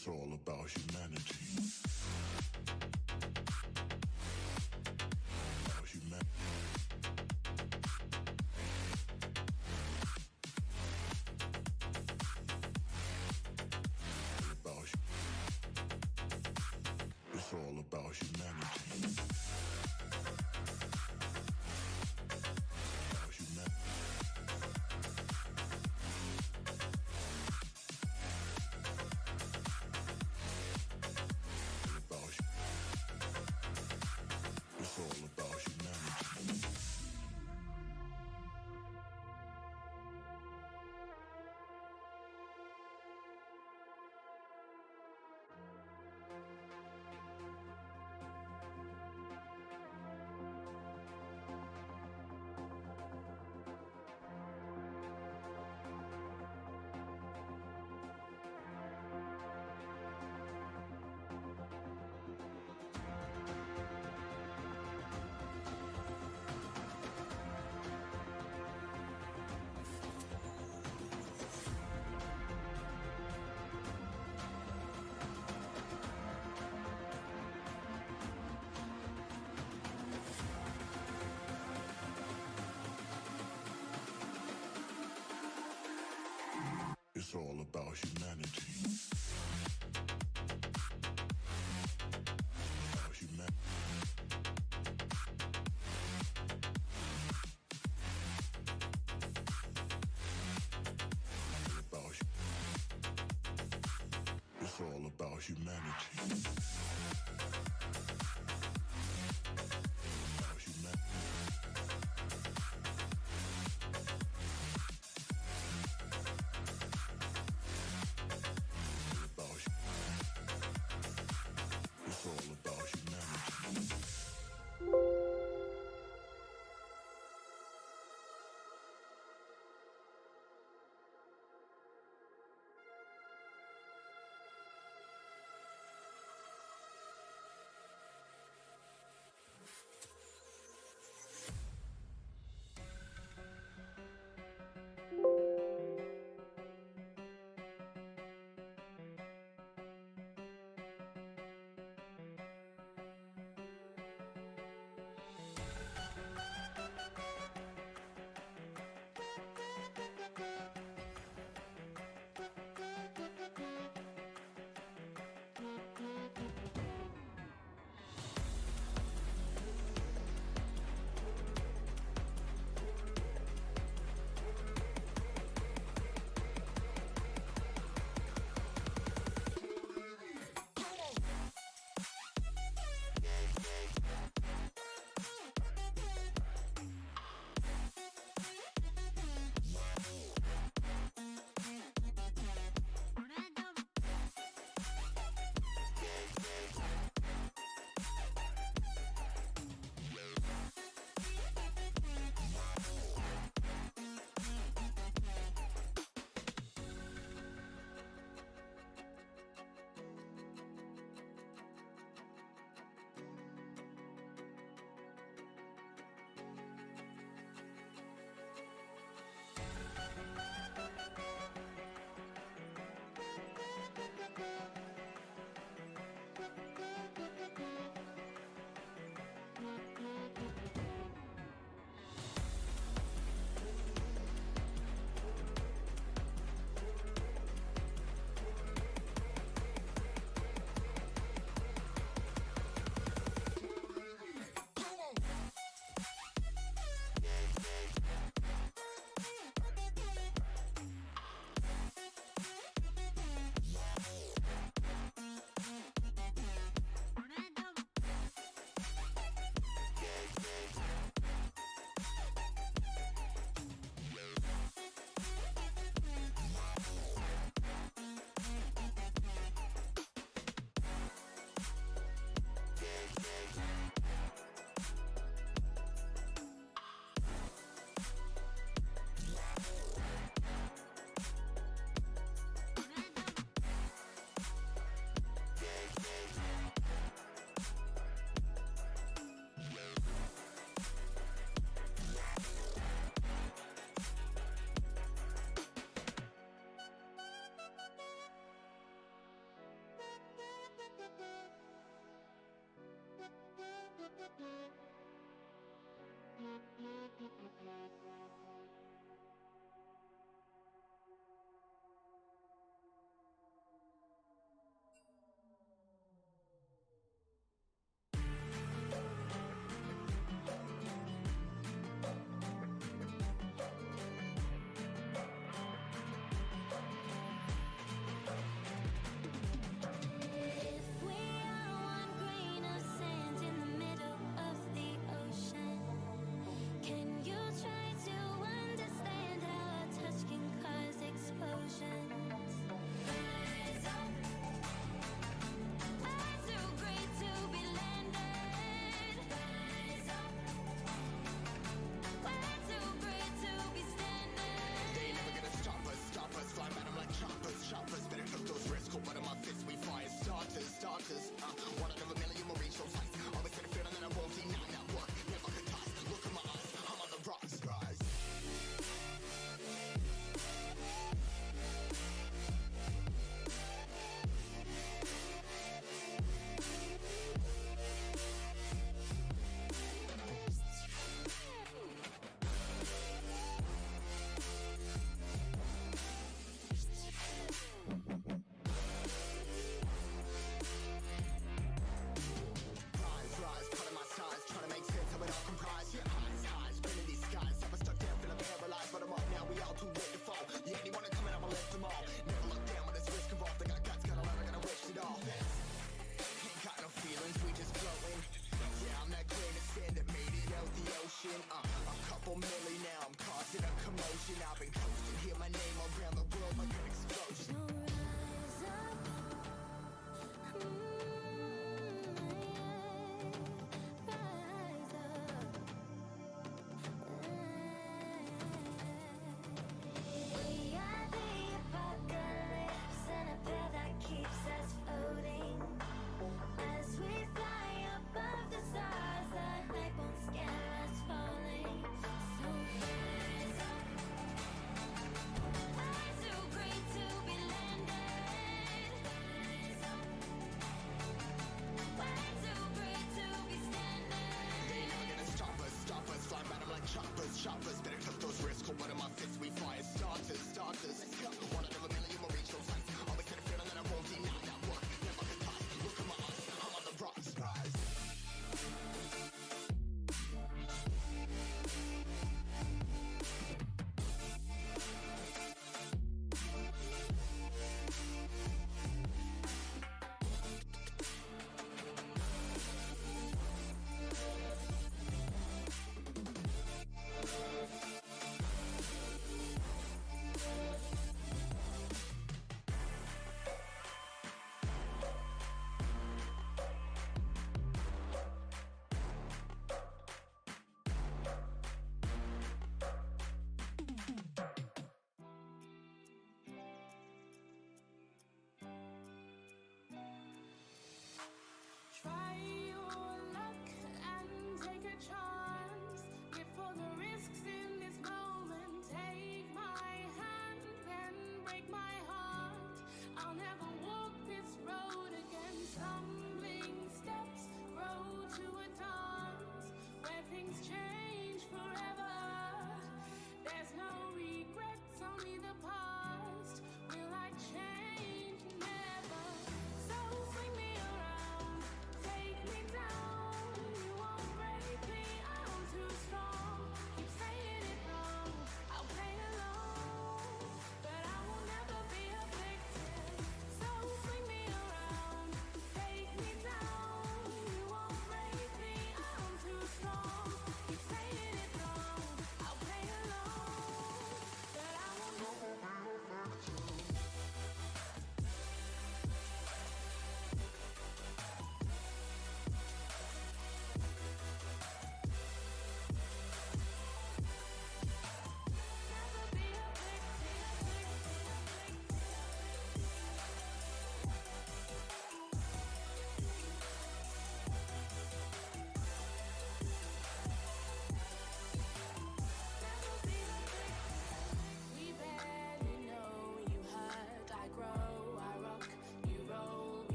It's all about humanity. About humanity. It's all about humanity. About humanity. It's all about humanity. It's all about humanity. About humanity. It's all about humanity. About humanity. It's all about humanity. If we are one grain of sand in the middle of the ocean, can you try to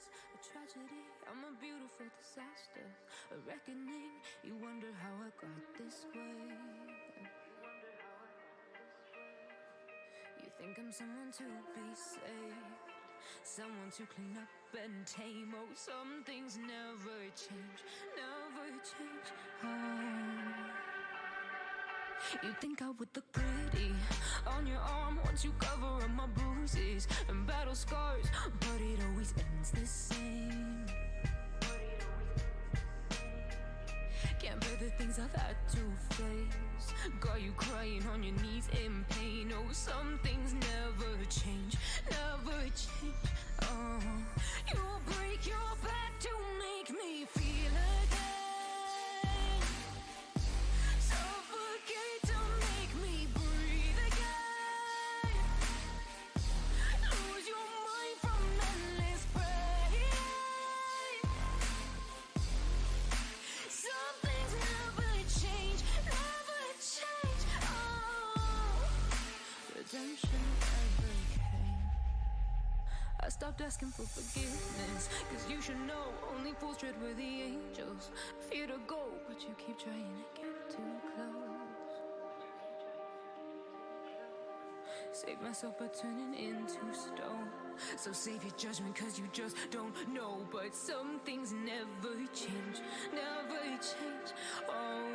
is a tragedy, I'm a beautiful disaster, a reckoning. You wonder how I got this way. You think I'm someone to be saved, someone to clean up and tame. Oh, some things never change, never change. Oh, you think I would look pretty on your arm once you cover up my bruises and battle scars, but it always ends the same. Can't bear the things I've had to face, got you crying on your knees in pain. Oh, some things never change, never change. Oh, you'll break your back to make me feel again, suffocate to make me breathe again, lose your mind from endless pain. Some things never change, never change. Oh, redemption never came. I stopped asking for forgiveness, cause you should know only fools tread where the angels fear to go, but you keep trying to get too close. Save myself by turning into stone, so save your judgment cause you just don't know. But some things never change, never change. Oh,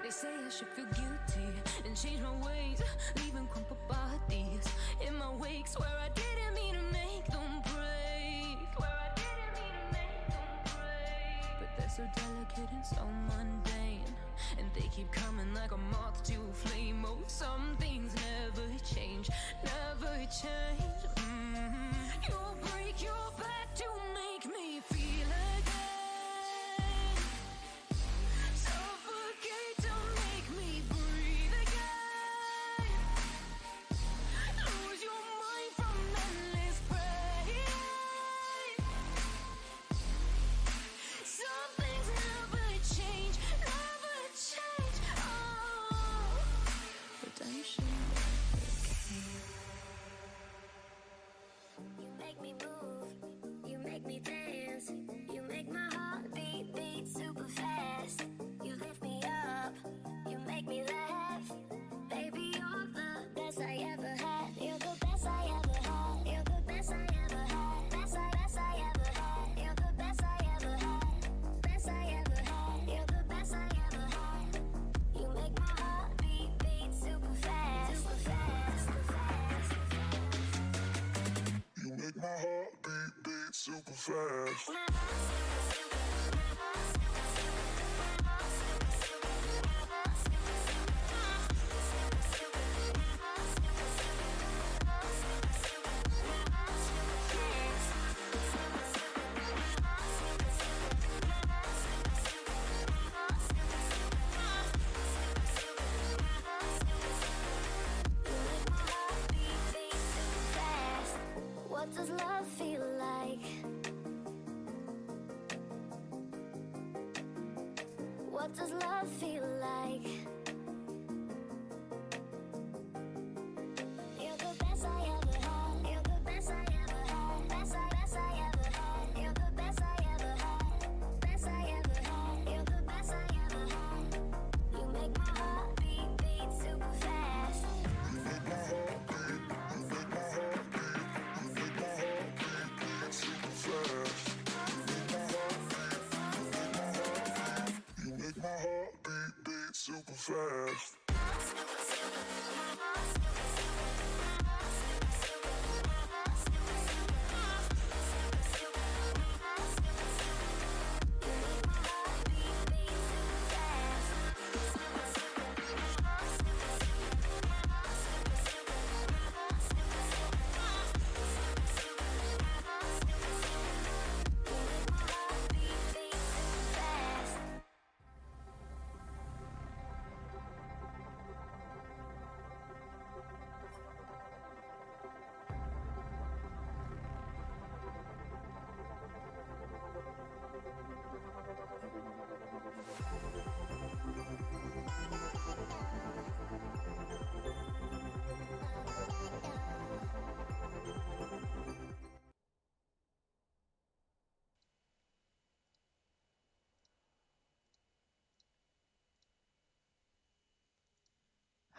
they say I should feel guilty and change my ways, leaving crumpled bodies in my wake. Swear I didn't mean to make them break, swear I didn't mean to make them break. But they're so delicate and so mundane, and they keep coming like a moth to a flame. Oh, some things never change, never change. You'll break your back to make me feel again, suffocate to make me breathe again, lose your mind from endless pain. Some things never change, never change. Oh, redemption never came. You make me move, you make me dance, you make my heart beat super fast. You lift me up, you make me laugh. Baby, you're the best I ever had. You're the best I ever had. You're the best I ever had. Best I ever had. You're the best I ever had. Best I ever had. You're the best I ever had. You make my heart beat super fast. Super fast. Super fast. You make my heart beat super fast. What does love feel like? What does love feel like? You're the best I ever had. You're the best I ever had. Best I ever had. You're the best I ever had. Best I ever had. You're the best I ever had. You make my heart beat super fast. You make my heart beat, you make my heart beat, you make my heart beat super fast. You make my heart beat super fast.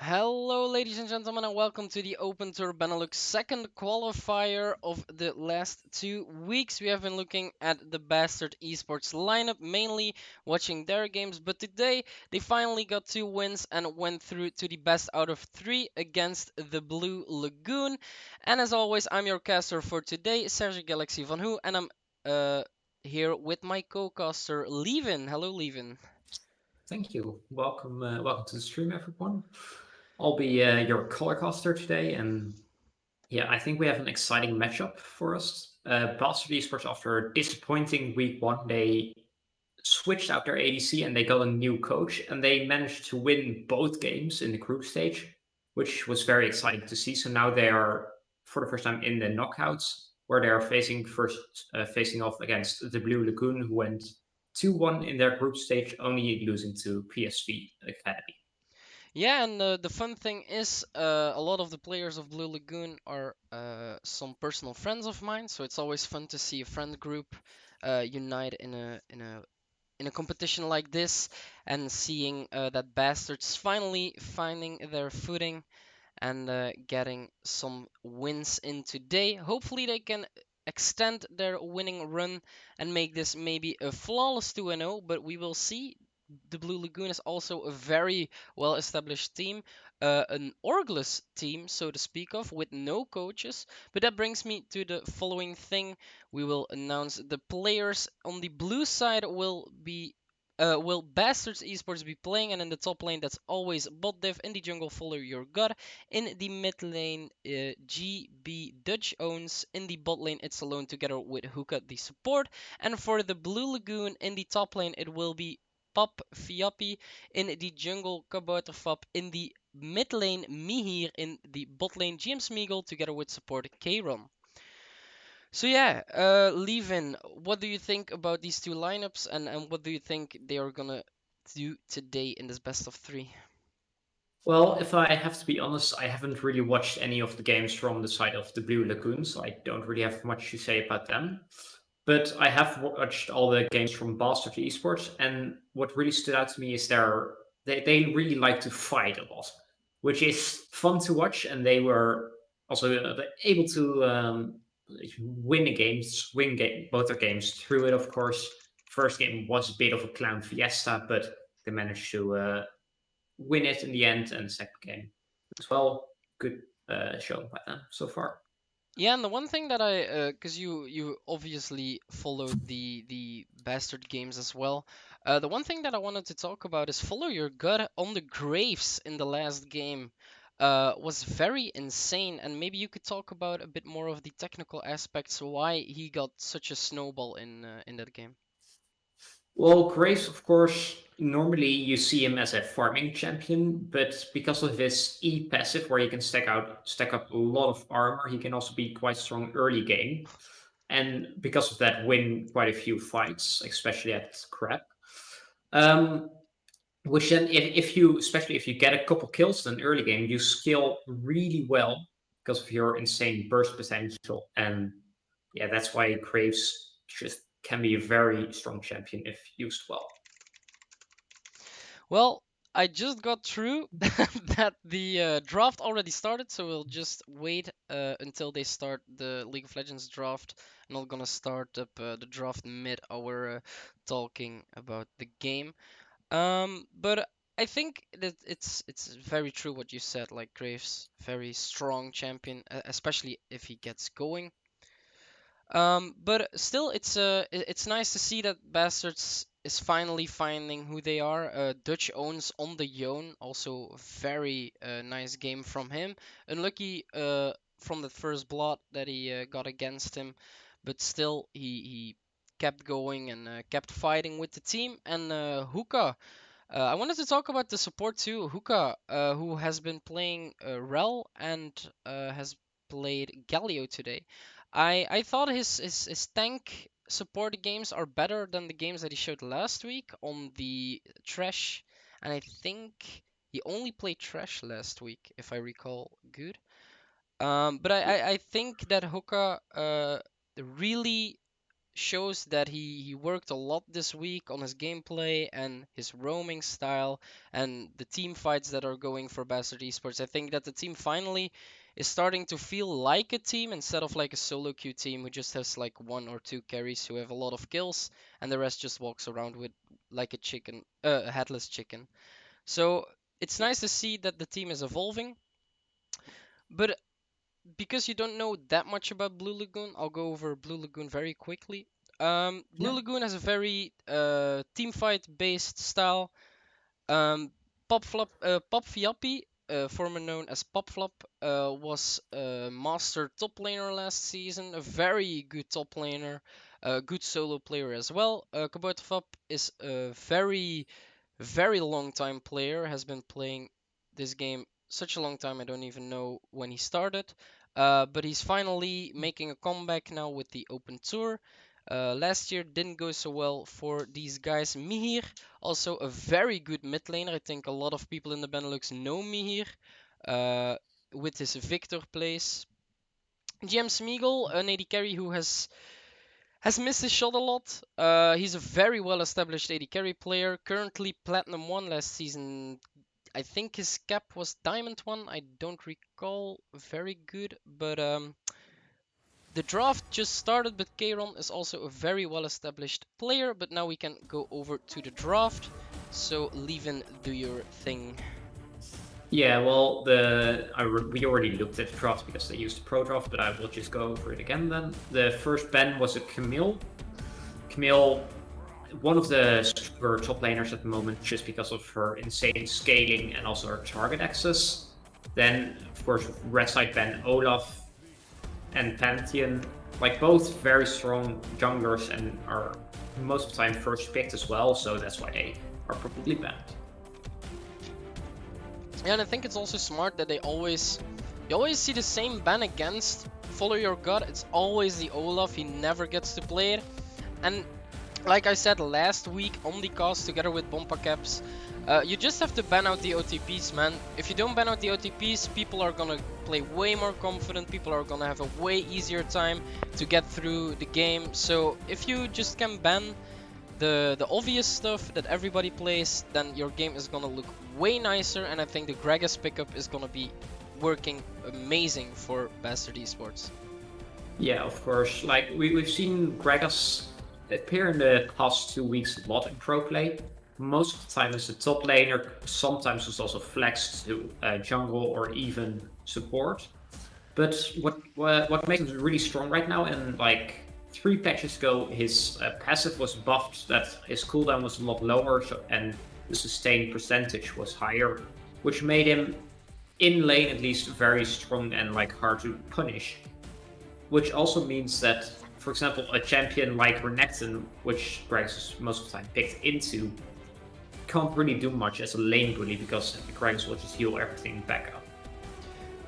Hello, ladies and gentlemen, and welcome to the Open Tour Benelux second qualifier of the last 2 weeks. We have been looking at the Bastard Esports lineup, mainly watching their games, but today they finally got 2 wins and went through to the best out of 3 against the Blue Lagoon. And as always, I'm your caster for today, Serge Galaxy Van Hoe, and I'm uh, here with my co-caster, Leavin. Hello, Leavin. Thank you. Welcome to the stream, everyone. I'll be your color caster today, and yeah, I think we have an exciting matchup for us. Bastard Esports, after a disappointing week one, they switched out their ADC and they got a new coach, and they managed to win both games in the group stage, which was very exciting to see. So now they are, for the first time, in the knockouts, where they are facing off against the Blue Lagoon, who went 2-1 in their group stage, only losing to PSV Academy. Yeah, and the fun thing is, a lot of the players of Blue Lagoon are some personal friends of mine, so it's always fun to see a friend group unite in a competition like this, and seeing that Bastards finally finding their footing and getting some wins in today. Hopefully, they can extend their winning run and make this maybe a flawless 2-0, but we will see. The Blue Lagoon is also a very well established team, an orgless team, so to speak of, with no coaches. But that brings me to the following thing. We will announce the players. On the blue side will Bastards Esports be playing, and in the top lane that's always bot div. In the jungle, follow your god. In the mid lane, GB Dutch owns. In the bot lane, it's alone together with Hookah the support. And for the Blue Lagoon, in the top lane, it will be Pap Fiapi. In the jungle, Kabouterfap. In the mid lane, Mihir. In the bot lane, GM Smeagol together with support Kron. So yeah, Levin, what do you think about these two lineups, and what do you think they are gonna do today in this best of three? Well, if I have to be honest, I haven't really watched any of the games from the side of the Blue Lagoon, so I don't really have much to say about them. But I have watched all the games from Bastard Esports, and what really stood out to me is they really like to fight a lot, which is fun to watch. And they were also able to both their games through it. Of course, first game was a bit of a clown fiesta, but they managed to win it in the end, and the second game as well. Good show by them so far. Yeah, and the one thing that cause you obviously followed the Bastard games as well. The one thing that I wanted to talk about is follow your gut on the Graves in the last game. Was very insane, and maybe you could talk about a bit more of the technical aspects, why he got such a snowball in that game. Well, Graves, of course, normally you see him as a farming champion, but because of his E passive, where he can stack up a lot of armor, he can also be quite strong early game, and because of that, win quite a few fights, especially at crap. Um, which then, especially if you get a couple kills in early game, you scale really well because of your insane burst potential, and yeah, that's why Graves just can be a very strong champion if used well. Well, I just got through that the draft already started, so we'll just wait until they start the League of Legends draft. I'm not gonna start up the draft mid our talking about the game. But I think that it's very true what you said. Like Graves, very strong champion, especially if he gets going. But still, it's nice to see that Bastards is finally finding who they are. Dutch owns on the Yone, also very nice game from him. Unlucky from that first blood that he got against him, but still he kept going and kept fighting with the team. And Hookah, I wanted to talk about the support too. Hookah, who has been playing Rel and has played Galio today. I thought his tank support games are better than the games that he showed last week on the Trash, and I think he only played Trash last week, if I recall good. But I think that Hookah really shows that he worked a lot this week on his gameplay and his roaming style and the team fights that are going for Bastard Esports. I think that the team finally is starting to feel like a team instead of like a solo queue team who just has like one or two carries who have a lot of kills and the rest just walks around with like a chicken, a headless chicken. So it's nice to see that the team is evolving. But because you don't know that much about Blue Lagoon, I'll go over Blue Lagoon very quickly. Blue Yeah. Lagoon has a very team fight based style. Pop Fiappy, former known as Pop Flop, was a master top laner last season, a very good top laner, a good solo player as well. Kabotafop is a very long time player, has been playing this game such a long time, I don't even know when he started. But he's finally making a comeback now with the Open Tour. Last year didn't go so well for these guys. Mihir, also a very good mid laner. I think a lot of people in the Benelux know Mihir with his Victor plays. GM Smeagol, an AD carry who has missed his shot a lot. He's a very well established AD carry player. Currently Platinum 1 last season. I think his cap was Diamond 1. I don't recall very good. But the draft just started, but Kayron is also a very well established player. But now we can go over to the draft. So Leavin, do your thing. Yeah, well, we already looked at the draft because they used the pro draft, but I will just go over it again then. The first ban was a Camille. Camille, one of the stronger top laners at the moment, just because of her insane scaling and also her target access. Then, of course, red side ban Olaf and Pantheon, like both very strong junglers and are most of the time first picked as well, so that's why they are probably banned. Yeah, and I think it's also smart that you always see the same ban against. Follow your gut. It's always the Olaf. He never gets to play it. And like I said last week on the cast together with Bompa Caps, you just have to ban out the OTPs, man. If you don't ban out the OTPs, people are gonna play way more confident. People are gonna have a way easier time to get through the game. So if you just can ban the obvious stuff that everybody plays, then your game is gonna look way nicer, and I think the Gragas pickup is gonna be working amazing for Bastard Esports. Yeah, of course. Like we've seen Gragas appear in the past 2 weeks a lot in pro play. Most of the time as a top laner, sometimes it's also flexed to jungle or even support. But what makes him really strong right now, and like 3 patches ago, his passive was buffed, that his cooldown was a lot lower, and the sustain percentage was higher, which made him, in lane at least, very strong and like hard to punish. Which also means that, for example, a champion like Renekton, which Gragas is most of the time picked into, can't really do much as a lane bully because Gragas will just heal everything back up.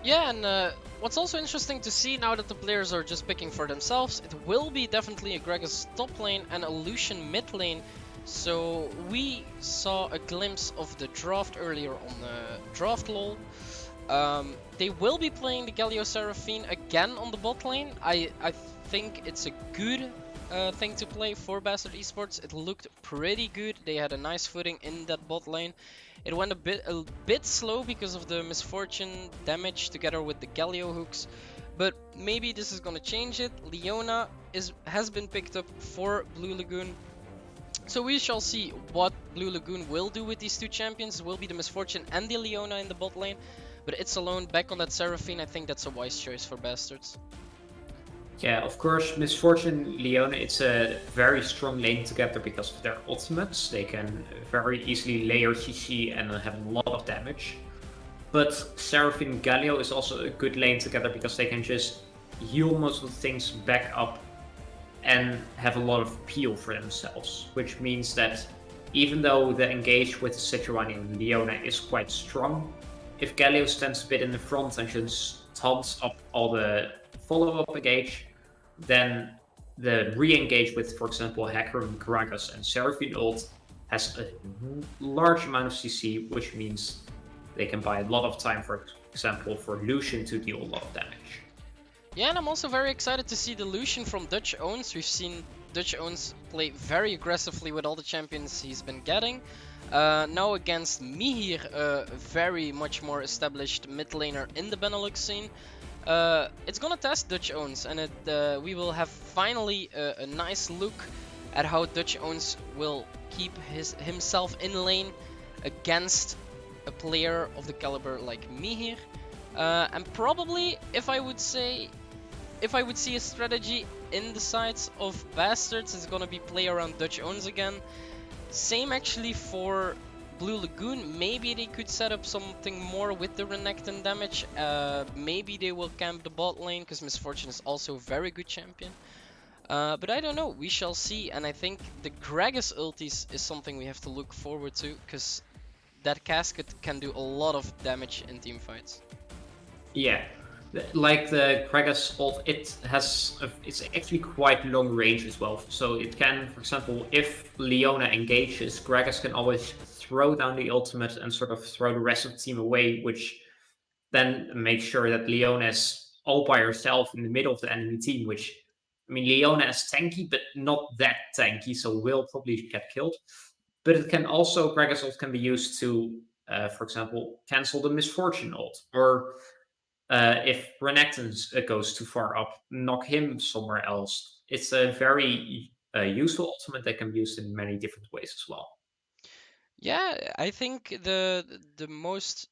Yeah, and what's also interesting to see now that the players are just picking for themselves, it will be definitely a Gragas top lane and a Lucian mid lane. So we saw a glimpse of the draft earlier on Draft LoL. They will be playing the Galio Seraphine again on the bot lane. I think it's a good thing to play for Bastard Esports. It looked pretty good. They had a nice footing in that bot lane. It went a bit slow because of the misfortune damage together with the Galio hooks, but maybe this is gonna change it. Leona has been picked up for Blue Lagoon, so we shall see what Blue Lagoon will do with these two champions. It will be the misfortune and the Leona in the bot lane, but it's alone back on that Seraphine. I think that's a wise choice for Bastards. Yeah, of course, Misfortune, Leona, it's a very strong lane together because of their ultimates. They can very easily layer CC and have a lot of damage. But Seraphine Galio is also a good lane together because they can just heal most of the things back up and have a lot of peel for themselves. Which means that even though the engage with Sejuani and Leona is quite strong, if Galio stands a bit in the front and just taunts up all the follow-up engage, then the re-engage with, for example, Hecarim, Gragas, and Seraphine ult has a large amount of CC, which means they can buy a lot of time, for example, for Lucian to deal a lot of damage. Yeah, and I'm also very excited to see the Lucian from Dutch Owns. We've seen Dutch Owns play very aggressively with all the champions he's been getting. Now against Mihir, a very much more established mid laner in the Benelux scene. It's gonna test Dutch Owns, and we will have finally a nice look at how Dutch Owns will keep himself in lane against a player of the caliber like Mihir. And probably, if I would see a strategy in the sides of Bastards, it's gonna be play around Dutch Owns again. Same actually for Blue Lagoon. Maybe they could set up something more with the Renekton damage. Maybe they will camp the bot lane, because Misfortune is also a very good champion. But I don't know, we shall see. And I think the Gragas ultis is something we have to look forward to, because that casket can do a lot of damage in team fights. Yeah, like the Gragas ult, it's actually quite long range as well. So it can, for example, if Leona engages, Gragas can always throw down the ultimate and sort of throw the rest of the team away, which then makes sure that Leona is all by herself in the middle of the enemy team. Which, I mean, Leona is tanky, but not that tanky, so will probably get killed. But it can also, Gragas ult can be used to, for example, cancel the Misfortune ult, or if Renekton goes too far up, knock him somewhere else. It's a very useful ultimate that can be used in many different ways as well. Yeah, I think the most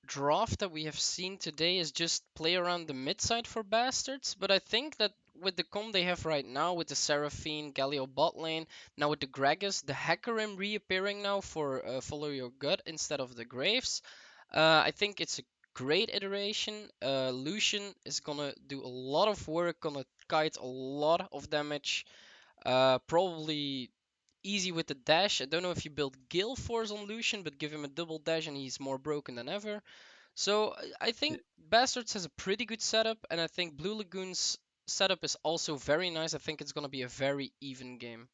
draft that we have seen today is just play around the mid side for Bastards, but I think that with the comp they have right now, with the Seraphine, Galio bot lane, now with the Gragas, the Hecarim reappearing now for Follow Your Gut instead of the Graves, I think it's a great iteration. Lucian is gonna do a lot of work, gonna kite a lot of damage, probably easy with the dash. I don't know if you build Gale Force on Lucian, but give him a double dash and he's more broken than ever. So I think Bastards has a pretty good setup, and I think Blue Lagoon's setup is also very nice. I think it's gonna be a very even game.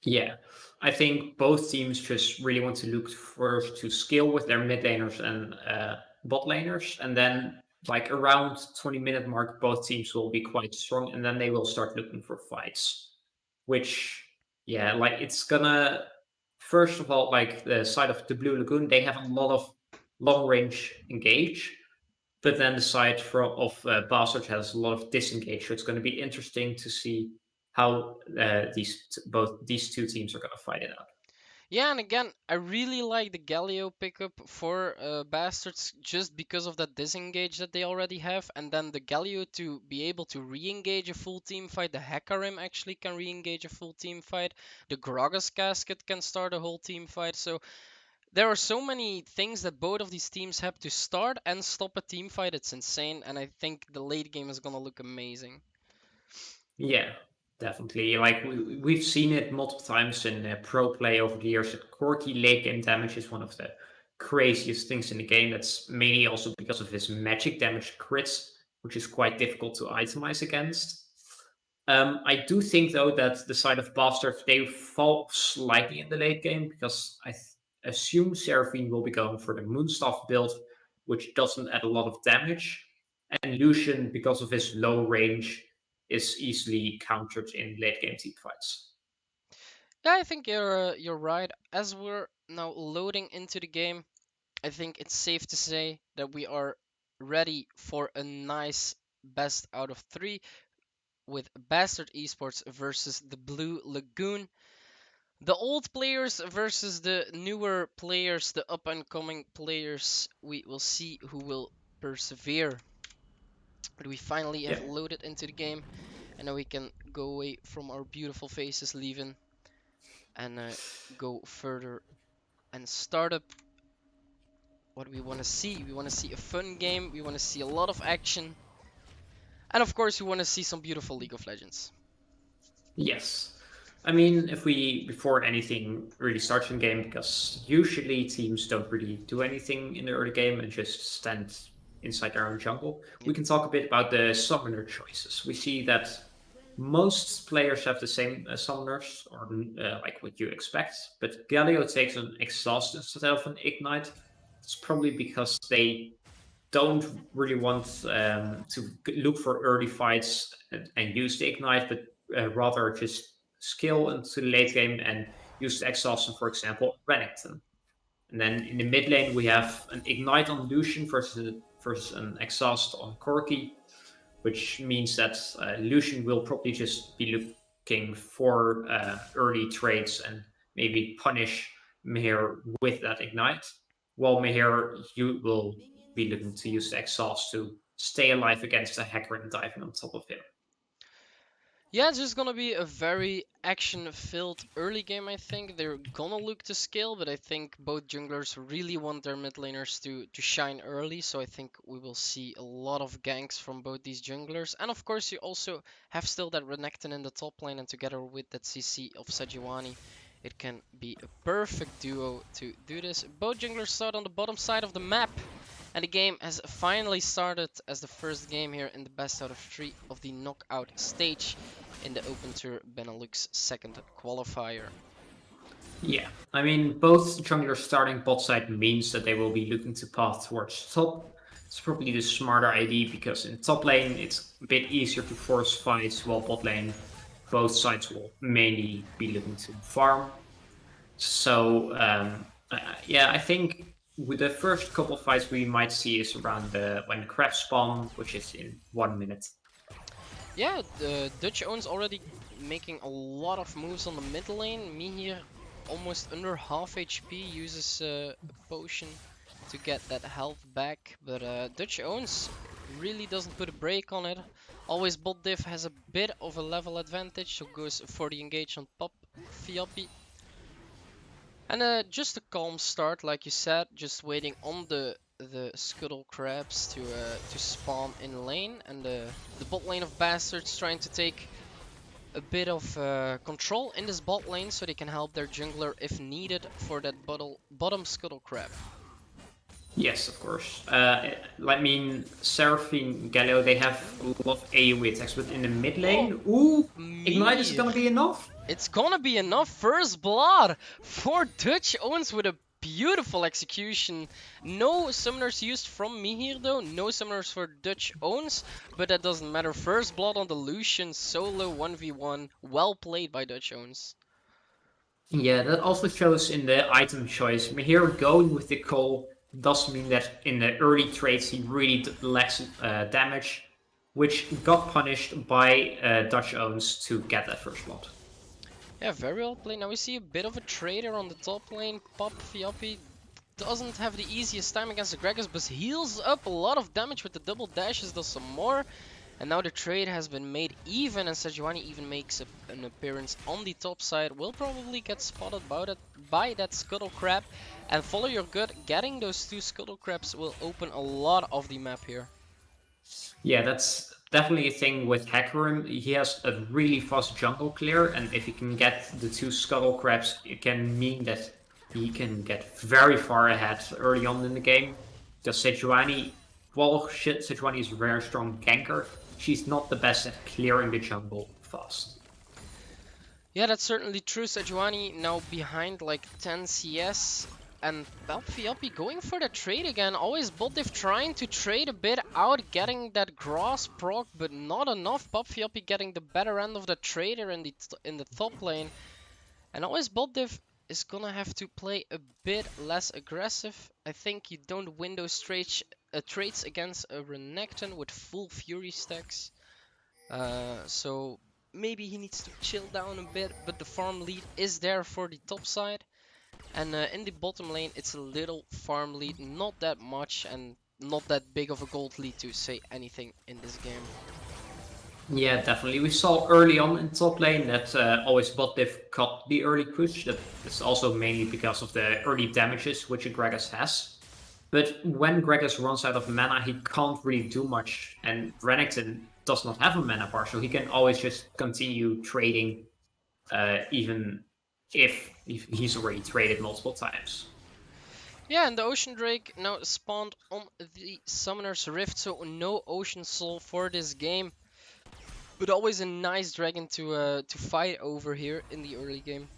Yeah, I think both teams just really want to look first to scale with their mid laners and bot laners, and then like around 20-minute mark, both teams will be quite strong, and then they will start looking for fights. Which, yeah, like it's gonna first of all, like the side of the Blue Lagoon, they have a lot of long range engage, but then the side of Bastards has a lot of disengage. So it's going to be interesting to see how both these two teams are going to fight it out. Yeah, and again, I really like the Galio pickup for Bastards just because of that disengage that they already have, and then the Galio to be able to re-engage a full team fight. The Hecarim actually can re-engage a full team fight. The Gragas casket can start a whole team fight. So there are so many things that both of these teams have to start and stop a team fight. It's insane, and I think the late game is gonna look amazing. Yeah, definitely. Like we've seen it multiple times in pro play over the years. That Corki late game damage is one of the craziest things in the game. That's mainly also because of his magic damage crits, which is quite difficult to itemize against. I do think though that the side of Bastard they fall slightly in the late game because assume Seraphine will be going for the Moonstaff build, which doesn't add a lot of damage, and Lucian, because of his low range, is easily countered in late game team fights. Yeah, I think you're right. As we're now loading into the game, I think it's safe to say that we are ready for a nice best out of three with Bastard Esports versus the Blue Lagoon. The old players versus the newer players, the up and coming players. We will see who will persevere. But we finally Yeah. have loaded into the game, and now we can go away from our beautiful faces, Leavin, and go further and start up what we want to see. We want to see a fun game. We want to see a lot of action. And of course, we want to see some beautiful League of Legends. Yes. I mean, if we, before anything really starts in game, because usually teams don't really do anything in the early game and just stand inside their own jungle, Yep. we can talk a bit about the summoner choices. We see that most players have the same summoners, or like what you expect, but Galio takes an Exhaust instead of an Ignite. It's probably because they don't really want to look for early fights and use the Ignite, but rather just skill into the late game and use the exhaustion, for example, Renekton. And then in the mid lane, we have an Ignite on Lucian versus an Exhaust on Corki, which means that Lucian will probably just be looking for early trades and maybe punish Mihir with that Ignite, while Mihir, you will be looking to use the Exhaust to stay alive against a hacker and diving on top of him. Yeah, it's just gonna be a very action-filled early game, I think. They're gonna look to scale, but I think both junglers really want their mid laners to shine early, so I think we will see a lot of ganks from both these junglers. And of course, you also have still that Renekton in the top lane, and together with that CC of Sejuani, it can be a perfect duo to do this. Both junglers start on the bottom side of the map. And the game has finally started as the first game here in the best out of 3 of the knockout stage in the Open Tour Benelux second qualifier. Yeah, I mean, both junglers starting bot side means that they will be looking to path towards top. It's probably the smarter idea because in top lane it's a bit easier to force fights, while bot lane both sides will mainly be looking to farm. So yeah, I think with the first couple fights we might see is around when the crabs spawn, which is in 1 minute. Yeah, the Dutch owns already making a lot of moves on the mid lane. Me here almost under half HP, uses a potion to get that health back, but Dutch owns really doesn't put a break on it. Always bot div has a bit of a level advantage, so goes for the engage on Pop Fiopi. And just a calm start, like you said, just waiting on the scuttle crabs to spawn in lane, and the bot lane of bastards trying to take a bit of control in this bot lane so they can help their jungler if needed for that bottom scuttle crab. Yes, of course. I mean, Seraphine, Galio, they have a lot of AoE attacks, but in the mid lane, ooh, Ignite is gonna be enough? It's gonna be enough. First blood for Dutch owns with a beautiful execution. No summoners used from me here though. No summoners for Dutch owns, but that doesn't matter. First blood on the Lucian solo 1v1. Well played by Dutch owns. Yeah, that also shows in the item choice. Here, going with the Cole does mean that in the early trades he really lacks damage, which got punished by Dutch owns to get that first blood. Yeah, very well played. Now we see a bit of a trader on the top lane. Pop Fiopi doesn't have the easiest time against the Gragas, but heals up a lot of damage with the double dashes, does some more. And now the trade has been made even, and Sejuani even makes an appearance on the top side. Will probably get spotted by that Scuttle Crab. And follow your gut, getting those 2 Scuttle Crabs will open a lot of the map here. Yeah, that's definitely a thing with Hecarim. He has a really fast jungle clear, and if he can get the 2 Scuttle Crabs, it can mean that he can get very far ahead early on in the game. Because Sejuani, while Sejuani is a very strong ganker, she's not the best at clearing the jungle fast. Yeah, that's certainly true. Sejuani now behind like 10 CS. And Fiopi going for the trade again. Always bot div trying to trade a bit out, getting that grass proc, but not enough. Fiopi getting the better end of the trader in the top lane. And always bot div is gonna have to play a bit less aggressive. I think you don't win those trades against a Renekton with full Fury stacks. So maybe he needs to chill down a bit, but the farm lead is there for the top side. And in the bottom lane, it's a little farm lead, not that much, and not that big of a gold lead to say anything in this game. Yeah, definitely. We saw early on in top lane that always bot div caught the early push. That is also mainly because of the early damages which a Gragas has. But when Gragas runs out of mana, he can't really do much. And Renekton does not have a mana bar, so he can always just continue trading even if he's already traded multiple times. Yeah, and the Ocean Drake now spawned on the Summoner's Rift, so no Ocean Soul for this game. But always a nice dragon to fight over here in the early game.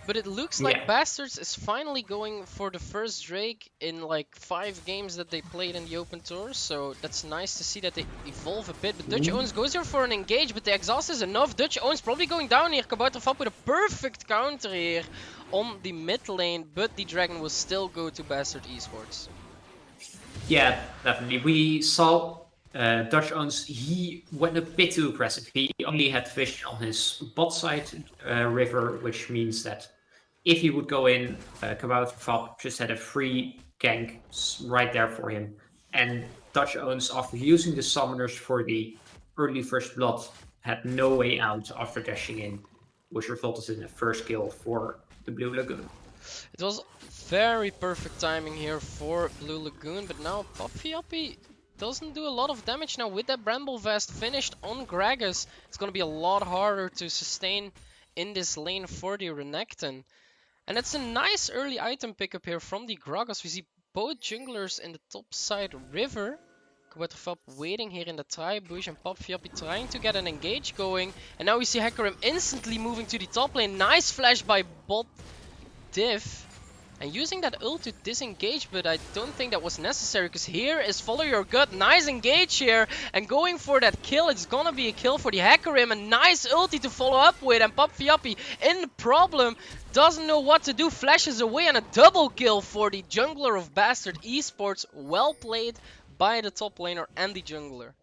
But it looks like Yeah. Bastards is finally going for the first Drake in like 5 games that they played in the Open Tour, so that's nice to see that they evolve a bit. But Dutch Ooh. Owens goes here for an engage, but the exhaust is enough. Dutch Owens probably going down here. Kabouterfap with a perfect counter here on the mid lane, but the Dragon will still go to Bastard Esports. Yeah, definitely. We saw Dutch Owens, he went a bit too aggressive. He only had vision on his bot side river, which means that if he would go in, Kabouterfap just had a free gank right there for him. And Dutch Owens, after using the summoners for the early first blood, had no way out after dashing in, which resulted in a first kill for the Blue Lagoon. It was very perfect timing here for Blue Lagoon, but now Puffy doesn't do a lot of damage now with that Bramble Vest finished on Gragas. It's gonna be a lot harder to sustain in this lane for the Renekton. And it's a nice early item pickup here from the Gragas. We see both junglers in the top side river. Kabouterfap waiting here in the Tri bush and Puffy trying to get an engage going. And now we see Hecarim instantly moving to the top lane. Nice flash by bot Div. And using that ult to disengage, but I don't think that was necessary, because here is Follow Your Gut. Nice engage here, and going for that kill. It's gonna be a kill for the Hecarim. A nice ulti to follow up with, and Puffy in problem. Doesn't know what to do, flashes away, and a double kill for the jungler of Bastard Esports. Well played by the top laner and the jungler.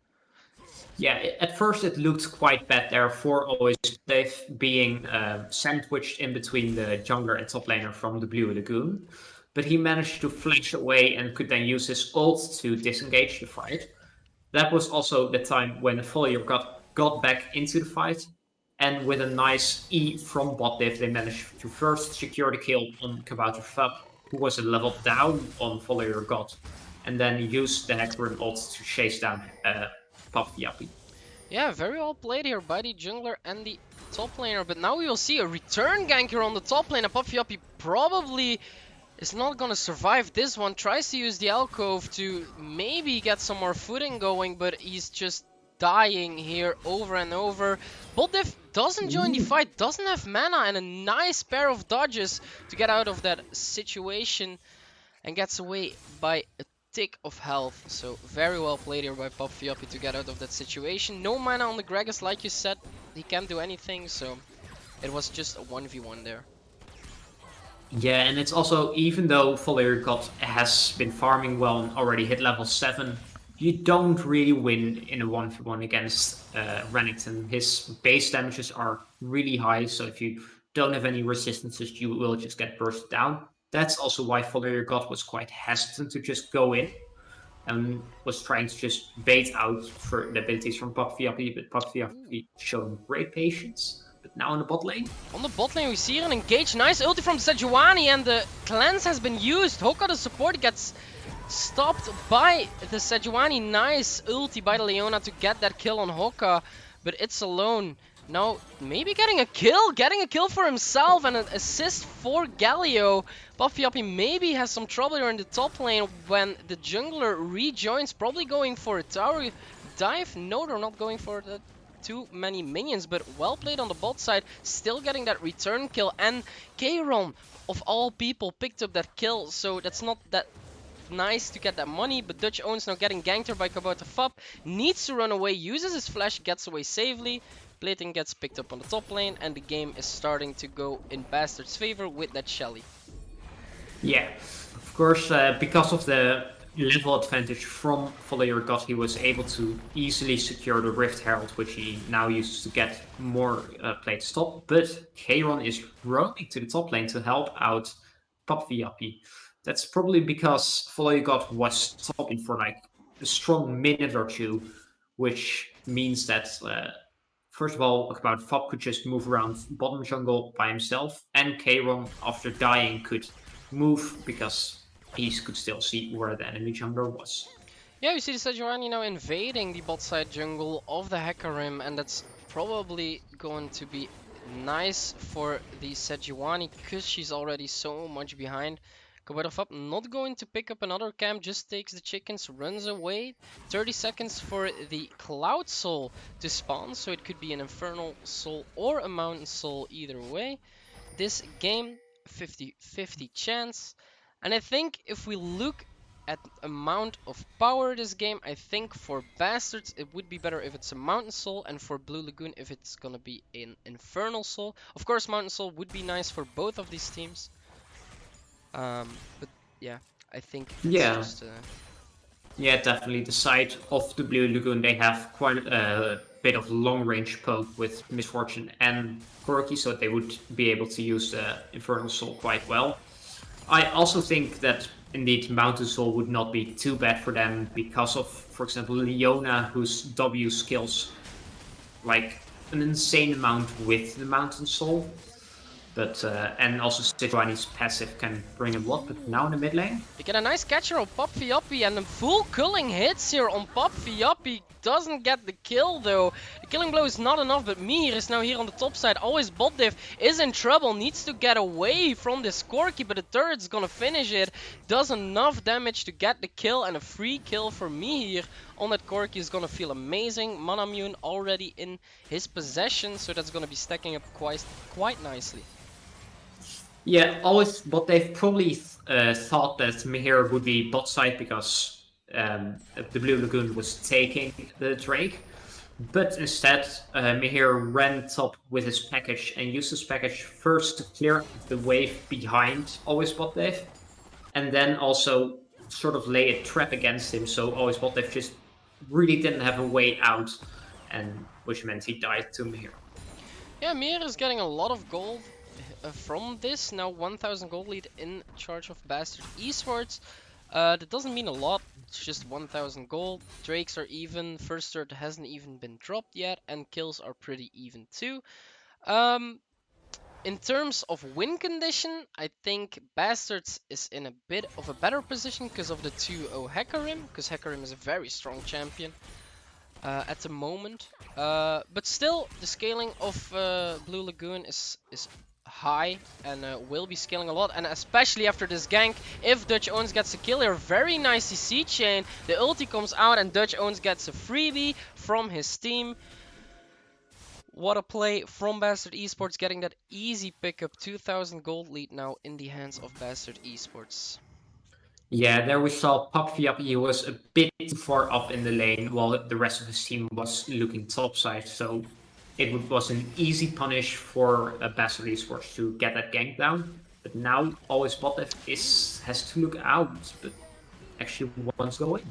Yeah, at first it looked quite bad there for always Dave being sandwiched in between the jungler and top laner from the Blue Lagoon. But he managed to flash away and could then use his ult to disengage the fight. That was also the time when Follier got back into the fight. And with a nice E from bot div, they managed to first secure the kill on Kabouterfap, who was a level down on Follier God, and then used the Hecarim ult to chase down Puffy. Yeah, very well played here by the jungler and the top laner. But now we will see a return gank here on the top lane. And Puffy probably is not gonna survive this one. Tries to use the alcove to maybe get some more footing going, but he's just dying here over and over. Boldiv doesn't join the fight, doesn't have mana, and a nice pair of dodges to get out of that situation, and gets away by a tick of health. So very well played here by Puffy to get out of that situation. No mana on the Gragas, like you said, he can't do anything, so it was just a 1v1 there. Yeah, and it's also, even though Follier God has been farming well and already hit level 7, you don't really win in a 1v1 against Renekton. His base damages are really high, so if you don't have any resistances, you will just get bursted down. That's also why Follier God was quite hesitant to just go in and was trying to just bait out for the abilities from Puffy, but Puffy showing great patience. But now in the bot lane. On the bot lane we see here an engage, nice ulti from Sejuani, and the cleanse has been used. Hoka the support gets stopped by the Sejuani. Nice ulti by the Leona to get that kill on Hoka, but it's alone. Now maybe getting a kill for himself and an assist for Galio. Puffy maybe has some trouble here in the top lane when the jungler rejoins, probably going for a tower dive. No, they're not going for that. Too many minions, but well played on the bot side, still getting that return kill, and Kayron, of all people, picked up that kill, so that's not that nice to get that money, but Dutch Owens now getting ganked here by Kabouterfap, needs to run away, uses his flash, gets away safely, Plating gets picked up on the top lane, and the game is starting to go in Bastard's favor with that Shelly. Yeah, of course, because of the level advantage from Follower God, he was able to easily secure the Rift Herald, which he now uses to get more play to stop. But Kayron is roaming to the top lane to help out Puffy. That's probably because Follower God was topping for like a strong minute or two, which means that first of all, about Fab could just move around bottom jungle by himself, and Kayron, after dying, could move because he could still see where the enemy jungler was. Yeah, we see the Sejuani now invading the bot side jungle of the Hecarim, and that's probably going to be nice for the Sejuani because she's already so much behind. Kabouterfap not going to pick up another camp, just takes the chickens, runs away. 30 seconds for the Cloud Soul to spawn, so it could be an Infernal Soul or a Mountain Soul either way. this game, 50-50 chance. And I think if we look at amount of power this game, I think for Bastards it would be better if it's a Mountain Soul, and for Blue Lagoon if it's gonna be an Infernal Soul. Of course, Mountain Soul would be nice for both of these teams. But yeah, I think it's Yeah, just yeah, definitely. The side of the Blue Lagoon, they have quite a bit of long range poke with Misfortune and Corki, so they would be able to use the Infernal Soul quite well. I also think that indeed Mountain Soul would not be too bad for them because of, for example, Leona, whose W skills like an insane amount with the Mountain Soul. But and also Sejuani's passive can bring him what, but now in the mid lane? you get a nice catcher on Pop Fiapi, and the full culling hits here on Pop Fiapi. Doesn't get the kill though. The killing blow is not enough, but Mir is now here on the top side. Always bot div is in trouble, needs to get away from this Corki, but the turret's gonna finish it. Does enough damage to get the kill, and a free kill for Mir on that Corki is gonna feel amazing. Manamune already in his possession, so that's gonna be stacking up quite nicely. Yeah, always, but they've probably thought that Mihir would be bot side because the Blue Lagoon was taking the Drake. But instead, Mihir ran top with his package and used his package first to clear the wave behind Always Bot Dave, and then also sort of lay a trap against him, so Always Bot Dave just really didn't have a way out, and which meant he died to Mihir. Yeah, Mir is getting a lot of gold from this. Now 1000 gold lead in charge of Bastard Esports. That doesn't mean a lot, it's just 1000 gold. Drakes are even, first third hasn't even been dropped yet, and kills are pretty even too. In terms of win condition, I think Bastards is in a bit of a better position because of the 2-0 Hecarim, because Hecarim is a very strong champion at the moment. But still, the scaling of Blue Lagoon is high and will be scaling a lot, and especially after this gank, if Dutch Owns gets a kill here, very nice CC chain, the ulti comes out and Dutch Owns gets a freebie from his team. What a play from Bastard Esports, getting that easy pickup, 2000 gold lead now in the hands of Bastard Esports. Yeah, there we saw Pop Fiapi. He was a bit too far up in the lane while the rest of his team was looking topside. So it was an easy punish for Bastard Esports to get that gank down. But now Always Bot has to look out, but actually wants to go in.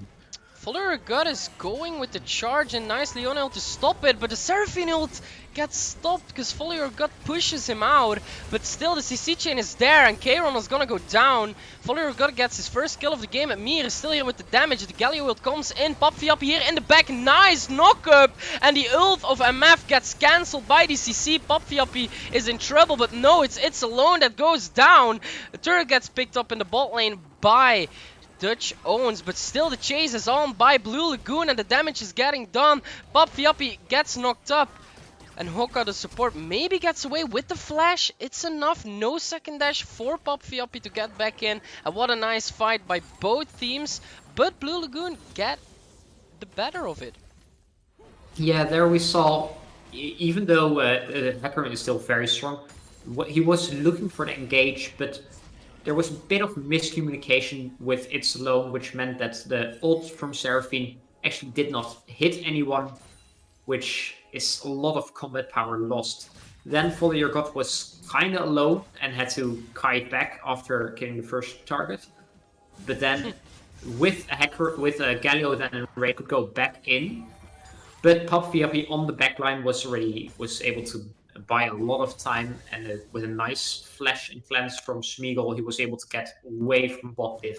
Fuller God is going with the charge and nicely on ult to stop it, but the Seraphine ult gets stopped because Fuller God pushes him out, but still the CC chain is there and Kayron is gonna go down. Fuller God gets his first kill of the game, and Mir is still here with the damage. The Galio ult comes in, Pop Fiapi here in the back, nice knock up, and the ult of MF gets cancelled by the CC. Pop Fiapi is in trouble, but no, it's alone that goes down. The turret gets picked up in the bot lane by Dutch Owns, but still the chase is on by Blue Lagoon and the damage is getting done. Pop Fiapi gets knocked up, and Hoka, the support, maybe gets away with the flash. It's enough, no second dash for Pop Fiapi to get back in, and what a nice fight by both teams, but Blue Lagoon get the better of it. Yeah, there we saw, even though Hecarim is still very strong, he was looking for the engage, but there was a bit of miscommunication with its alone, which meant that the ult from Seraphine actually did not hit anyone, which is a lot of combat power lost. Then Follow Your God was kind of alone and had to kite back after killing the first target. But then with a Galio then Ray could go back in. But Pop Fiapi on the backline was able to buy a lot of time, and with a nice flash and cleanse from Smeagol, he was able to get away from bot div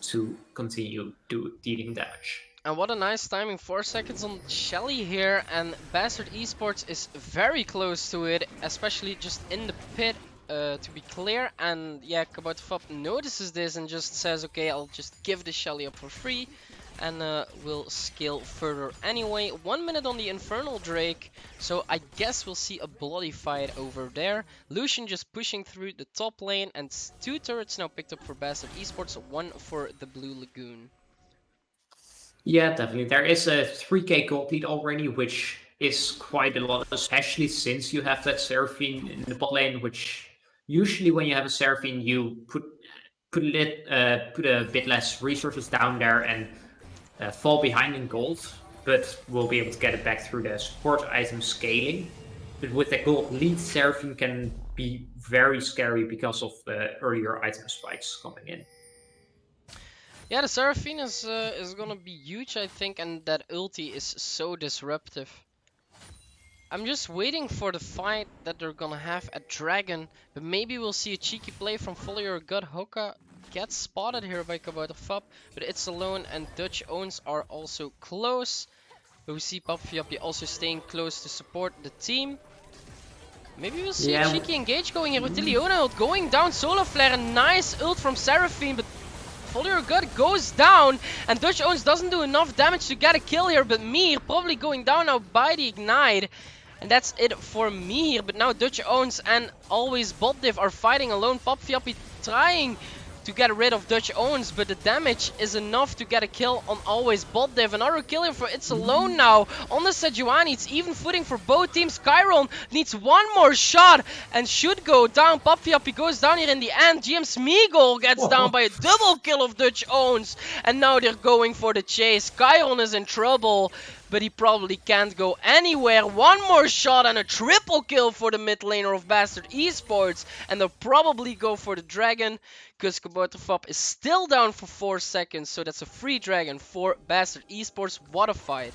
to continue dealing damage. And what a nice timing, 4 seconds on Shelly here, and Bastard Esports is very close to it, especially just in the pit, to be clear. And yeah, Kaboutfop notices this and just says, okay, I'll just give the Shelly up for free, and we'll scale further anyway. 1 minute on the Infernal Drake, so I guess we'll see a bloody fight over there. Lucian just pushing through the top lane, and 2 turrets now picked up for Bastard Esports, 1 for the Blue Lagoon. Yeah, definitely. There is a 3k gold lead already, which is quite a lot, especially since you have that Seraphine in the bot lane, which Usually, when you have a Seraphine, you put a bit less resources down there and fall behind in gold, but we'll be able to get it back through the support item scaling. But with the gold lead, Seraphine can be very scary because of the earlier item spikes coming in. Yeah, the Seraphine is gonna be huge, I think, and that ulti is so disruptive. I'm just waiting for the fight that they're gonna have at Dragon, but maybe we'll see a cheeky play from Follow Your Gut. Hoka gets spotted here by Kabouterfab, but it's alone, and Dutch owns are also close. But we see Papfiapi also staying close to support the team. Maybe we'll see a cheeky engage going here with the Leona ult going down. Solar Flare, a nice ult from Seraphine, but Follow Your Gut goes down, and Dutch owns doesn't do enough damage to get a kill here, but Mir probably going down now by the Ignite. And that's it for me here, but now Dutch owns and always bot div are fighting alone. Papfiapi trying to get rid of Dutch owns, but the damage is enough to get a kill on always bot div. Another kill here for It's Alone now on the Sejuani. It's even footing for both teams. Chiron needs one more shot and should go down. Papfiapi goes down here in the end. GM Smeagol gets down by a double kill of Dutch owns, and now they're going for the chase. Chiron is in trouble, but he probably can't go anywhere. One more shot and a triple kill for the mid laner of Bastard Esports. And they'll probably go for the dragon, because Kabouterfab is still down for 4 seconds. So that's a free dragon for Bastard Esports. What a fight.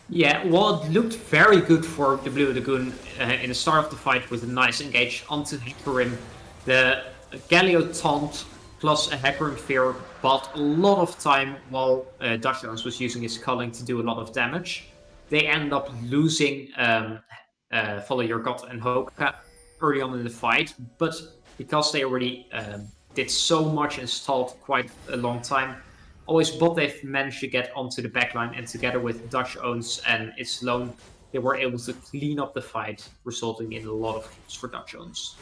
Yeah, well, it looked very good for the Blue Lagoon in the start of the fight with a nice engage onto Hecarim. The Galio taunt plus a Hecarim Fear bought a lot of time while Dutch Jones was using his culling to do a lot of damage. They end up losing Follow Your Gut and Hoka early on in the fight, but because they already did so much and stalled quite a long time, always bot they've managed to get onto the backline, and together with Dutch owns and its loan, they were able to clean up the fight, resulting in a lot of kills for Dutch owns.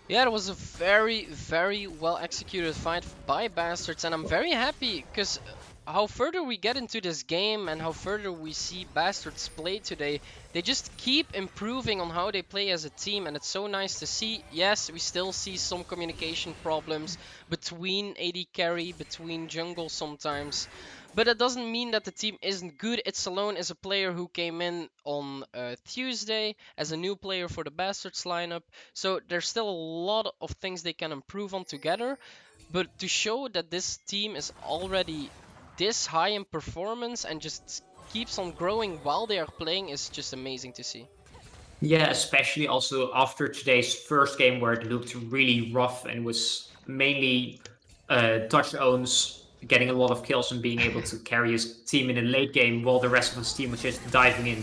Yeah, it was a very, very well executed fight by Bastards, and I'm very happy because how further we get into this game and how further we see Bastards play today, they just keep improving on how they play as a team, and it's so nice to see. Yes, we still see some communication problems between AD carry, between jungle sometimes, but it doesn't mean that the team isn't good. It's Alone is a player who came in on Tuesday as a new player for the Bastards lineup, so there's still a lot of things they can improve on together. But to show that this team is already this high in performance and just keeps on growing while they are playing is just amazing to see. Yeah, especially also after today's first game where it looked really rough and was mainly Dutch owns getting a lot of kills and being able to carry his team in a late game while the rest of his team was just diving in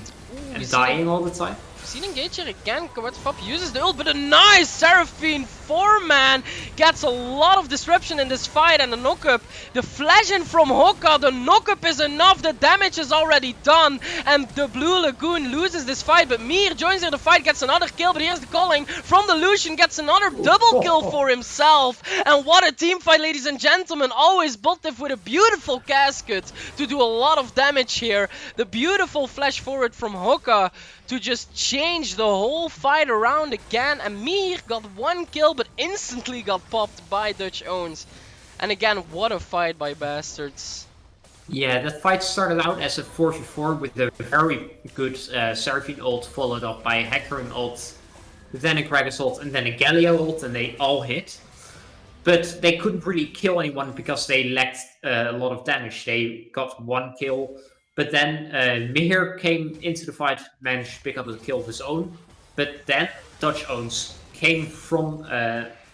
and dying all the time. Seen engage here again. Kabouterfab uses the ult, but a nice Seraphine 4-man gets a lot of disruption in this fight, and the knock-up, the flash in from Hoka, the knock-up is enough, the damage is already done, and the Blue Lagoon loses this fight, but Mir joins in the fight, gets another kill, but here's the calling from the Lucian, gets another double kill for himself, and what a team fight, ladies and gentlemen. Always Botif with a beautiful casket to do a lot of damage here, the beautiful flash forward from Hoka to just change the whole fight around again, and Mir got one kill but instantly got popped by Dutch owns. And again, what a fight by Bastards. Yeah, that fight started out as a 4v4 with a very good Seraphine ult followed up by a Hecarim ult, then a Gragas ult, and then a Galio ult, and they all hit. But they couldn't really kill anyone because they lacked a lot of damage. They got one kill, but then Mihir came into the fight, managed to pick up a kill of his own. But then Dutch owns came from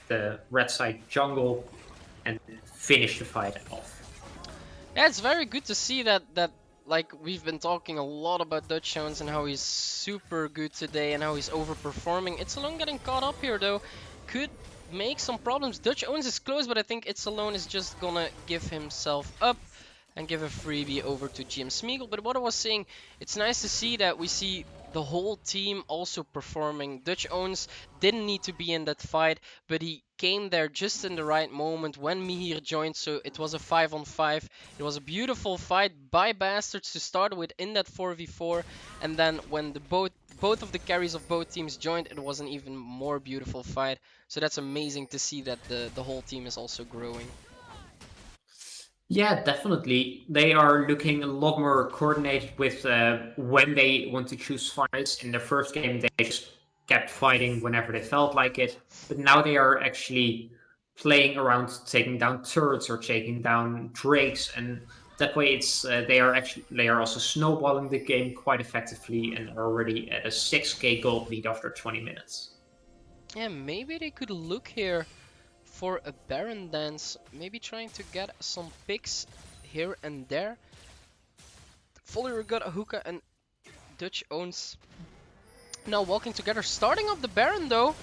the red side jungle and finished the fight off. Yeah, it's very good to see that like we've been talking a lot about Dutch Jones and how he's super good today and how he's overperforming. It's Alone getting caught up here though. Could make some problems. Dutch owns is close, but I think It's Alone is just gonna give himself up and give a freebie over to GM Smeagol. But what I was saying, it's nice to see that we see the whole team also performing. Dutch owns didn't need to be in that fight, but he came there just in the right moment when Mihir joined, so it was a 5-on-5. It was a beautiful fight by Bastards to start with in that 4v4, and then when both of the carries of both teams joined, it was an even more beautiful fight. So that's amazing to see that the whole team is also growing. Yeah, definitely. They are looking a lot more coordinated with when they want to choose fights. In the first game, they just kept fighting whenever they felt like it. But now they are actually playing around taking down turrets or taking down drakes, and that way they are also snowballing the game quite effectively and are already at a 6K gold lead after 20 minutes. Yeah, maybe they could look here for a Baron dance, maybe trying to get some picks here and there. Fully got a hookah and Dutch owns now walking together, starting up the Baron though.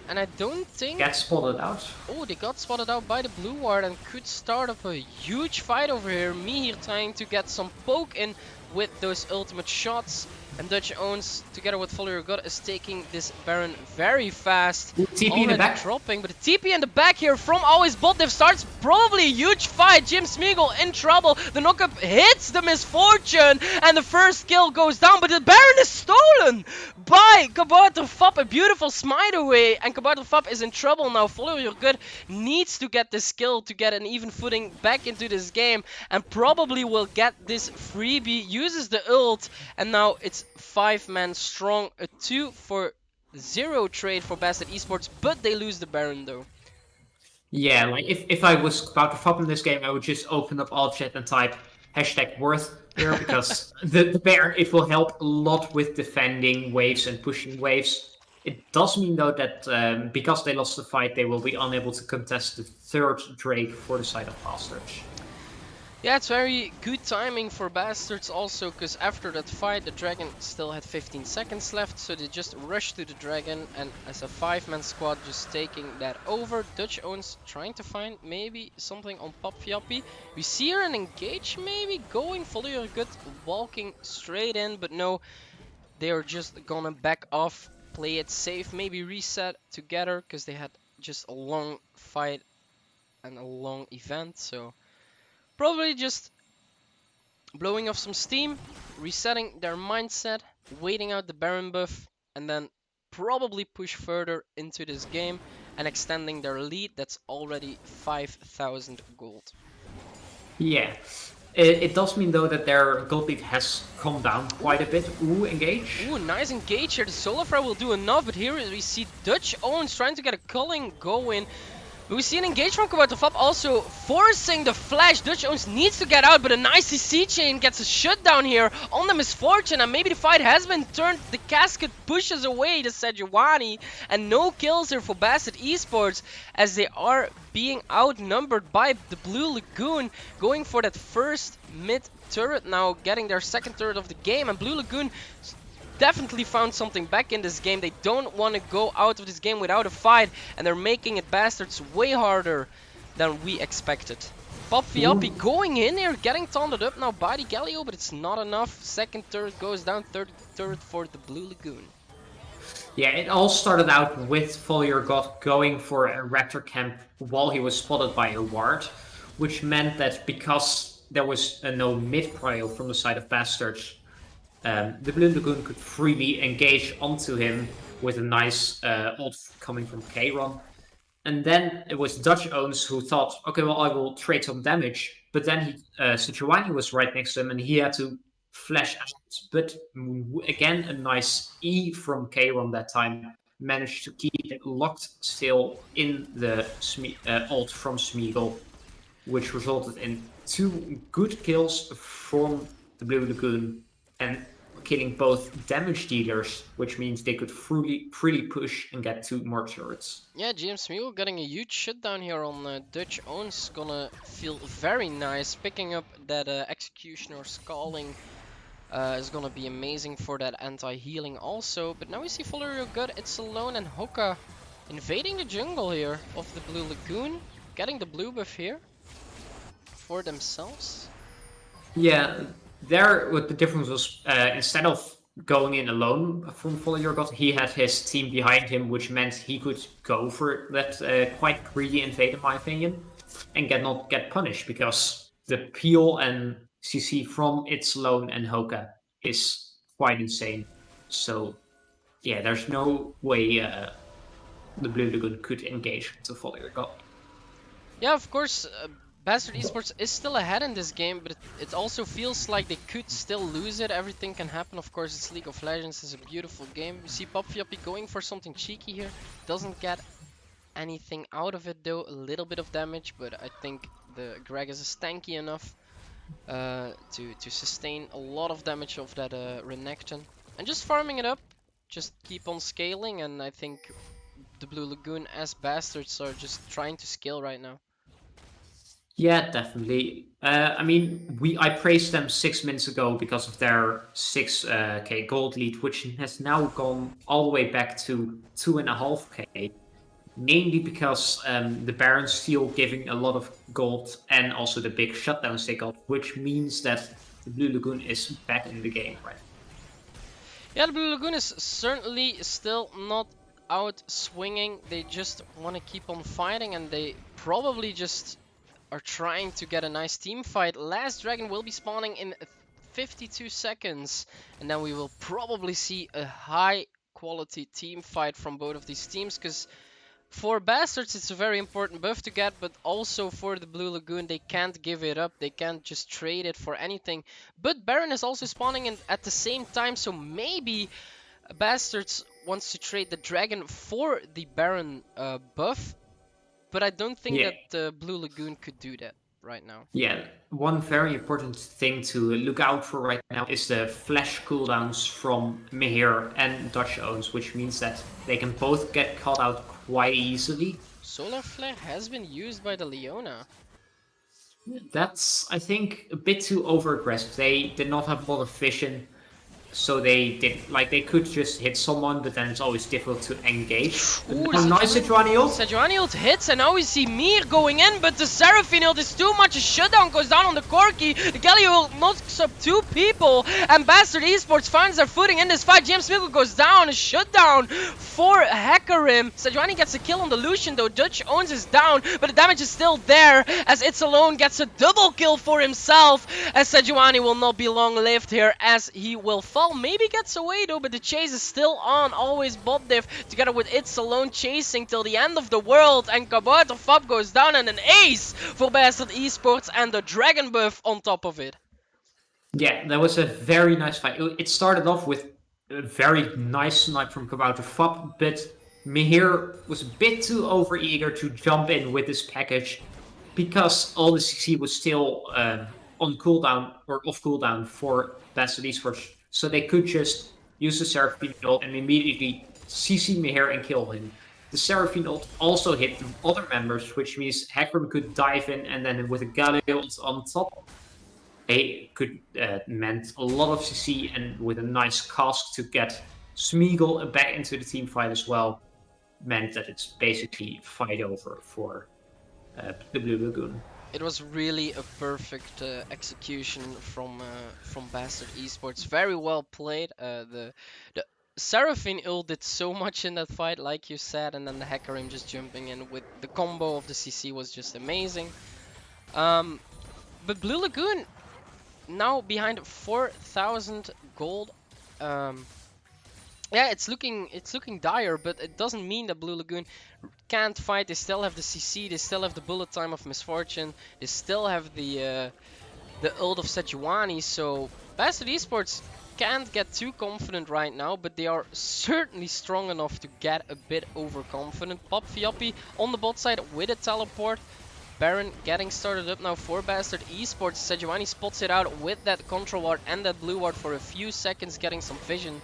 And I don't think... Get spotted out. Oh, they got spotted out by the blue ward and could start up a huge fight over here. Me here trying to get some poke in with those ultimate shots. And Dutch owns, together with Follower God, is taking this Baron very fast. TP in the back. Dropping, but the TP in the back here from Always Bot. Div starts probably a huge fight. Jim Smeagol in trouble. The knockup hits the Misfortune, and the first kill goes down. But the Baron is stolen by Kabarter Fap. A beautiful smite away, and Kabarter Fap is in trouble now. Follower God needs to get this kill to get an even footing back into this game, and probably will get this freebie. Uses the ult, and now it's 5-man strong, a 2-for-0 trade for Bastard Esports, but they lose the Baron though. Yeah, like if I was about to flop in this game, I would just open up all chat and type #worth here because the Baron, it will help a lot with defending waves and pushing waves. It does mean though that because they lost the fight, they will be unable to contest the third Drake for the side of Bastards. Yeah, it's very good timing for Bastards also, because after that fight, the Dragon still had 15 seconds left, so they just rushed to the Dragon, and as a 5-man squad just taking that over. Dutch owns trying to find maybe something on Pop Yappy. We see her an engage maybe going, follow your gut, walking straight in, but no, they are just gonna back off, play it safe, maybe reset together, because they had just a long fight and a long event, so... Probably just blowing off some steam, resetting their mindset, waiting out the Baron buff, and then probably push further into this game and extending their lead. That's already 5,000 gold. Yeah. It does mean though that their gold lead has come down quite a bit. Ooh, engage. Ooh, nice engage here. The Solar will do enough, but here we see Dutch owns trying to get a culling going. We see an engage from Kabarter Fap also forcing the flash. Dutch owns needs to get out, but a nice CC chain gets a shutdown here on the Misfortune, and maybe the fight has been turned. The casket pushes away the Sejuani, and no kills here for Bastard Esports as they are being outnumbered by the Blue Lagoon, going for that first mid turret now, getting their second turret of the game, and Blue Lagoon definitely found something back in this game. They don't want to go out of this game without a fight, and they're making it Bastards way harder than we expected. Pop Viapi going in here, getting taunted up now by the Galio, but it's not enough. Second turret goes down, third turret for the Blue Lagoon. Yeah, it all started out with Follier God going for a Raptor camp while he was spotted by a ward, which meant that because there was no mid prio from the side of Bastards, the Blue Lagoon could freely engage onto him with a nice ult coming from Kayron. And then it was Dutch owns who thought, okay, well, I will trade some damage. But then Sejuani was right next to him and he had to flash out. But again, a nice E from Kayron that time managed to keep it locked still in the ult from Smeagol, which resulted in 2 good kills from the Blue Lagoon and killing both damage dealers, which means they could freely push and get 2 more turrets. Yeah, James Mule getting a huge shutdown here on Dutch owns, gonna feel very nice. Picking up that Executioner Scalding is gonna be amazing for that anti-healing also. But now we see Follow Your Gut, it's alone, and Hoka invading the jungle here of the Blue Lagoon, getting the blue buff here for themselves. Yeah, there what the difference was, instead of going in alone from Follow Your God, he had his team behind him, which meant he could go for that quite greedy invade, in my opinion, and not get punished, because the peel and CC from It's Alone and Hoka is quite insane. So yeah, there's no way the Blue Lagoon could engage to follow your god. Yeah, of course, Bastard Esports is still ahead in this game, but it also feels like they could still lose it. Everything can happen. Of course, it's League of Legends. It's a beautiful game. We see Popfioppy going for something cheeky here. Doesn't get anything out of it though. A little bit of damage, but I think the Gragas is tanky enough to sustain a lot of damage of that Renekton. And just farming it up, just keep on scaling, and I think the Blue Lagoon as Bastards are just trying to scale right now. Yeah, definitely. I mean, I praised them 6 minutes ago because of their 6k gold lead, which has now gone all the way back to 2.5k. Mainly because the Baron's still giving a lot of gold and also the big shutdowns they got, which means that the Blue Lagoon is back in the game, right? Yeah, the Blue Lagoon is certainly still not out swinging. They just want to keep on fighting, and they probably just are trying to get a nice team fight. Last dragon will be spawning in 52 seconds, and then we will probably see a high quality team fight from both of these teams, because for Bastards it's a very important buff to get, but also for the Blue Lagoon they can't give it up. They can't just trade it for anything. But Baron is also spawning in at the same time, so maybe Bastards wants to trade the dragon for the Baron buff, but I don't think Yeah. that the Blue Lagoon could do that right now. Yeah, one very important thing to look out for right now is the flash cooldowns from Mihir and Dutch Owns, which means that they can both get caught out quite easily. Solar Flare has been used by the Leona. That's, I think, a bit too over-aggressive. They did not have a lot of vision, so they could just hit someone, but then it's always difficult to engage. Ooh, But nice Sejuani ult. Sejuani ult hits, and now we see Mir going in, but the Seraphine ult is too much. A shutdown goes down on the Corki. The Galio ult knocks up 2 people, and Bastard Esports finds their footing in this fight. James Smiggle goes down, a shutdown for Hecarim. Sejuani gets a kill on the Lucian, though Dutch owns is down, but the damage is still there, as It's Alone gets a double kill for himself, as Sejuani will not be long-lived here, as he will fall. Maybe gets away though, but the chase is still on. Always bot diff together with It's Alone chasing till the end of the world, and Kabata Fab goes down, and an ace for Bastard Esports and the dragon buff on top of it. Yeah, that was a very nice fight. It started off with a very nice snipe from Kabouter Fab, but Mihir was a bit too overeager to jump in with this package because all the CC was still on cooldown or off cooldown for Bastard Esports. So they could just use the Seraphine ult and immediately CC Mihir and kill him. The Seraphine ult also hit other members, which means Hecarim could dive in, and then with a Galio ult on top, they could meant a lot of CC, and with a nice cast to get Smeagol back into the team fight as well, meant that it's basically fight over for the Blue Lagoon. It was really a perfect execution from Bastard Esports. Very well played. The Seraphine ult did so much in that fight, like you said, and then the Hecarim just jumping in with the combo of the CC was just amazing. But Blue Lagoon now behind 4,000 gold. Yeah, it's looking dire, but it doesn't mean that Blue Lagoon can't fight. They still have the CC, they still have the bullet time of Misfortune, they still have the ult of Sejuani, so Bastard Esports can't get too confident right now, but they are certainly strong enough to get a bit overconfident. Popfioppy on the bot side with a teleport. Baron getting started up now for Bastard Esports. Sejuani spots it out with that control ward and that blue ward for a few seconds, getting some vision.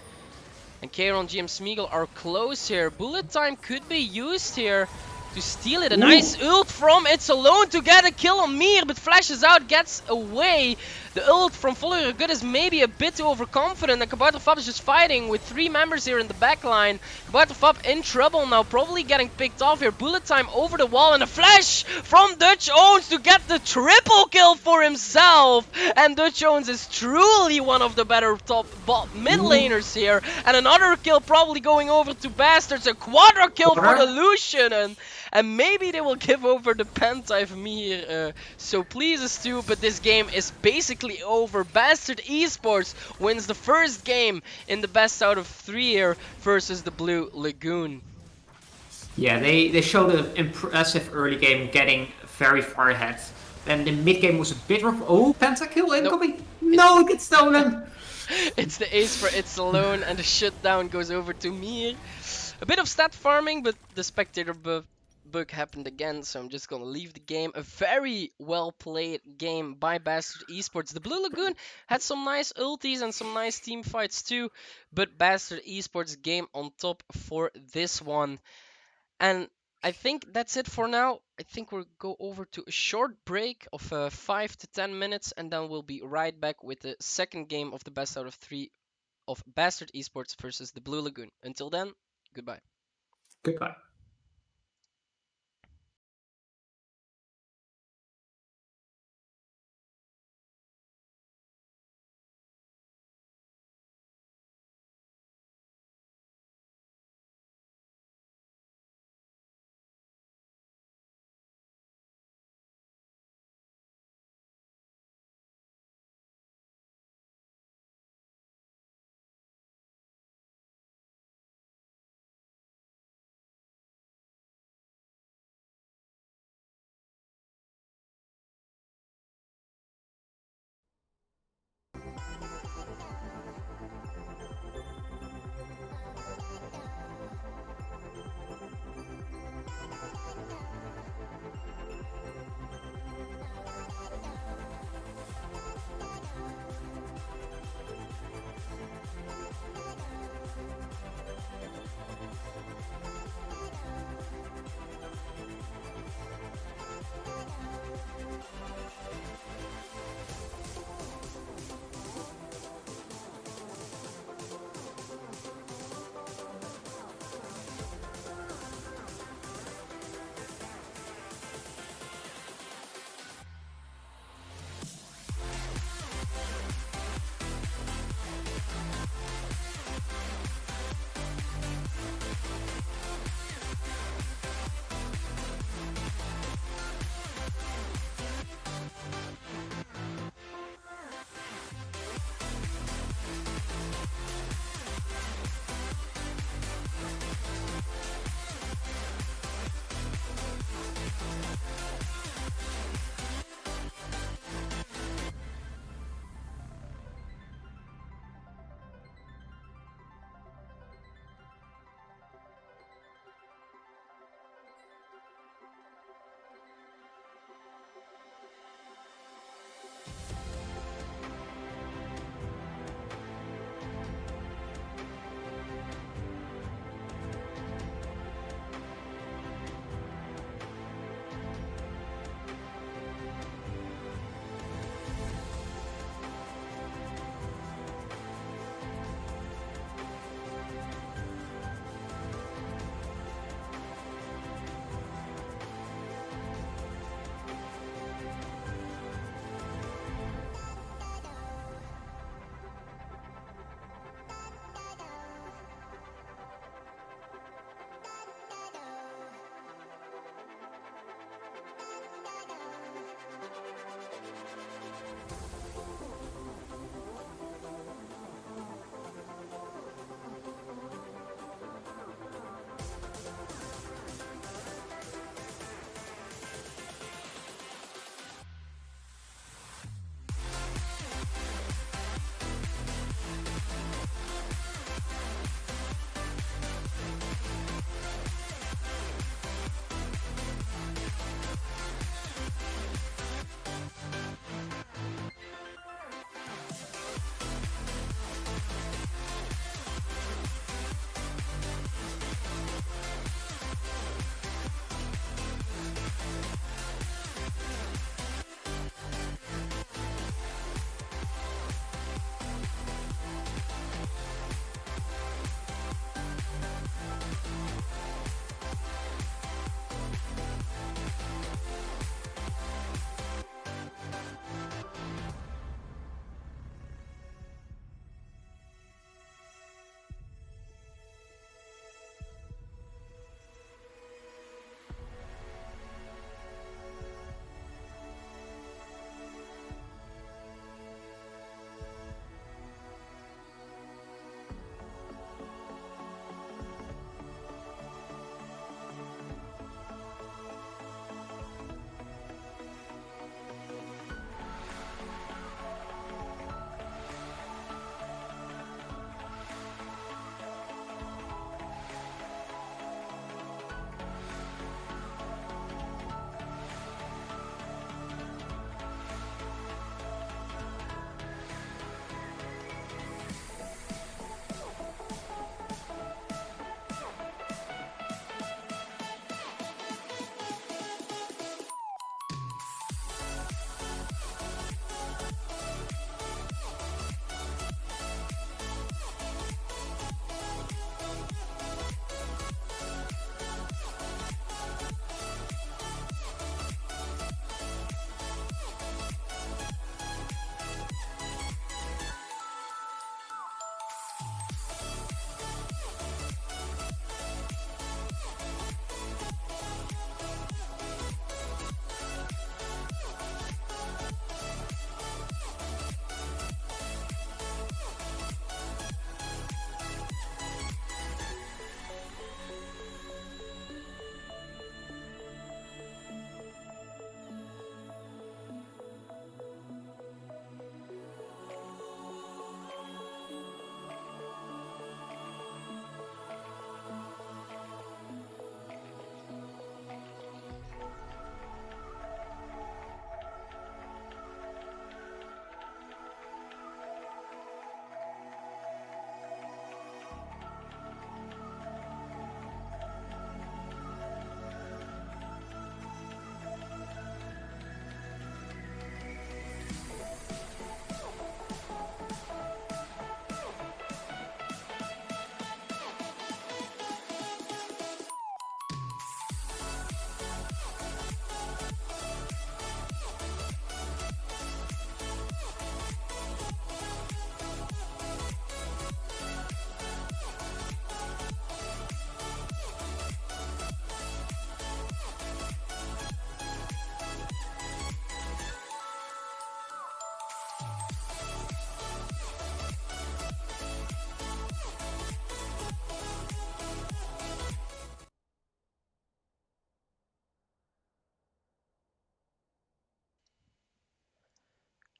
And Kieran, GM Smeagol are close here. Bullet time could be used here to steal it. A nice ult from It's Alone to get a kill on Mir, but flashes out, gets away. The ult from Follow Your Gut is maybe a bit too overconfident, and Kabata Fab is just fighting with 3 members here in the backline. Kabata Fab in trouble now, probably getting picked off here. Bullet time over the wall, and a flash from Dutch Owens to get the triple kill for himself. And Dutch Owens is truly one of the better top bot mid laners here. And another kill probably going over to Bastards, a quadra kill for the Lucian. And maybe they will give over the Pentive Mir, so please Stu, but this game is basically over. Bastard Esports wins the first game in the best out of 3 here versus the Blue Lagoon. Yeah, they showed an impressive early game, getting very far ahead. Then the mid game was a bit rough. Oh, pentakill Nope. incoming! No, it gets stolen! It's the ace for It's Alone, and the shutdown goes over to Mir. A bit of stat farming, but the spectator bug happened again, so I'm just gonna leave the game. A very well played game by Bastard Esports. The Blue Lagoon had some nice ultis and some nice team fights too, but Bastard Esports game on top for this one. And I think that's it for now. I think we'll go over to a short break of 5 to 10 minutes, and then we'll be right back with the second game of the best out of 3 of Bastard Esports versus the Blue Lagoon. Until then, goodbye. Goodbye.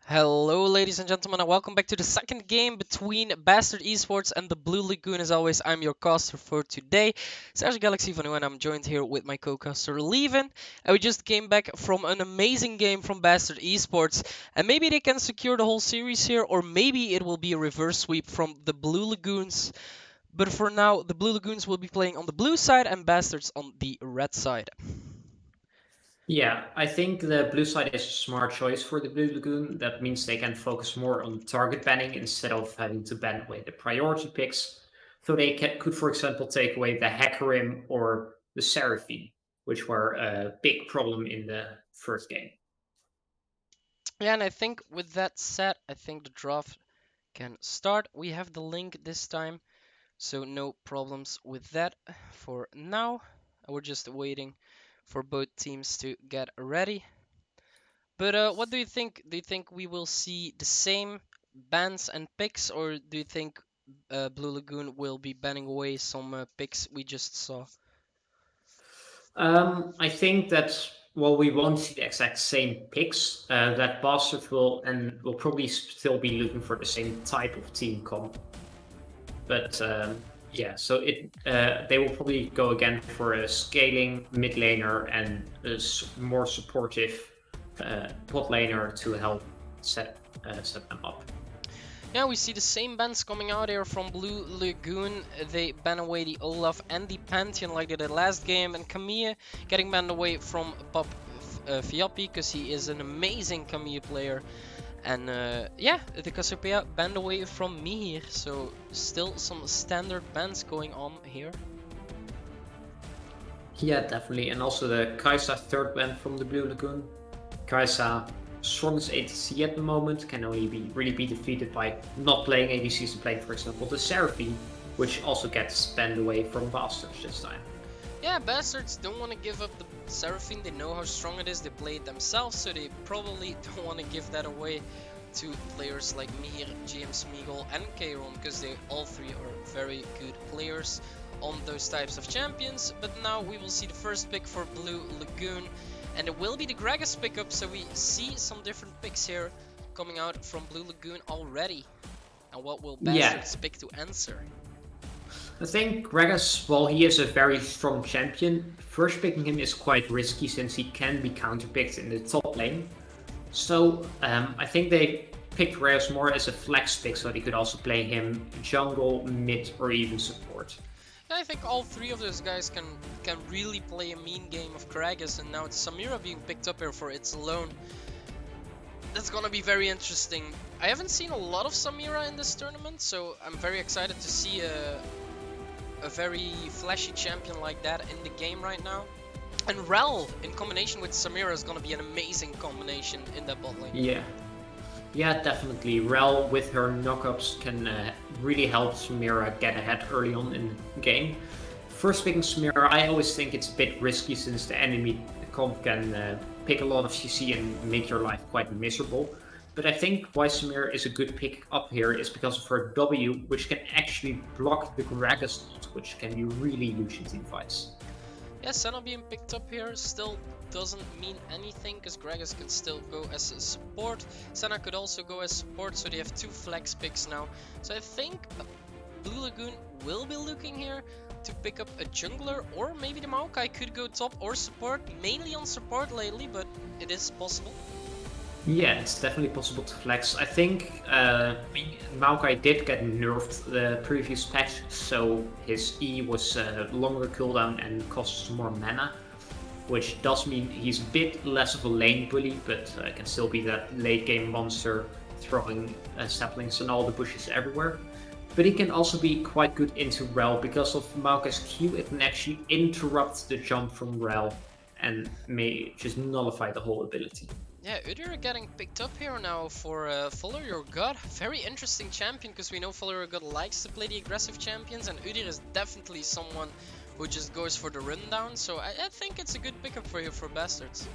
Hello, ladies and gentlemen, and welcome back to the second game between Bastard Esports and the Blue Lagoon. As always, I'm your caster for today, Serge Galaxy Vanu, and I'm joined here with my co-caster Leavin. And we just came back from an amazing game from Bastard Esports, and maybe they can secure the whole series here, or maybe it will be a reverse sweep from the Blue Lagoons. But for now, the Blue Lagoons will be playing on the blue side and Bastards on the red side. Yeah, I think the blue side is a smart choice for the Blue Lagoon. That means they can focus more on target banning instead of having to ban away the priority picks. So they could, for example, take away the Hecarim or the Seraphine, which were a big problem in the first game. Yeah, and I think with that said, I think the draft can start. We have the link this time, so no problems with that for now. We're just waiting for both teams to get ready. But what do you think? Do you think we will see the same bans and picks, or do you think Blue Lagoon will be banning away some picks we just saw? I think that we won't see the exact same picks. That Bastard will probably still be looking for the same type of team comp. But yeah, so they will probably go again for a scaling mid laner and a more supportive bot laner to help set them up. Yeah, we see the same bans coming out here from Blue Lagoon. They ban away the Olaf and the Pantheon like they did last game, and Camille getting banned away from Pop Fiapi because he is an amazing Camille player. And yeah, the Cassiopeia banned away from me here, so still some standard bans going on here. Yeah, definitely. And also the Kai'Sa third ban from the Blue Lagoon. Kai'Sa, strongest ADC at the moment, can only really be defeated by not playing ADCs and playing, for example, the Seraphine, which also gets banned away from Bastards this time. Yeah, Bastards don't want to give up the Seraphine. They know how strong it is. They play it themselves, so they probably don't want to give that away to players like Mihir, GM Smeagol, and Kayron, because they all three are very good players on those types of champions. But now we will see the first pick for Blue Lagoon, and it will be the Gragas pickup, so we see some different picks here coming out from Blue Lagoon already. And what will Bastards pick to answer? I think Gragas, while he is a very strong champion, first picking him is quite risky since he can be counterpicked in the top lane. So I think they picked Gragas more as a flex pick, so they could also play him jungle, mid, or even support. I think all three of those guys can really play a mean game of Gragas, and now it's Samira being picked up here for its alone. That's gonna be very interesting. I haven't seen a lot of Samira in this tournament, so I'm very excited to see a very flashy champion like that in the game right now. And Rel in combination with Samira is gonna be an amazing combination in that bot lane. Yeah, definitely. Rel with her knockups can really help Samira get ahead early on in the game. First picking Samira, I always think it's a bit risky since the enemy comp can pick a lot of CC and make your life quite miserable. But I think why Samira is a good pick up here is because of her W, which can actually block the Gragas ult, which can be really huge in team fights. Yeah, Senna being picked up here still doesn't mean anything because Gragas can still go as a support. Senna could also go as support, so they have two flex picks now. So I think Blue Lagoon will be looking here to pick up a jungler, or maybe the Maokai could go top or support, mainly on support lately, but it is possible. Yeah, it's definitely possible to flex. I think Maokai did get nerfed the previous patch, so his E was longer cooldown and costs more mana, which does mean he's a bit less of a lane bully, but can still be that late game monster throwing saplings and all the bushes everywhere. But he can also be quite good into Rel because of Maokai's Q. It can actually interrupt the jump from Rel and may just nullify the whole ability. Yeah, Udyr getting picked up here now for Follow Your God. Very interesting champion, because we know Follow Your God likes to play the aggressive champions, and Udyr is definitely someone who just goes for the rundown. So I think it's a good pickup for you for Bastards.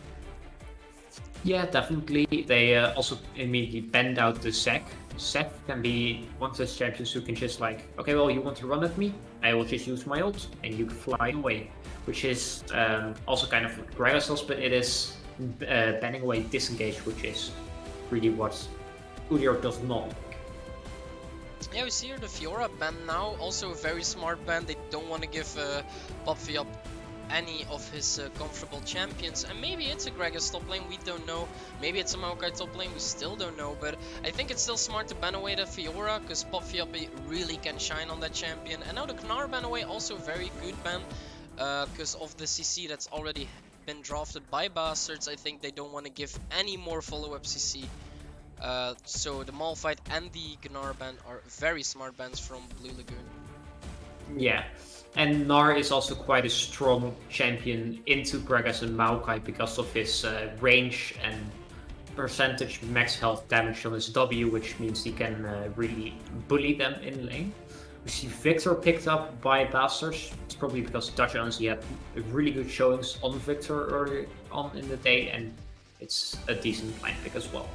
Yeah, definitely. They also immediately bend out the Zac. Zac can be one of those champions who can just like, okay, well, you want to run at me? I will just use my ult, and you fly away. Which is also kind of what Gragas does, but it is banning away disengage, which is really what Udyr does not. Yeah, we see here the Fiora ban now, also a very smart ban. They don't want to give Popfiop any of his comfortable champions, and maybe it's a Gragas top lane, we don't know. Maybe it's a Maokai top lane, we still don't know, but I think it's still smart to ban away the Fiora, because Popfiop really can shine on that champion. And now the Gnar ban away, also very good ban, because of the CC that's already been drafted by Bastards. I think they don't want to give any more follow-up CC. So the Malphite and the Gnar ban are very smart bans from Blue Lagoon. Yeah, and Gnar is also quite a strong champion into Gragas and Maokai because of his range and percentage max health damage on his W, which means he can really bully them in lane. We see Victor picked up by Bastards. It's probably because Dutch Honestly had really good showings on Victor early on in the day, and it's a decent line pick as well.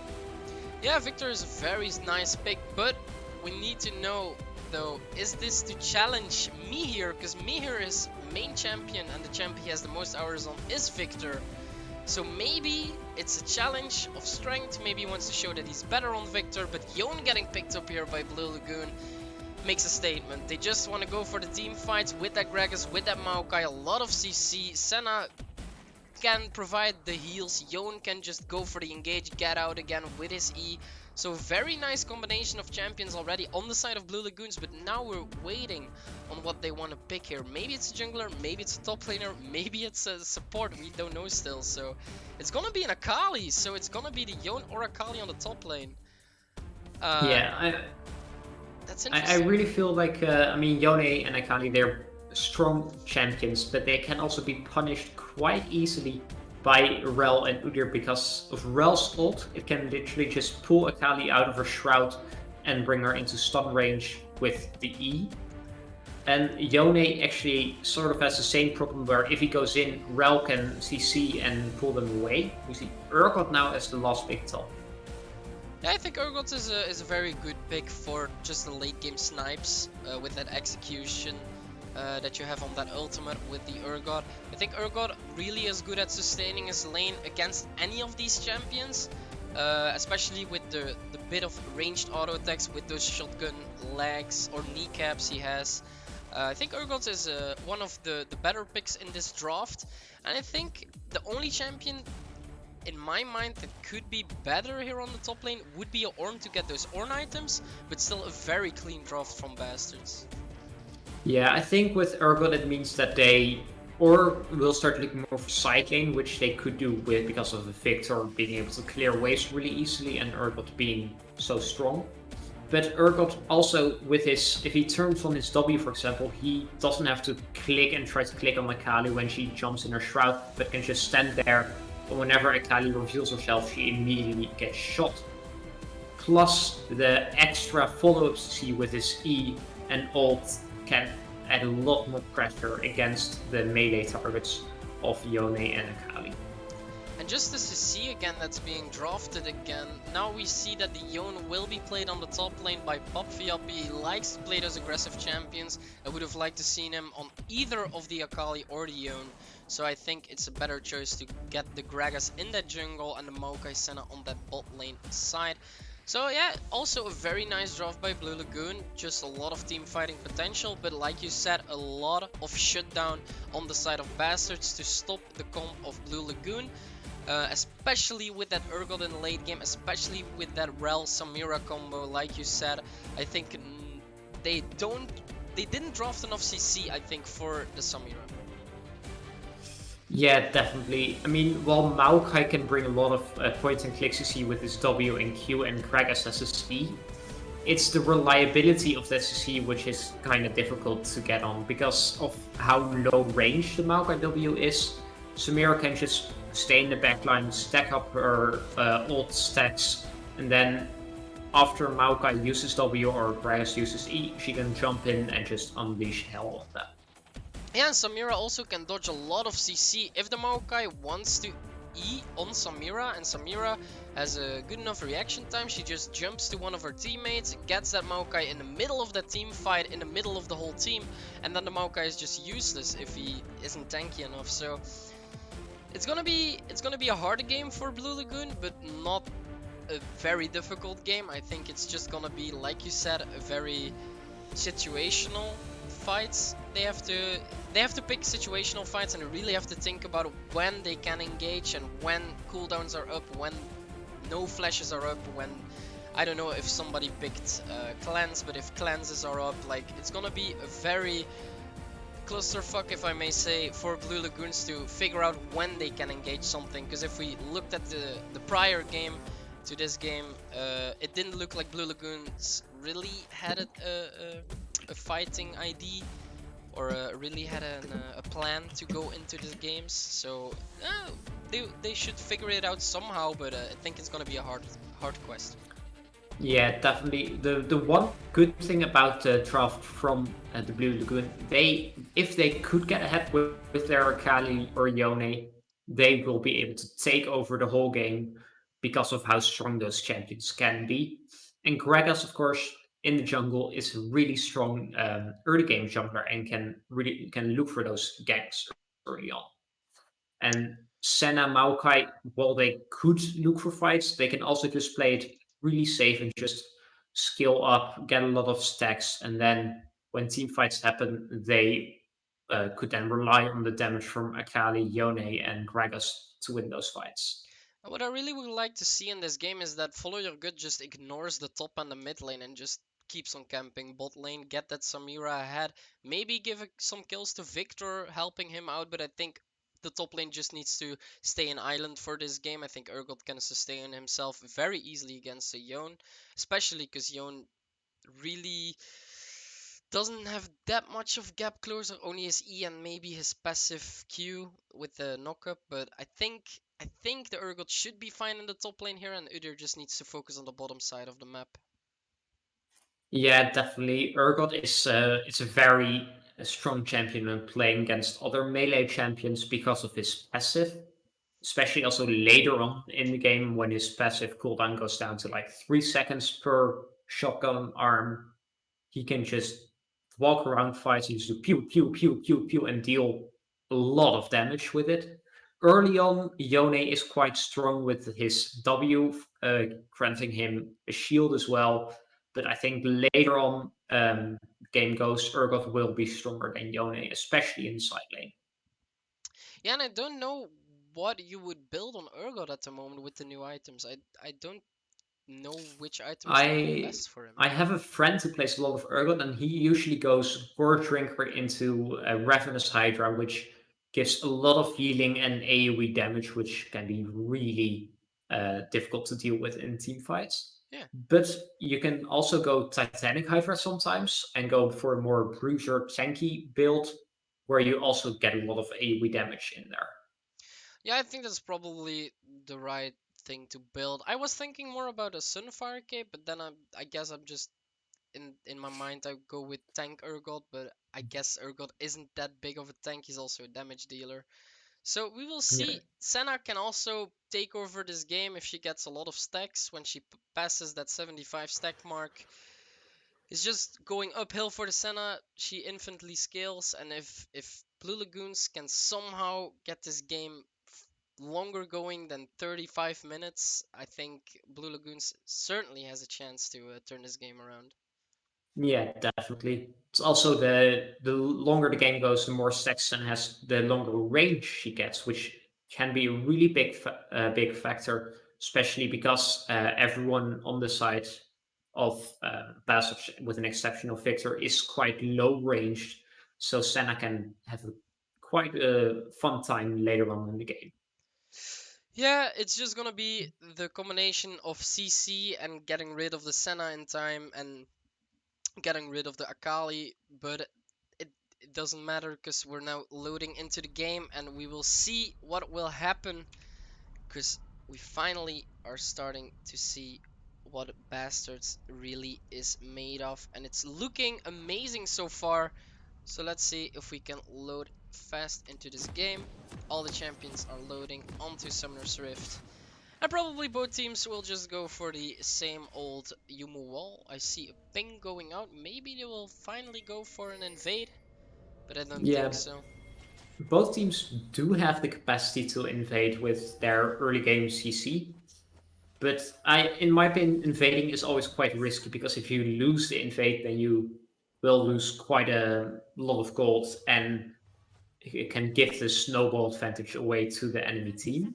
Yeah, Victor is a very nice pick, but we need to know though, is this to challenge Mihir? Because Mihir is main champion and the champ he has the most hours on is Victor. So maybe it's a challenge of strength, maybe he wants to show that he's better on Victor, but Yone getting picked up here by Blue Lagoon makes a statement. They just want to go for the team fights with that Gragas, with that Maokai, a lot of CC. Senna can provide the heals, Yone can just go for the engage, get out again with his E. So very nice combination of champions already on the side of Blue Lagoons, but now we're waiting on what they want to pick here. Maybe it's a jungler, maybe it's a top laner, maybe it's a support, we don't know still. So it's gonna be an Akali, so it's gonna be the Yone or Akali on the top lane. That's interesting. I really feel like, I mean, Yone and Akali, they're strong champions, but they can also be punished quite easily by Rel and Udyr because of Rel's ult. It can literally just pull Akali out of her shroud and bring her into stun range with the E. And Yone actually sort of has the same problem where if he goes in, Rel can CC and pull them away. We see Urgot now as the last big top. Yeah, I think Urgot is a very good pick for just the late game snipes with that execution that you have on that ultimate with the Urgot. I think Urgot really is good at sustaining his lane against any of these champions, especially with the bit of ranged auto attacks with those shotgun legs or kneecaps he has. I think Urgot is one of the better picks in this draft, and I think the only champion in my mind that could be better here on the top lane would be a Ornn to get those Ornn items, but still a very clean draft from Bastards. Yeah, I think with Urgot it means that they will start looking more for side lane, which they could do with because of the Victor being able to clear waves really easily and Urgot being so strong. But Urgot also with his, if he turns on his W for example, he doesn't have to click and try to click on Akali when she jumps in her shroud, but can just stand there, and whenever Akali reveals herself she immediately gets shot. Plus the extra follow-up CC with his E and ult can add a lot more pressure against the melee targets of Yone and Akali. And just the CC again that's being drafted again, now we see that the Yone will be played on the top lane by Popfiop. He likes to play those aggressive champions. I would have liked to seen him on either of the Akali or the Yone. So I think it's a better choice to get the Gragas in that jungle and the Maokai Senna on that bot lane side. So yeah, also a very nice draft by Blue Lagoon, just a lot of team fighting potential, but like you said, a lot of shutdown on the side of Bastards to stop the comp of Blue Lagoon, especially with that Urgot in the late game, especially with that Rel Samira combo. Like you said, I think they didn't draft enough CC, I think, for the Samira. Yeah, definitely. I mean, while Maokai can bring a lot of point and click CC with his W and Q and Gragas as his E, it's the reliability of that CC which is kind of difficult to get on because of how low range the Maokai W is. Samira can just stay in the backline, stack up her ult stacks, and then after Maokai uses W or Gragas uses E, she can jump in and just unleash hell on them. Yeah, and Samira also can dodge a lot of CC if the Maokai wants to E on Samira, and Samira has a good enough reaction time. She just jumps to one of her teammates, gets that Maokai in the middle of that team fight, in the middle of the whole team, and then the Maokai is just useless if he isn't tanky enough. So it's gonna be a harder game for Blue Lagoon, but not a very difficult game. I think it's just gonna be, like you said, a very situational fights. They have to pick situational fights, and they really have to think about when they can engage and when cooldowns are up, when no flashes are up, when I don't know if somebody picked clans, but if cleanses are up, like it's gonna be a very clusterfuck, if I may say, for Blue Lagoons to figure out when they can engage something. Because if we looked at the prior game to this game, it didn't look like Blue Lagoons really had a fighting ID or really had a plan to go into the games. So they should figure it out somehow, but I think it's gonna be a hard quest. Yeah, definitely. The one good thing about the draft from the Blue Lagoon, they if they could get ahead with their Akali or Yone, they will be able to take over the whole game because of how strong those champions can be. And Gragas, of course, in the jungle is a really strong early game jungler and can look for those ganks early on. And Senna, Maokai, while they could look for fights, they can also just play it really safe and just skill up, get a lot of stacks, and then when team fights happen, they could then rely on the damage from Akali, Yone, and Gragas to win those fights. What I really would like to see in this game is that Follow Your Gut just ignores the top and the mid lane and just keeps on camping bot lane, get that Samira ahead, maybe give some kills to Victor, helping him out, but I think the top lane just needs to stay in island for this game. I think Urgot can sustain himself very easily against a Yone, especially because Yone really doesn't have that much of gap closer, only his E and maybe his passive Q with the knockup. But I think the Urgot should be fine in the top lane here, and Udyr just needs to focus on the bottom side of the map. Yeah, definitely. Urgot is a very strong champion when playing against other melee champions because of his passive, especially also later on in the game when his passive cooldown goes down to like 3 seconds per shotgun arm. He can just walk around fights and just do pew pew pew pew pew and deal a lot of damage with it. Early on, Yone is quite strong with his W, granting him a shield as well. But I think later on, game goes, Urgot will be stronger than Yone, especially in the side lane. Yeah, and I don't know what you would build on Urgot at the moment with the new items. I don't know which item is gonna be I best for him. I have a friend who plays a lot of Urgot, and he usually goes Gore Drinker into a Ravenous Hydra, which gives a lot of healing and AoE damage, which can be really difficult to deal with in team fights. Yeah. But you can also go Titanic Hydra sometimes and go for a more bruiser tanky build, where you also get a lot of AoE damage in there. Yeah, I think that's probably the right thing to build. I was thinking more about a Sunfire cape, but then I guess I'm just in my mind I go with tank Urgot, but I guess Urgot isn't that big of a tank. He's also a damage dealer. So we will Yeah. see. Senna can also take over this game if she gets a lot of stacks. When she passes that 75 stack mark, it's just going uphill for the Senna. She infinitely scales, and if Blue Lagoons can somehow get this game longer going than 35 minutes, I think Blue Lagoons certainly has a chance to turn this game around. Yeah, definitely. It's also the longer the game goes, the more Sexton has, the longer range she gets, which can be a really big factor, especially because everyone on the side of Passage, with an exception of Victor, is quite low ranged. So Senna can have quite a fun time later on in the game. Yeah, it's just gonna be the combination of CC and getting rid of the Senna in time and getting rid of the Akali, but it doesn't matter because we're now loading into the game and we will see what will happen because we finally are starting to see what Bastards really is made of, and it's looking amazing so far. So let's see if we can load fast into this game. All the champions are loading onto Summoner's Rift. And probably both teams will just go for the same old Yumu wall. I see a ping going out. Maybe they will finally go for an invade, but I don't think Yeah, so. both teams do have the capacity to invade with their early game CC, But in my opinion, invading is always quite risky because if you lose the invade, then you will lose quite a lot of gold, and it can give the snowball advantage away to the enemy team.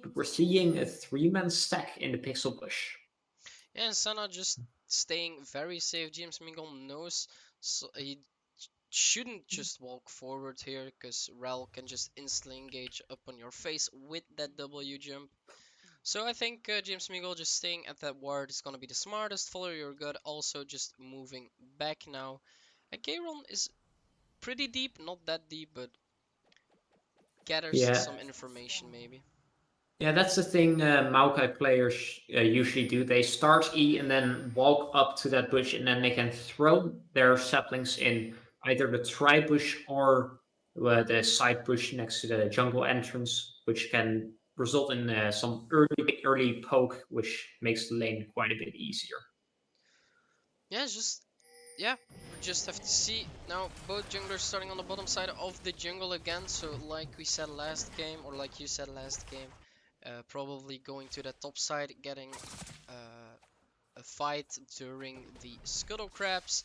But we're seeing a 3-man stack in the pixel bush. Yeah, and Sana just staying very safe. James Mingle knows, so he shouldn't just walk forward here because Rel can just instantly engage up on your face with that W jump. So I think James Mingle just staying at that ward is gonna be the smartest. Follow your gut, also just moving back now. And Gayron is pretty deep, not that deep, but gathers Yeah, some information maybe. yeah, that's the thing Maokai players usually do. They start E and then walk up to that bush, and then they can throw their saplings in either the tri bush or the side bush next to the jungle entrance, which can result in some early poke, which makes the lane quite a bit easier. Yeah, it's just yeah, we just have to see. Now both junglers starting on the bottom side of the jungle again. So like we said last game, or like you said last game, probably going to the top side, getting a fight during the scuttle crabs.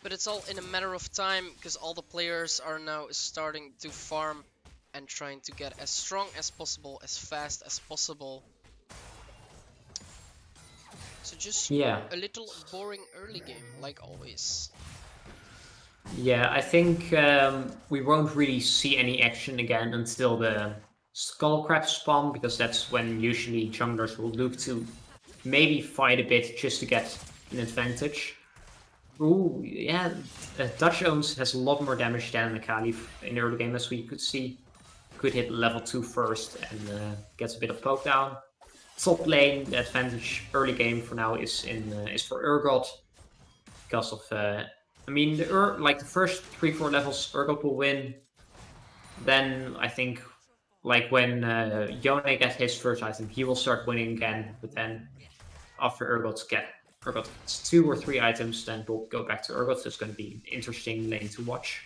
But it's all in a matter of time because all the players are now starting to farm and trying to get as strong as possible, as fast as possible. So just Yeah, a little boring early game, like always. yeah, I think we won't really see any action again until the skull crab spawn, because that's when usually junglers will look to maybe fight a bit just to get an advantage. Ooh, yeah, Dutch Owns has a lot more damage than the Caliph in the early game, as we could see. Could hit level 2 first and gets a bit of poke down. Top lane, the advantage early game for now is for Urgot, because of I mean like the first 3-4 levels Urgot will win. Then I think like when Yone gets his first item, he will start winning again. But then after Urgot gets 2 or 3 items, then we'll go back to Urgot. So it's going to be an interesting lane to watch.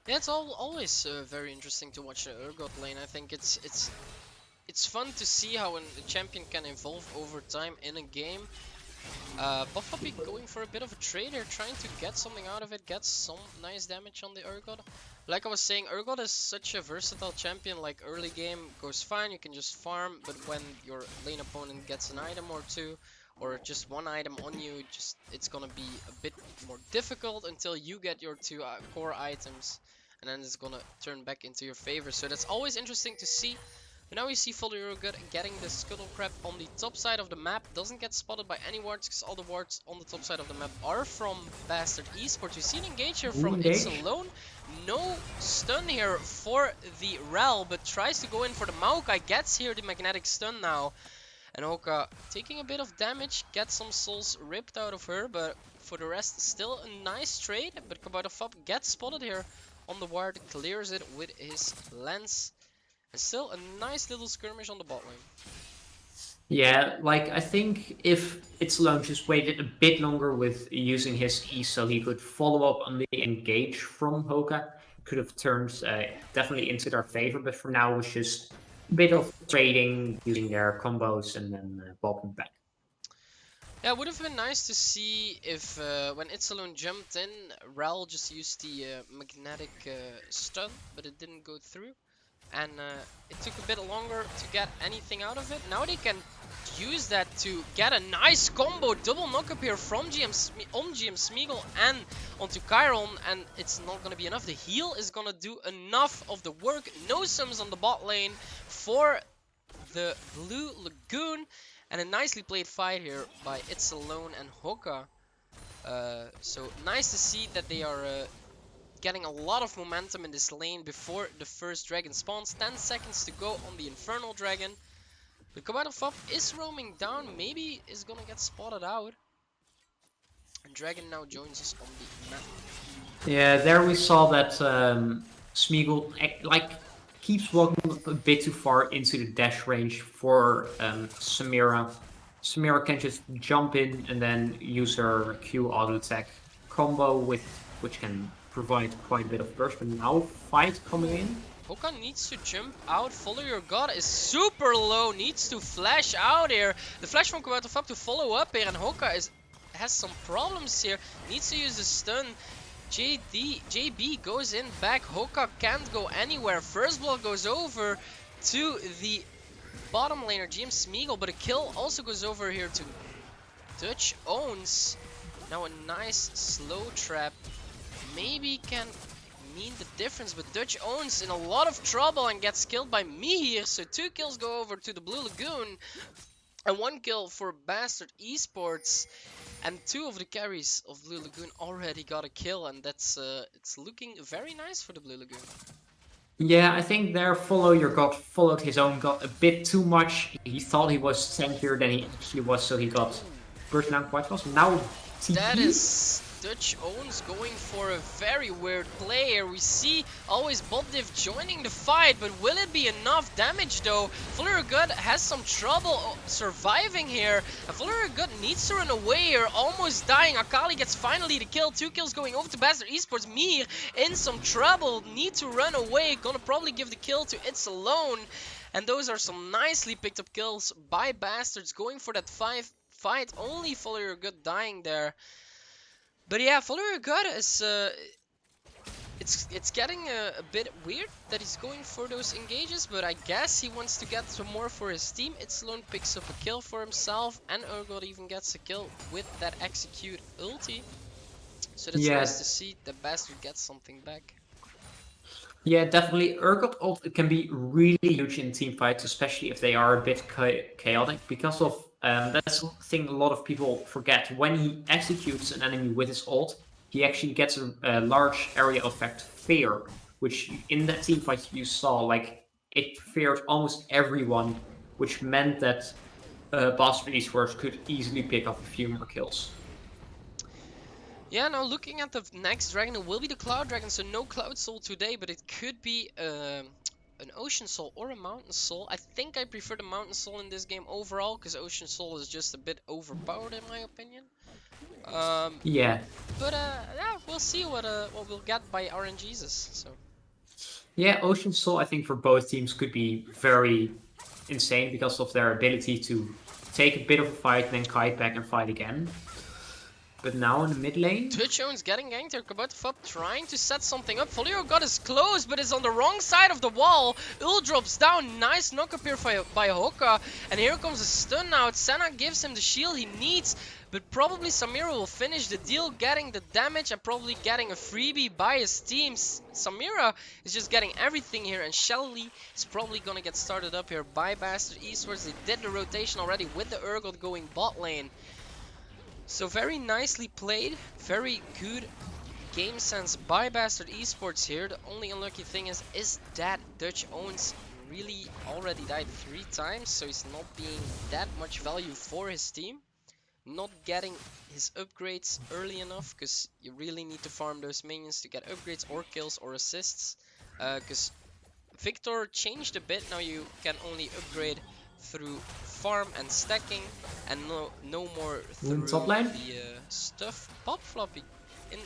Yeah, it's always very interesting to watch the Urgot lane. I think it's fun to see how a champion can evolve over time in a game. Buffalo going for a bit of a trade here, trying to get something out of it, get some nice damage on the Urgot. Like I was saying, Urgot is such a versatile champion. Like early game goes fine, you can just farm, but when your lane opponent gets an item or two, or just one item on you, it's gonna be a bit more difficult until you get your two core items, and then it's gonna turn back into your favor. So that's always interesting to see. But now we see Follow Good getting the Scuttle Crab on the top side of the map. Doesn't get spotted by any wards because all the wards on the top side of the map are from Bastard Esports. We see an engage here from It's Alone. No stun here for the Rel, but tries to go in for the Maokai. Gets here the magnetic stun now. And Hoka taking a bit of damage, gets some souls ripped out of her, but for the rest, still a nice trade. But Kabadofab gets spotted here on the ward, clears it with his lance. And still a nice little skirmish on the bot lane. Yeah, like I think if It's Alone just waited a bit longer with using his E so he could follow up on the engage from Hoka, could have turned definitely into their favor, but for now it was just a bit of trading, using their combos and then bopping back. Yeah, it would have been nice to see if when It's Alone jumped in, Rel just used the magnetic stun, but it didn't go through. And it took a bit longer to get anything out of it. Now they can use that to get a nice combo, double knock up here from GM Smeagol and onto Chiron, and it's not gonna be enough. The heal is gonna do enough of the work. No sums on the bot lane for the Blue Lagoon, and a nicely played fight here by It's Alone and Hoka. So nice to see that they are getting a lot of momentum in this lane before the first dragon spawns. 10 seconds to go on the Infernal Dragon. The Kabadofab is roaming down, maybe is gonna get spotted out. And Dragon now joins us on the map. Yeah, there we saw that Smeagol like keeps walking a bit too far into the dash range for Samira. Samira can just jump in and then use her Q auto attack combo, which can provide quite a bit of burst. But now fight coming in. Hoka needs to jump out. Follow your god is super low. Needs to flash out here. The flash from Kabuto Fab to follow up here. And Hoka has some problems here. Needs to use the stun. JB goes in back. Hoka can't go anywhere. First blood goes over to the bottom laner, GM Smeagol. But a kill also goes over here to Dutch Owns. Now a nice slow trap. Maybe can mean the difference, but Dutch Owns in a lot of trouble and gets killed by me here. So 2 kills go over to the Blue Lagoon and 1 kill for Bastard Esports. And 2 of the carries of Blue Lagoon already got a kill, and that's it's looking very nice for the Blue Lagoon. Yeah, I think there Follow Your God followed his own god a bit too much. He thought he was tankier than he actually was, so he got burst down quite fast. Now TP? That is Dutch Owns going for a very weird play here. We see always Bobdiv joining the fight, but will it be enough damage though? Follow Good has some trouble surviving here. And Follow Good needs to run away here, almost dying. Akali gets finally the kill. 2 kills going over to Bastard Esports. Mir in some trouble, need to run away. Gonna probably give the kill to It's Alone. And those are some nicely picked up kills by Bastards going for that fight. Only Follow Your Good dying there. But yeah, Follow Your Good is it's getting a bit weird that he's going for those engages, but I guess he wants to get some more for his team. It's Alone picks up a kill for himself, and Urgot even gets a kill with that execute ulti. So that's nice to see that Bastard gets something back. Yeah, definitely. Urgot ult can be really huge in team fights, especially if they are a bit chaotic, because of that's the thing a lot of people forget. When he executes an enemy with his ult, he actually gets a large area effect fear, which in that team fight you saw, like, it feared almost everyone, which meant that Bastard Esports could easily pick up a few more kills. Yeah, now looking at the next dragon, it will be the Cloud Dragon, so no Cloud Soul today, but it could be an Ocean Soul or a Mountain Soul. I think I prefer the Mountain Soul in this game overall, because Ocean Soul is just a bit overpowered in my opinion. Yeah. But yeah, we'll see what we'll get by RNGesus. So. Yeah, Ocean Soul I think for both teams could be very insane because of their ability to take a bit of a fight, then kite back and fight again. But now in the mid lane... Twitch Owns getting ganked here. Kabuto Fab trying to set something up. Follow Your God is close, but is on the wrong side of the wall. Ul drops down. Nice knock up here by Hoka. And here comes a stun now. Senna gives him the shield he needs. But probably Samira will finish the deal, getting the damage and probably getting a freebie by his team. Samira is just getting everything here, and Shelly is probably gonna get started up here by Bastard Esports. They did the rotation already with the Urgot going bot lane. So very nicely played, very good game sense by Bastard Esports here. The only unlucky thing is that Dutch Owns really already died 3 times, so he's not being that much value for his team. Not getting his upgrades early enough, because you really need to farm those minions to get upgrades or kills or assists. Because Victor changed a bit, now you can only upgrade through farm and stacking, and no more through top lane? the stuff. Pop Floppy in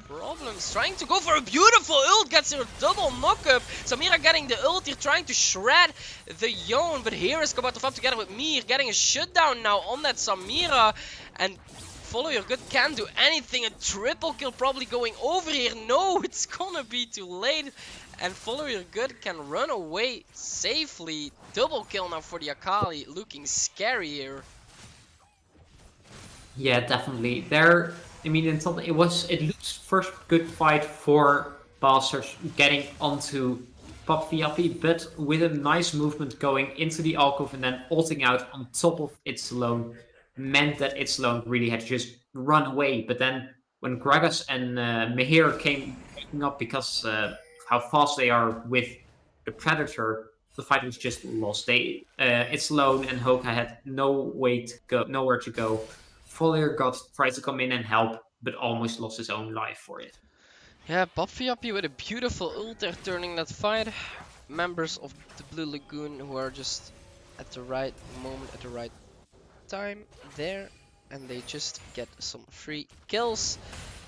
problems, trying to go for a beautiful ult, gets her double knockup. Samira getting the ult here, trying to shred the Yone, but here is Kabuto Fab together with Mir, getting a shutdown now on that Samira, and Follow Your Good can't do anything. A triple kill probably going over here. No, it's gonna be too late. And Follow Your Good can run away safely. Double kill now for the Akali, looking scary here. Yeah, definitely. There, I mean, it looks first good fight for Bastards getting onto Pop Viapi, but with a nice movement going into the alcove and then ulting out on top of It's Alone, meant that It's Alone really had to just run away. But then when Gragas and Mihir came up because how fast they are with the Predator, the fight was just lost. It's Alone and Hoka had nowhere to go. Follow Your God tried to come in and help, but almost lost his own life for it. Yeah, Bobfiapi with a beautiful ult there turning that fight. Members of the Blue Lagoon who are just at the right moment, at the right time there, and they just get some free kills.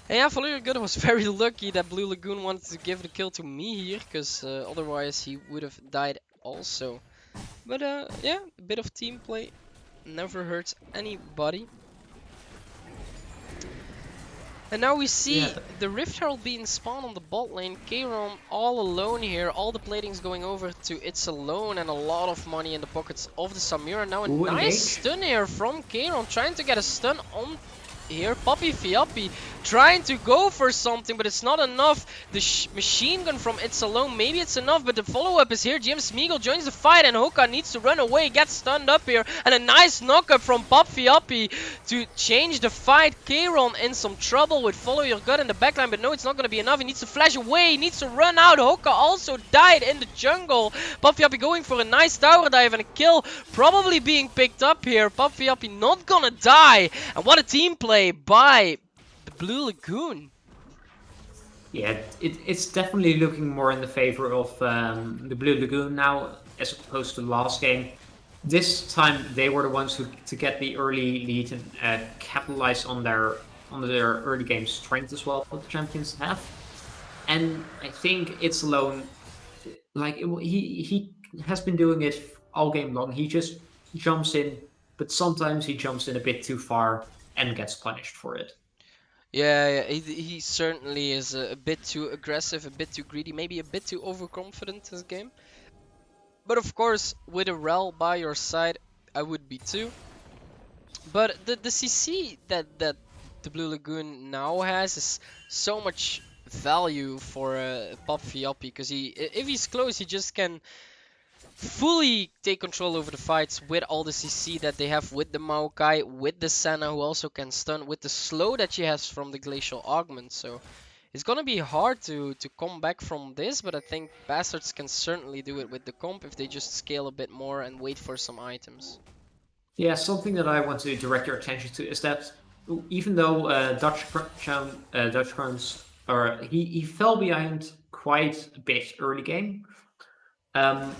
And yeah, Valir Good was very lucky that Blue Lagoon wanted to give the kill to me here, because otherwise he would have died also. But yeah, a bit of team play never hurts anybody. And now we see Yeah, the Rift Herald being spawned on the bot lane. Kayron all alone here. All the platings going over to It's Alone and a lot of money in the pockets of the Samira. Now a ooh, nice engage. stun here from Kayron, trying to get a stun on here. Poppy Fiappy trying to go for something, but it's not enough. The machine gun from It's Alone, maybe it's enough, but the follow-up is here. Jim Smeagol joins the fight, and Hoka needs to run away, gets stunned up here, and a nice knockup from Pop Fiappy to change the fight. Kayron in some trouble with Follow Your Gut in the backline, but no, it's not going to be enough. He needs to flash away, he needs to run out. Hoka also died in the jungle. Pop Fiappy going for a nice tower dive and a kill, probably being picked up here. Pop Fiappy not gonna die, and what a team play by the Blue Lagoon. Yeah, it's definitely looking more in the favor of the Blue Lagoon now, as opposed to last game. This time they were the ones who to get the early lead and capitalize on their early game strength as well that the champions have. And I think It's Alone, like he has been doing it all game long. He just jumps in, but sometimes he jumps in a bit too far and gets punished for it. Yeah, he certainly is a bit too aggressive, a bit too greedy, maybe a bit too overconfident this game. But of course, with a Rel by your side, I would be too. But the CC that the Blue Lagoon now has is so much value for Pop Fiappy, because if he's close, he just can fully take control over the fights with all the CC that they have with the Maokai, with the Senna who also can stun, with the slow that she has from the Glacial Augment. So it's gonna be hard to come back from this, but I think Bastards can certainly do it with the comp if they just scale a bit more and wait for some items. Yeah, something that I want to direct your attention to is that even though Dutch Crowns, or he fell behind quite a bit early game, um,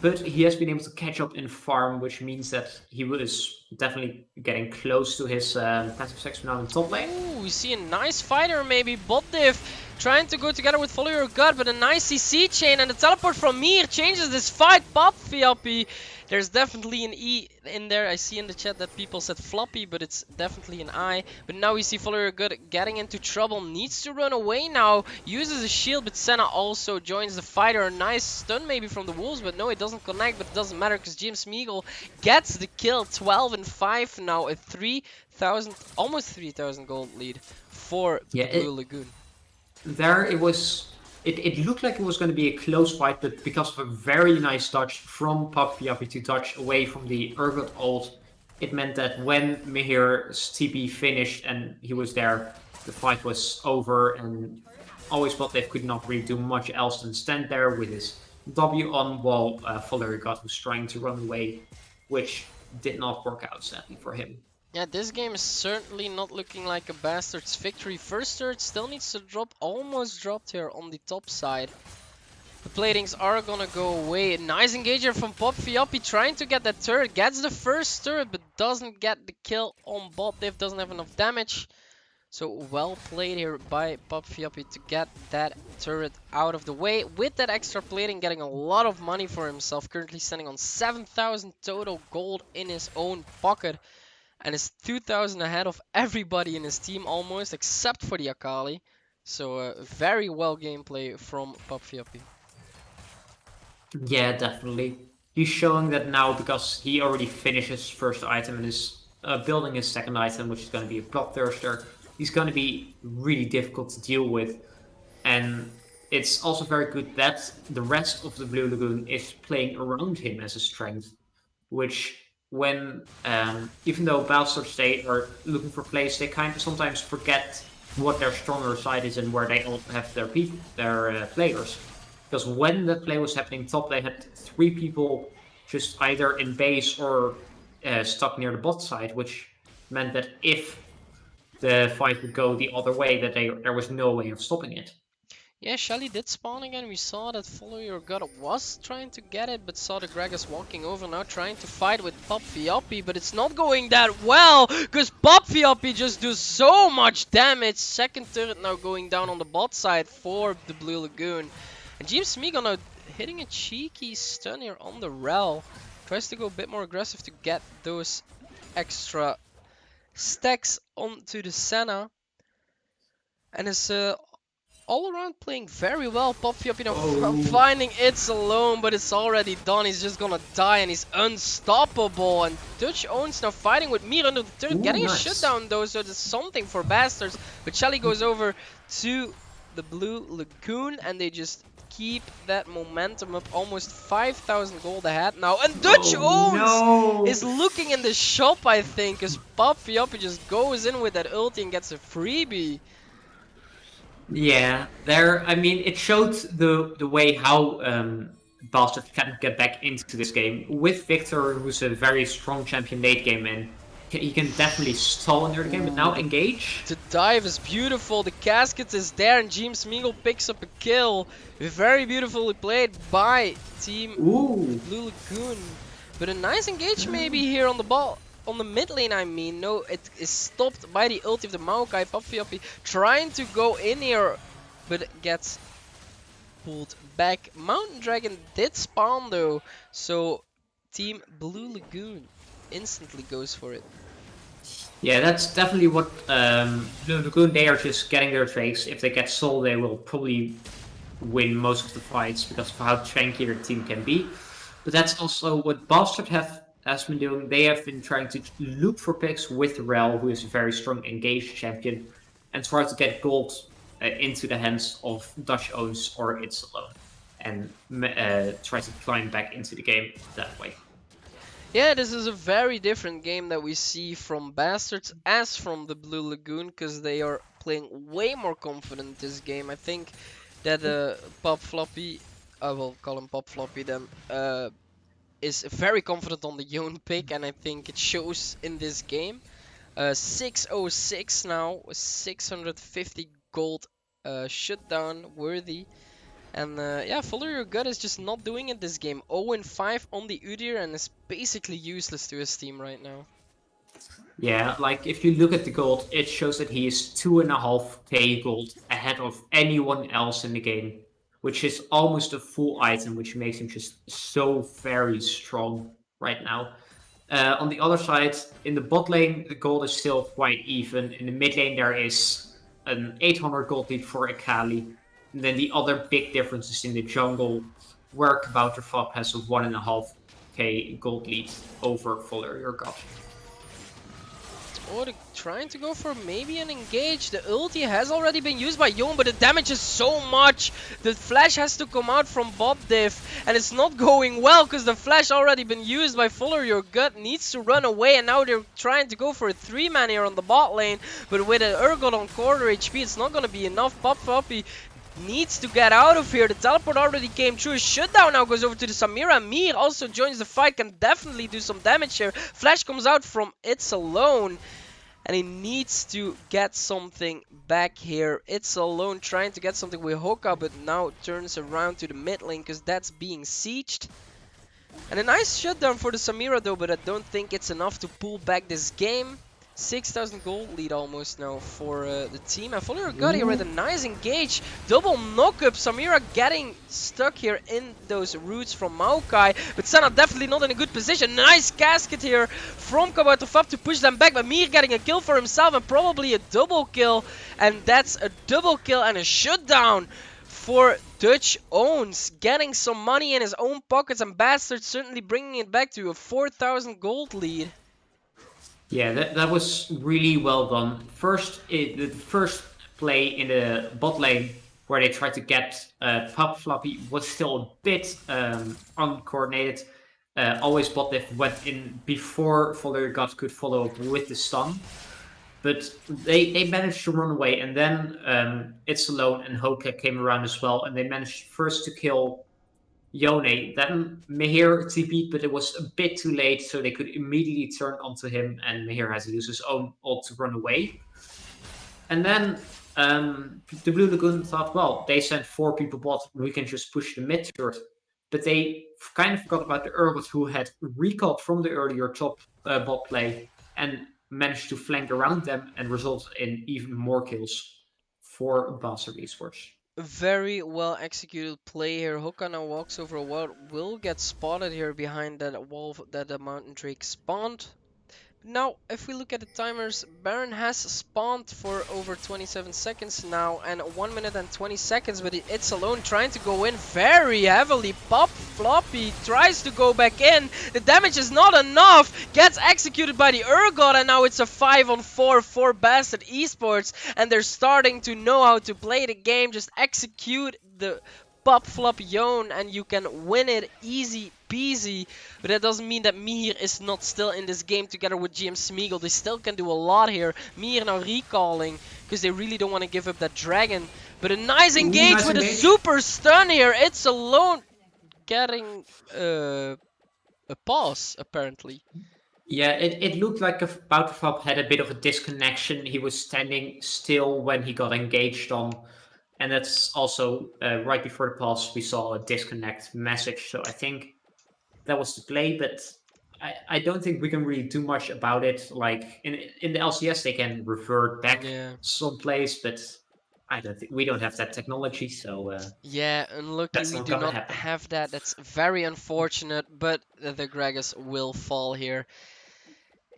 but he has been able to catch up in farm, which means that he was definitely getting close to his passive section now in top lane. Ooh, we see a nice fighter maybe. Bot diff trying to go together with Follow Your Gut, but a nice CC chain and the teleport from Mir changes this fight. Pop Fiappy. There's definitely an E in there. I see in the chat that people said floppy, but it's definitely an I. But now we see Follow Your Gut getting into trouble. Needs to run away now. Uses a shield, but Senna also joins the fighter. A nice stun maybe from the Wolves, but no, it doesn't connect. But it doesn't matter because James Smeagol gets the kill. 12 and 5 now. A 3,000, almost 3,000 gold lead for the Blue Lagoon. There it was. It looked like it was going to be a close fight, but because of a very nice touch from Pop Fiappy to touch away from the Urgot ult, it meant that when Mihir's TP finished and he was there, the fight was over, and always thought they could not really do much else than stand there with his W on while Valerigot was trying to run away, which did not work out sadly for him. Yeah, this game is certainly not looking like a Bastards victory. First turret still needs to drop, almost dropped here on the top side. The platings are gonna go away. A nice engager from Pop Fiappy trying to get that turret. Gets the first turret, but doesn't get the kill on bot. Div doesn't have enough damage. So well played here by Pop Fiappy to get that turret out of the way. With that extra plating, getting a lot of money for himself. Currently standing on 7,000 total gold in his own pocket. And is 2,000 ahead of everybody in his team almost, except for the Akali. So very well gameplay from Pop Fiappy. Yeah, definitely. He's showing that now because he already finished his first item and is building his second item, which is going to be a Bloodthirster. He's going to be really difficult to deal with. And it's also very good that the rest of the Blue Lagoon is playing around him as a strength, which when, even though Bastard State are looking for plays, they kind of sometimes forget what their stronger side is and where they all have their people, their players. Because when the play was happening top, they had 3 people just either in base or stuck near the bot side, which meant that if the fight would go the other way, that there was no way of stopping it. Yeah, Shelly did spawn again. We saw that Follow Your God was trying to get it, but saw the Gragas walking over now trying to fight with Pop Fiopi, but it's not going that well, because Pop Fiopi just does so much damage. Second turret now going down on the bot side for the Blue Lagoon. And James Smeagol now hitting a cheeky stun here on the Rel. Tries to go a bit more aggressive to get those extra stacks onto the Senna. And is all around playing very well. Popfiop, finding it's alone, but it's already done. He's just gonna die and he's unstoppable. And Dutch owns now fighting with Mir under the turret, getting a shutdown though, so there's something for Bastards. But Shelly goes over to the Blue Lagoon and they just keep that momentum up. Almost 5,000 gold ahead now. And Dutch owns is looking in the shop, I think, because Popfiop just goes in with that ulti and gets a freebie. Yeah, I mean, it showed the way how Bastard can get back into this game. With Victor, who's a very strong champion late game, and he can definitely stall in the early game, but now engage. The dive is beautiful, the casket is there, and James Smeagol picks up a kill. Very beautifully played by Team Blue Lagoon. But a nice engage maybe here on the ball. On the mid lane, I mean. No, it is stopped by the ulti of the Maokai. Popfiopi trying to go in here, but gets pulled back. Mountain Dragon did spawn though, so Team Blue Lagoon instantly goes for it. Yeah, that's definitely what Blue Lagoon, they are just getting their trades. If they get Soul, they will probably win most of the fights because of how tanky their team can be. But that's also what Bastard has been doing. They have been trying to look for picks with Rel, who is a very strong engaged champion, and try to get gold into the hands of Dutch Owns or It's Alone, and try to climb back into the game that way. Yeah, this is a very different game that we see from Bastards as from the Blue Lagoon, because they are playing way more confident this game. I think that Pop Floppy, I will call him Pop Floppy then, is very confident on the Yone pick, and I think it shows in this game. 606 now, 650 gold shutdown worthy. And yeah, Follow Your Gut is just not doing it this game. 0-5 on the Udyr and is basically useless to his team right now. Yeah, like if you look at the gold, it shows that he is 2.5k gold ahead of anyone else in the game, which is almost a full item, which makes him just so very strong right now. On the other side, in the bot lane, the gold is still quite even. In the mid lane, there is an 800 gold lead for Akali. And then the other big difference is in the jungle, where Kabouter Fop has a 1.5k gold lead over Follow Your God. Oh, they're trying to go for maybe an engage. The ulti has already been used by Yone, but the damage is so much. The flash has to come out from Bob Diff, and it's not going well because the flash already been used by Follow Your Gut. Needs to run away, and now they're trying to go for a 3-man here on the bot lane. But with an Urgot on quarter HP, it's not going to be enough. Pop Floppy needs to get out of here. The teleport already came through. Shutdown now goes over to the Samira. Mir also joins the fight. Can definitely do some damage here. Flash comes out from It's Alone. And he needs to get something back here. It's Alone trying to get something with Hoka. But now turns around to the mid lane because that's being sieged. And a nice shutdown for the Samira though. But I don't think it's enough to pull back this game. 6,000 gold lead almost now for the team. And Follow Your God here with a nice engage. Double knock-up. Samira getting stuck here in those roots from Maokai. But Senna definitely not in a good position. Nice casket here from Kabatofab to push them back. But Mir getting a kill for himself and probably a double kill. And that's a double kill and a shutdown for Dutch Owns. Getting some money in his own pockets, and Bastard certainly bringing it back to a 4,000 gold lead. Yeah, that was really well done. The first play in the bot lane where they tried to get Pop Floppy was still a bit uncoordinated. Always bot diff went in before Follow Your God could follow up with the stun. But they managed to run away, and then It's Alone and Hoka came around as well, and they managed first to kill Yone. Then Mihir TP'd, but it was a bit too late, so they could immediately turn onto him, and Mihir has to use his own ult to run away. And then the Blue Lagoon thought, well, they sent 4 people bot, we can just push the mid turret. But they kind of forgot about the Urgot who had recalled from the earlier top bot play and managed to flank around them and result in even more kills for Bastard Esports. Very well executed play here. Hoka now walks over a wall, will get spotted here behind that wall that the Mountain Drake spawned. Now, if we look at the timers, Baron has spawned for over 27 seconds now and 1 minute and 20 seconds, but it's alone trying to go in very heavily. Pop Floppy tries to go back in. The damage is not enough. Gets executed by the Urgot, and now it's a 5-on-4 for Bastard Esports, and they're starting to know how to play the game. Just execute the Pop Flop Yone and you can win it easy peasy. But that doesn't mean that Mihir is not still in this game together with GM Smeagol. They still can do a lot here. Mihir now recalling because they really don't want to give up that dragon. But a nice engage with a super stun here. It's alone getting a pause apparently. Yeah, it looked like Bouterfop had a bit of a disconnection. He was standing still when he got engaged on. And that's also right before the pause, we saw a disconnect message. So I think that was the play, but I don't think we can really do much about it. Like in the LCS, they can revert back some plays, but I don't think we don't have that technology. So yeah, unlucky we do not have that. That's very unfortunate, but the Gragas will fall here.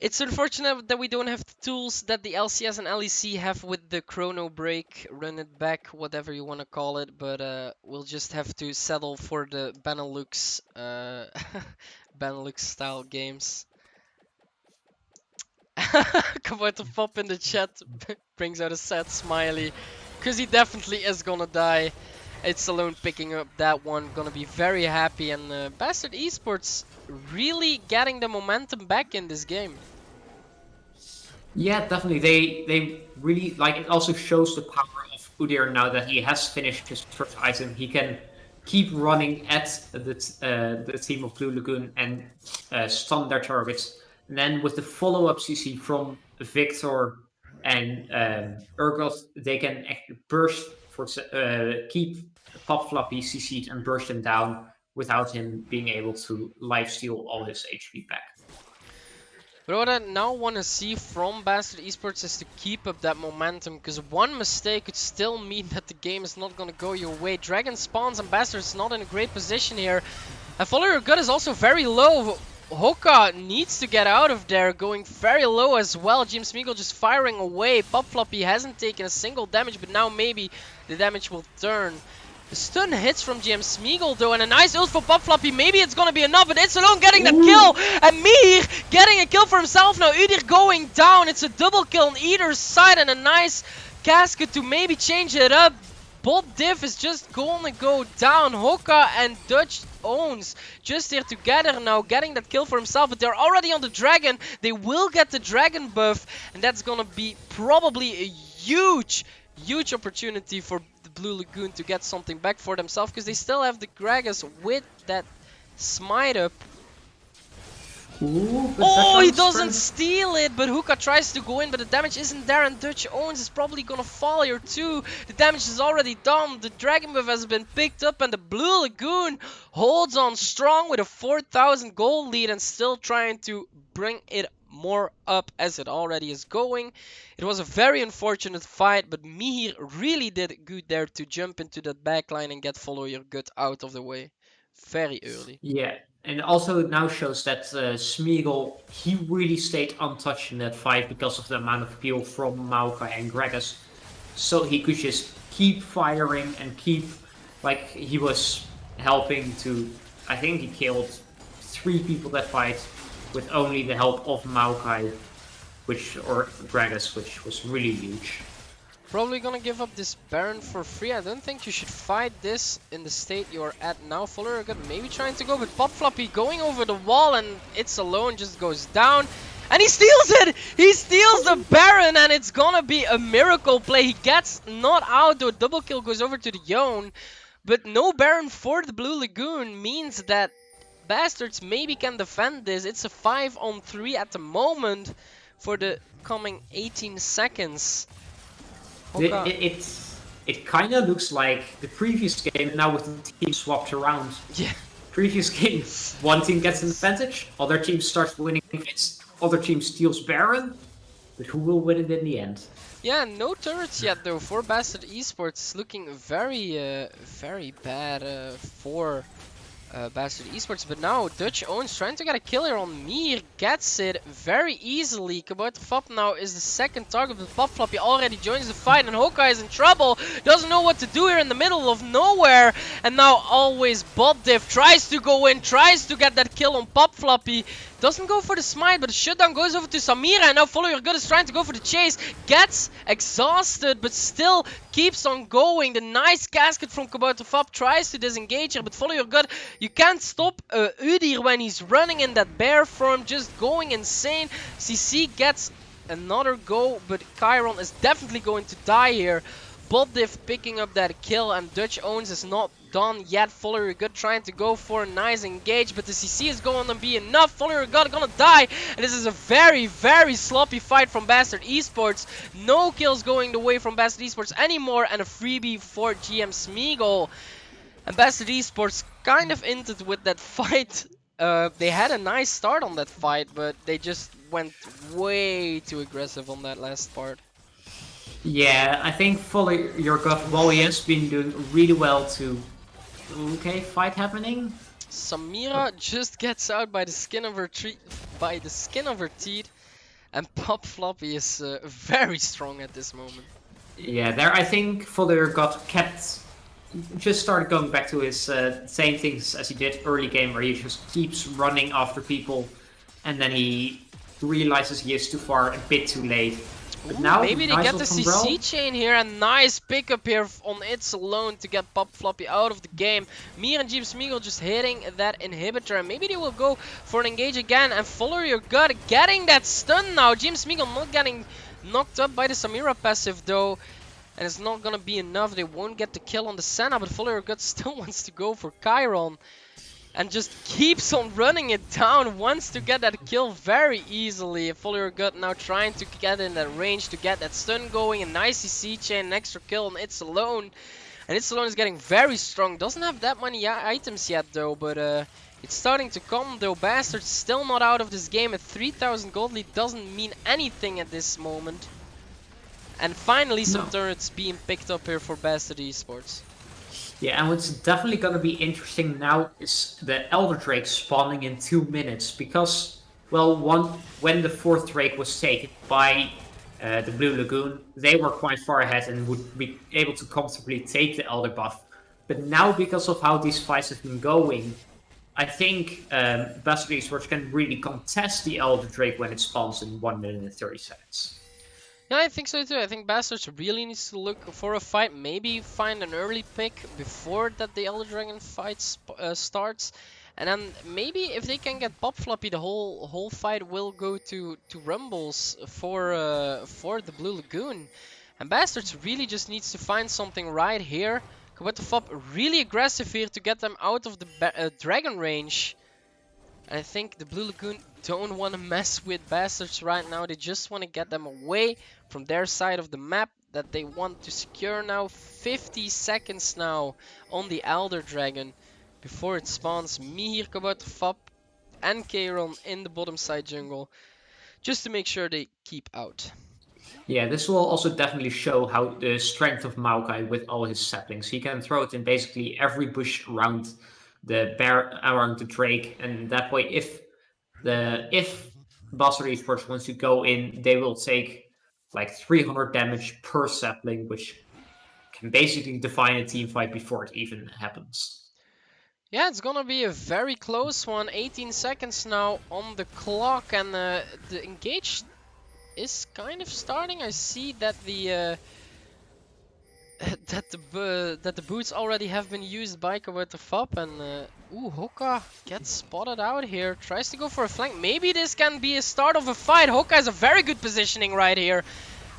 It's unfortunate that we don't have the tools that the LCS and LEC have with the chrono break, run it back, whatever you want to call it, but we'll just have to settle for the Benelux, Benelux style games. Come on, to pop in the chat brings out a sad smiley, because he definitely is gonna die. It's alone picking up that one, gonna be very happy, and Bastard Esports really getting the momentum back in this game. Yeah, definitely. They really like it. Also shows the power of Udyr now that he has finished his first item. He can keep running at the team of Blue Lagoon and stun their targets. And then with the follow-up CC from Victor and Urgot, they can burst keep Pop Floppy CC'd and burst him down without him being able to lifesteal all his HP back. But what I now want to see from Bastard Esports is to keep up that momentum, because one mistake could still mean that the game is not going to go your way. Dragon spawns and Bastard's not in a great position here. And Follower Gut is also very low. Hoka needs to get out of there, going very low as well. James Smeagol just firing away. Pop Floppy hasn't taken a single damage, but now maybe the damage will turn. The stun hits from GM Smeagol though, and a nice ult for Pop Floppy. Maybe it's gonna be enough, but it's alone getting that kill. And Mihir getting a kill for himself now. Udyr going down. It's a double kill on either side, and a nice casket to maybe change it up. Bot diff is just gonna go down. Hoka and Dutch owns just here together now, getting that kill for himself, but they're already on the dragon. They will get the dragon buff, and that's gonna be probably a huge opportunity for the Blue Lagoon to get something back for themselves, because they still have the Gragas with that smite up. Ooh, oh, he doesn't steal it, but Hookah tries to go in, but the damage isn't there, and Dutch Owens is probably gonna fall here too. The damage is already done, the Dragon Buff has been picked up, and the Blue Lagoon holds on strong with a 4,000 gold lead and still trying to bring it more up as it already is going. It was a very unfortunate fight, but Mihir really did good there to jump into that backline and get Follow Your Gut out of the way very early. Yeah, and also it now shows that Smeagol, he really stayed untouched in that fight because of the amount of peel from Maokai and Gragas. So he could just keep firing and keep, like, he was helping to, I think he killed 3 people that fight with only the help of Maokai, or Gragas, which was really huge. Probably gonna give up this Baron for free. I don't think you should fight this in the state you're at now. Follower Gut maybe trying to go, but Pop Floppy going over the wall, and It's Alone just goes down. And he steals it! He steals the Baron, and it's gonna be a miracle play. He gets not out, though double kill goes over to the Yone. But no Baron for the Blue Lagoon means that Bastards maybe can defend this. It's a 5-on-3 at the moment for the coming 18 seconds. Hoka. It kind of looks like the previous game now with the team swapped around. Yeah. Previous game, one team gets an advantage, other team starts winning fights, other team steals Baron, but who will win it in the end? Yeah, no turrets yet though for Bastard Esports. Looking very bad for Bastard Esports. But now Dutch Owns trying to get a kill here on Mir, gets it very easily. Kabouter Fop now is the second target, but Pop Floppy already joins the fight, and Hoka is in trouble. Doesn't know what to do here in the middle of nowhere. And now always Bot Div tries to go in, tries to get that kill on Pop Floppy. Doesn't go for the smite, but the shutdown goes over to Samira, and now Follow Your Gut is trying to go for the chase. Gets exhausted, but still keeps on going. The nice casket from Kabouter Fop tries to disengage her, but Follow Your Gut, you can't stop Udyr when he's running in that bear form, just going insane. CC gets another go, but Chiron is definitely going to die here. Botdiv picking up that kill, and Dutch Owns is not done yet. Follow Your Gut trying to go for a nice engage, but the CC is going to be enough. Follow Your Gut gonna die, and this is a very sloppy fight from Bastard Esports. No kills going the way from Bastard Esports anymore, and a freebie for GM Smeagol. And Bastard Esports kind of ended with that fight. They had a nice start on that fight, but they just went way too aggressive on that last part. Yeah, I think Follow Your Gut, while he has been doing really well to... Okay, fight happening. Samira just gets out by the skin of her teeth, and Pop Floppy is very strong at this moment. Yeah, there I think Follow Your Gut just started going back to his same things as he did early game, where he just keeps running after people, and then he realizes he is too far, a bit too late. But Ooh, now, maybe they nice get the from Brel. CC chain here, and nice pickup here on It's Alone to get Pop Floppy out of the game. Mir and Jeep Smeagol just hitting that inhibitor, and maybe they will go for an engage again, and Follow Your Gut getting that stun now. Jeep Smeagol not getting knocked up by the Samira passive though, and it's not gonna be enough. They won't get the kill on the Senna, but Follow Your Gut still wants to go for Chiron. And just keeps on running it down, wants to get that kill very easily. Follow Your Gut now trying to get in that range to get that stun going. A nice CC chain, an extra kill on It's Alone. And It's Alone is getting very strong. Doesn't have that many items yet though, but it's starting to come though. Bastard's still not out of this game. At 3000 gold lead doesn't mean anything at this moment. And finally some turrets being picked up here for Bastard Esports. Yeah, and what's definitely going to be interesting now is the Elder Drake spawning in 2 minutes, because, well, when the 4th Drake was taken by the Blue Lagoon, they were quite far ahead and would be able to comfortably take the Elder buff. But now, because of how these fights have been going, I think Bastard Esports can really contest the Elder Drake when it spawns in 1 minute and 30 seconds. Yeah, I think so too. I think Bastards really needs to look for a fight. Maybe find an early pick before that the Elder Dragon fight starts. And then maybe if they can get Pop Floppy, the whole fight will go to Rumbles for the Blue Lagoon. And Bastards really just needs to find something right here. Kabouter Fop really aggressive here to get them out of the Dragon range. And I think the Blue Lagoon don't want to mess with Bastards right now. They just want to get them away from their side of the map that they want to secure now. 50 seconds now on the Elder Dragon before it spawns. Mihir, Kabouter Fop and Chiron in the bottom side jungle, just to make sure they keep out. Yeah, this will also definitely show how the strength of Maokai with all his saplings. He can throw it in basically every bush around the bear, around the Drake, and that way if Bastard Esports wants to go in, they will take like 300 damage per sapling, which can basically define a team fight before it even happens. Yeah, it's gonna be a very close one. 18 seconds now on the clock, and the engage is kind of starting. I see that the that the boots already have been used by Kabouter Fop, and ooh, Hoka gets spotted out here, tries to go for a flank. Maybe this can be a start of a fight. Hoka has a very good positioning right here,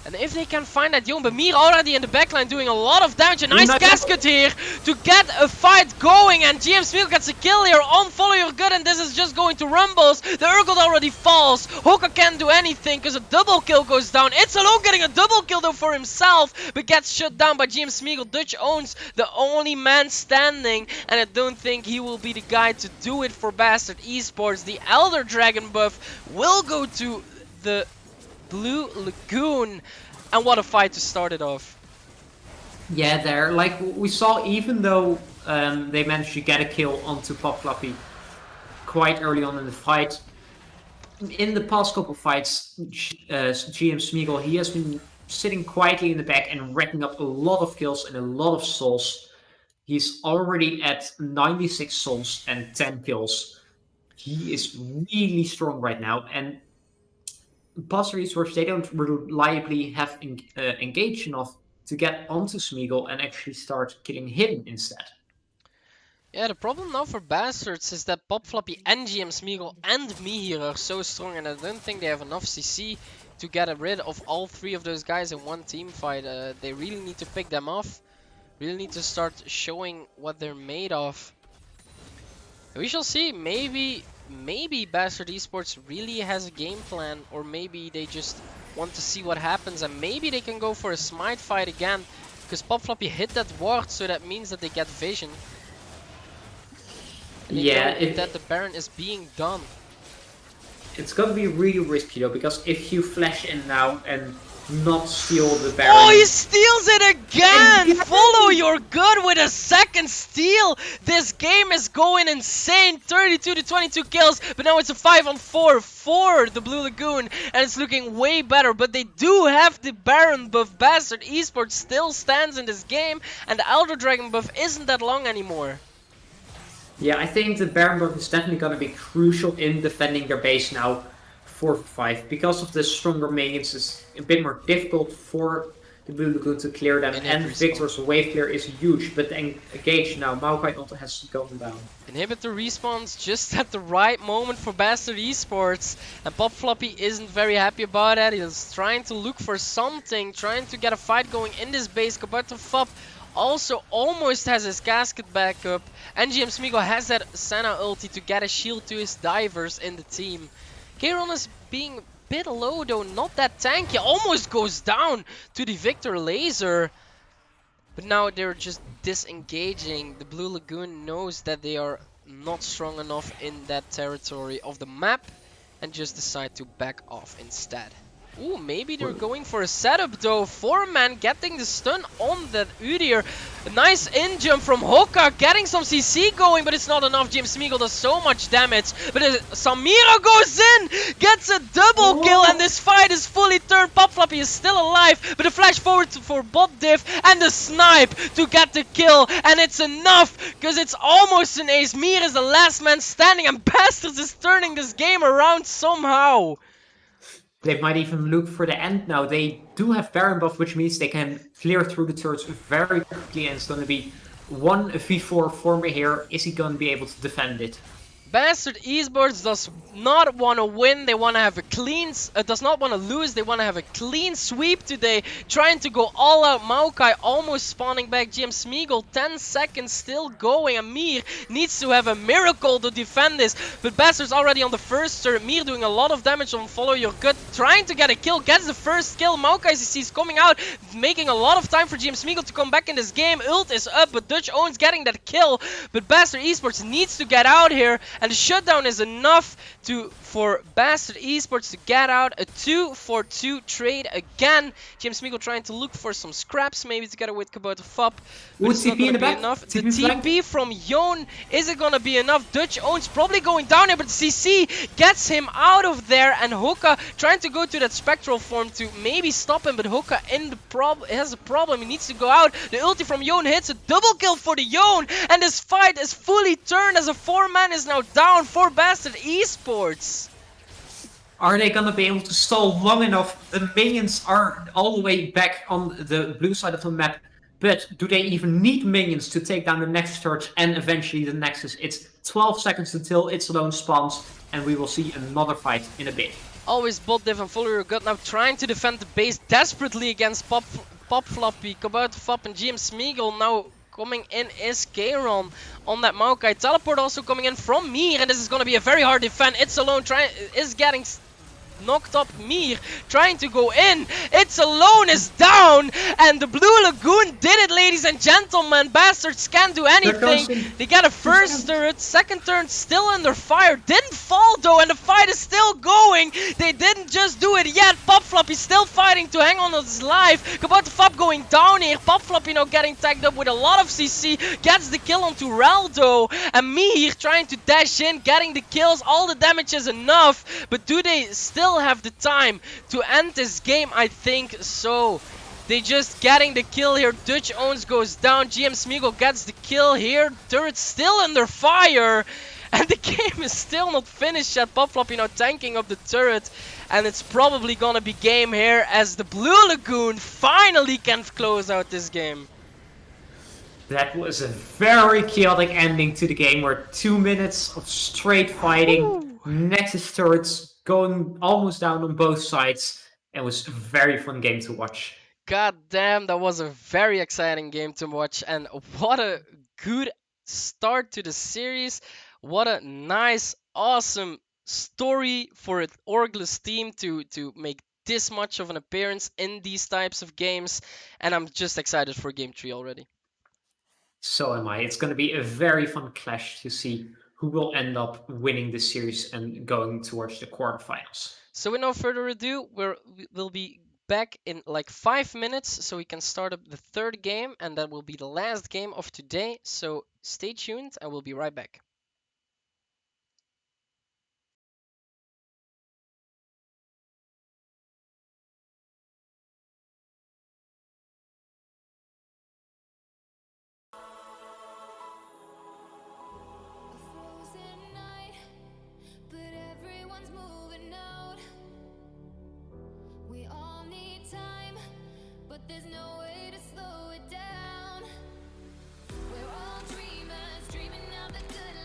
And if they can find that Yone, but Mir already in the backline doing a lot of damage. A nice nice casket here to get a fight going. And GM Smeagol gets a kill here on Follow Your Gut. And this is just going to rumbles. The Urgot already falls. Hoka can't do anything because a double kill goes down. It's alone getting a double kill though for himself. But gets shut down by GM Smeagol. Dutch owns the only man standing. And I don't think he will be the guy to do it for Bastard Esports. The Elder Dragon buff will go to the Blue Lagoon, and what a fight to start it off. Yeah, there. Like we saw, even though they managed to get a kill onto Pop Floppy quite early on in the fight, in the past couple fights, GM Smeagol, he has been sitting quietly in the back and racking up a lot of kills and a lot of souls. He's already at 96 souls and 10 kills. He is really strong right now, and Bastard Esports, they don't reliably have engaged enough to get onto Smeagol and actually start killing him instead. Yeah, the problem now for Bastards is that Pop Floppy and GM Smeagol and me here are so strong, and I don't think they have enough CC to get rid of all three of those guys in one team fight. They really need to pick them off, really need to start showing what they're made of. We shall see. Maybe Bastard Esports really has a game plan, or maybe they just want to see what happens, and maybe they can go for a smite fight again, because Pop Floppy hit that ward, so that means that they get vision. And that the Baron is being done. It's gonna be really risky though, because if you flash in now and not steal the Baron... Oh, he steals it again! Follow Your Gut with a second steal! This game is going insane! 32 to 22 kills, but now it's a 5-on-4 for the Blue Lagoon, and it's looking way better, but they do have the Baron buff. Bastard Esports still stands in this game, and the Elder Dragon buff isn't that long anymore. Yeah, I think the Baron buff is definitely gonna be crucial in defending their base now. 4-5. Because of the stronger minions, it's a bit more difficult for the Blue Lagoon to clear them, and Victor's wave clear is huge, but engage now. Maokai also has gone down. Inhibitor respawns just at the right moment for Bastard Esports, and Pop Floppy isn't very happy about that. He's trying to look for something, trying to get a fight going in this base. Kabuto Fop also almost has his casket back up, and GM Smeagol has that Senna ulti to get a shield to his divers in the team. Kayron is being a bit low though, not that tanky, almost goes down to the Victor laser. But now they're just disengaging. The Blue Lagoon knows that they are not strong enough in that territory of the map and just decide to back off instead. Ooh, maybe they're going for a setup though. 4-man getting the stun on that Udyr. A nice in-jump from Hoka, getting some CC going, but it's not enough. GM Smeagol does so much damage. But Samira goes in, gets a double kill, and this fight is fully turned. Pop Floppy is still alive, but a flash forward for bot diff and the snipe to get the kill. And it's enough, because it's almost an ace. Mir is the last man standing, and Bastards is turning this game around somehow. They might even look for the end now. They do have Baron buff, which means they can clear through the turrets very quickly, and it's going to be 1v4 for me here. Is he going to be able to defend it? Bastard Esports does not want to win. They want to have a clean, does not want to lose. They want to have a clean sweep today, trying to go all out. Maokai almost spawning back. GM Smeagol 10 seconds still going. Amir needs to have a miracle to defend this, but Bastard's already on the first turret. Mir doing a lot of damage on Follow Your Gut, trying to get a kill, gets the first kill. Maokai is coming out, making a lot of time for GM Smeagol to come back in this game. Ult is up, but Dutch owns getting that kill, but Bastard Esports needs to get out here. And the shutdown is enough for Bastard Esports to get out. A 2-for-2 trade again. James Smeagol trying to look for some scraps, maybe together with Kabuto Fop. But it's not going to be enough. The TP from Yone, is it going to be enough? Dutch owns probably going down here, but CC gets him out of there. And Hoka trying to go to that spectral form to maybe stop him, but Hoka has a problem. He needs to go out. The ulti from Yone hits a double kill for the Yone, and this fight is fully turned as a 4-man is now down for Bastard Esports. Are they gonna be able to stall long enough? The minions are all the way back on the blue side of the map, but do they even need minions to take down the next church and eventually the Nexus? It's 12 seconds until its alone spawns, and we will see another fight in a bit. Always bot div and follow your gut. Now trying to defend the base desperately against Pop Floppy, Kabouter Fop and GM Smeagol. Now coming in is Kayron on that Maokai. Teleport also coming in from Mir, and this is going to be a very hard defend. It's alone, is getting knocked up. Mir trying to go in. It's alone is down, and the Blue Lagoon did it, ladies and gentlemen. Bastards can't do anything. They got a first turret, second turn still under fire. Didn't fall though, and the fight is still going. They didn't just do it yet. Pop Flop is still fighting to hang on his life. Kabouter Fop going down here. Pop Flop, you know, getting tagged up with a lot of CC. Gets the kill onto Raldo, and Mir trying to dash in, getting the kills. All the damage is enough, but do they still have the time to end this game? I think so. They just getting the kill here. Dutch Owns goes down. GM Smeagol gets the kill here. Turret's still under fire. And the game is still not finished yet. Pop Flop, you know, tanking up the turret. And it's probably gonna be game here as the Blue Lagoon finally can close out this game. That was a very chaotic ending to the game, where 2 minutes of straight fighting, Nexus turrets going almost down on both sides. It was a very fun game to watch. God damn, that was a very exciting game to watch, and what a good start to the series. What a nice, awesome story for an Orgless team to make this much of an appearance in these types of games, and I'm just excited for Game 3 already. So am I. It's going to be a very fun clash to see who will end up winning this series and going towards the quarterfinals. So with no further ado, we'll be back in like 5 minutes so we can start up the third game, and that will be the last game of today. So stay tuned and we'll be right back. Frozen night, but everyone's moving out. We all need time, but there's no way to slow it down. We're all dreamers, dreaming of the good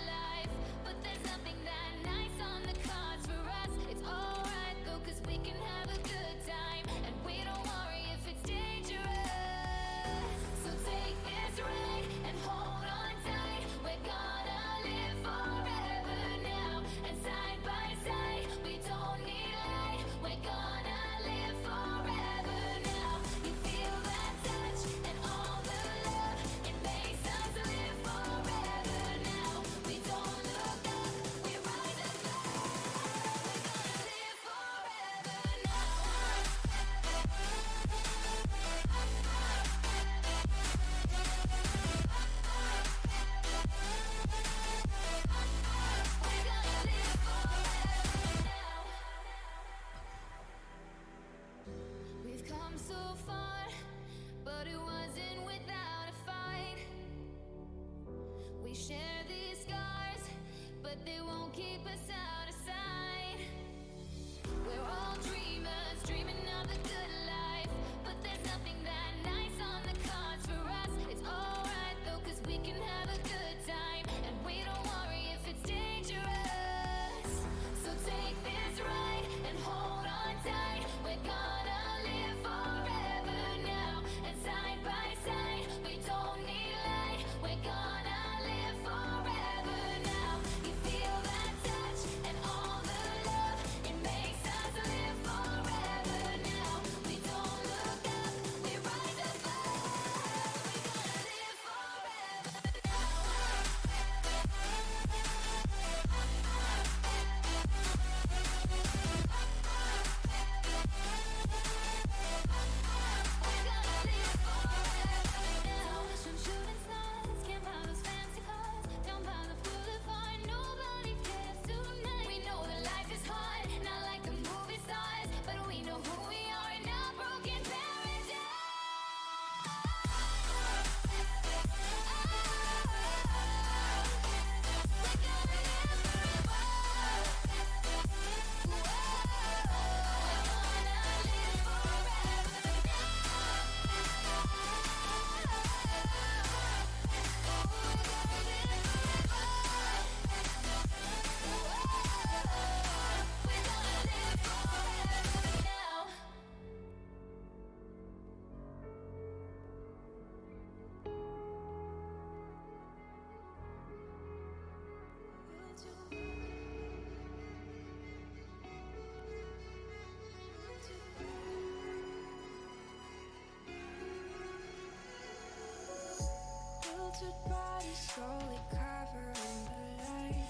slowly covering the light.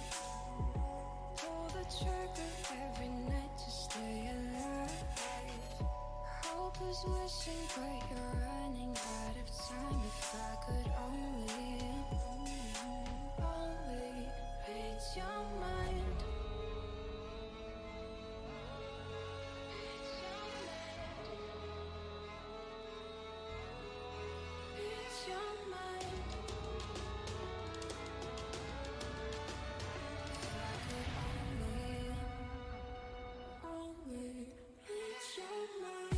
Pull the trigger every night to stay alive. Hope is missing, but you're running out of time. If I could only read your mind. Read your mind. If I could only read your mind.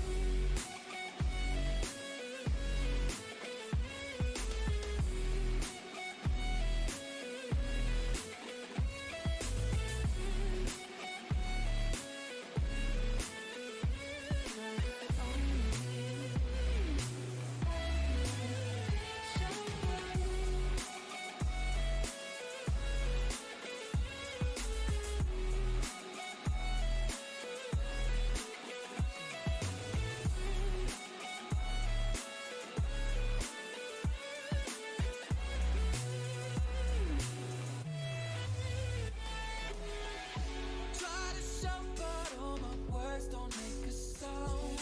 Try to shout, but all my words don't make a sound.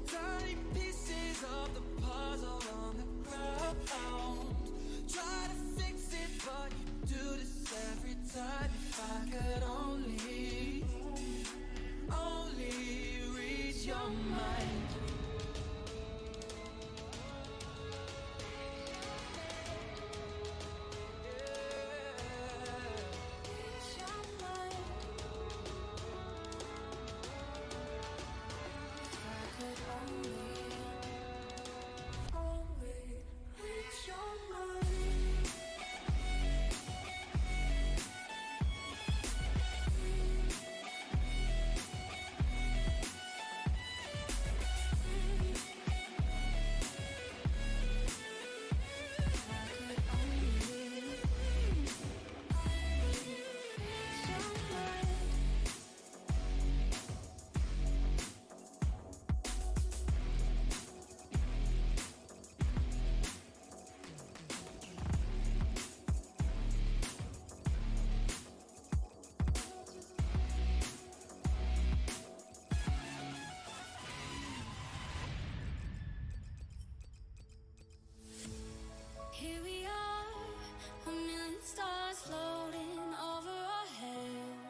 Tiny pieces of the puzzle on the ground. Try to fix it, but you do this every time. If I could only read your mind. Read your mind. If I could only read your mind. If I could only read your mind. Here we are, a million stars floating over our heads.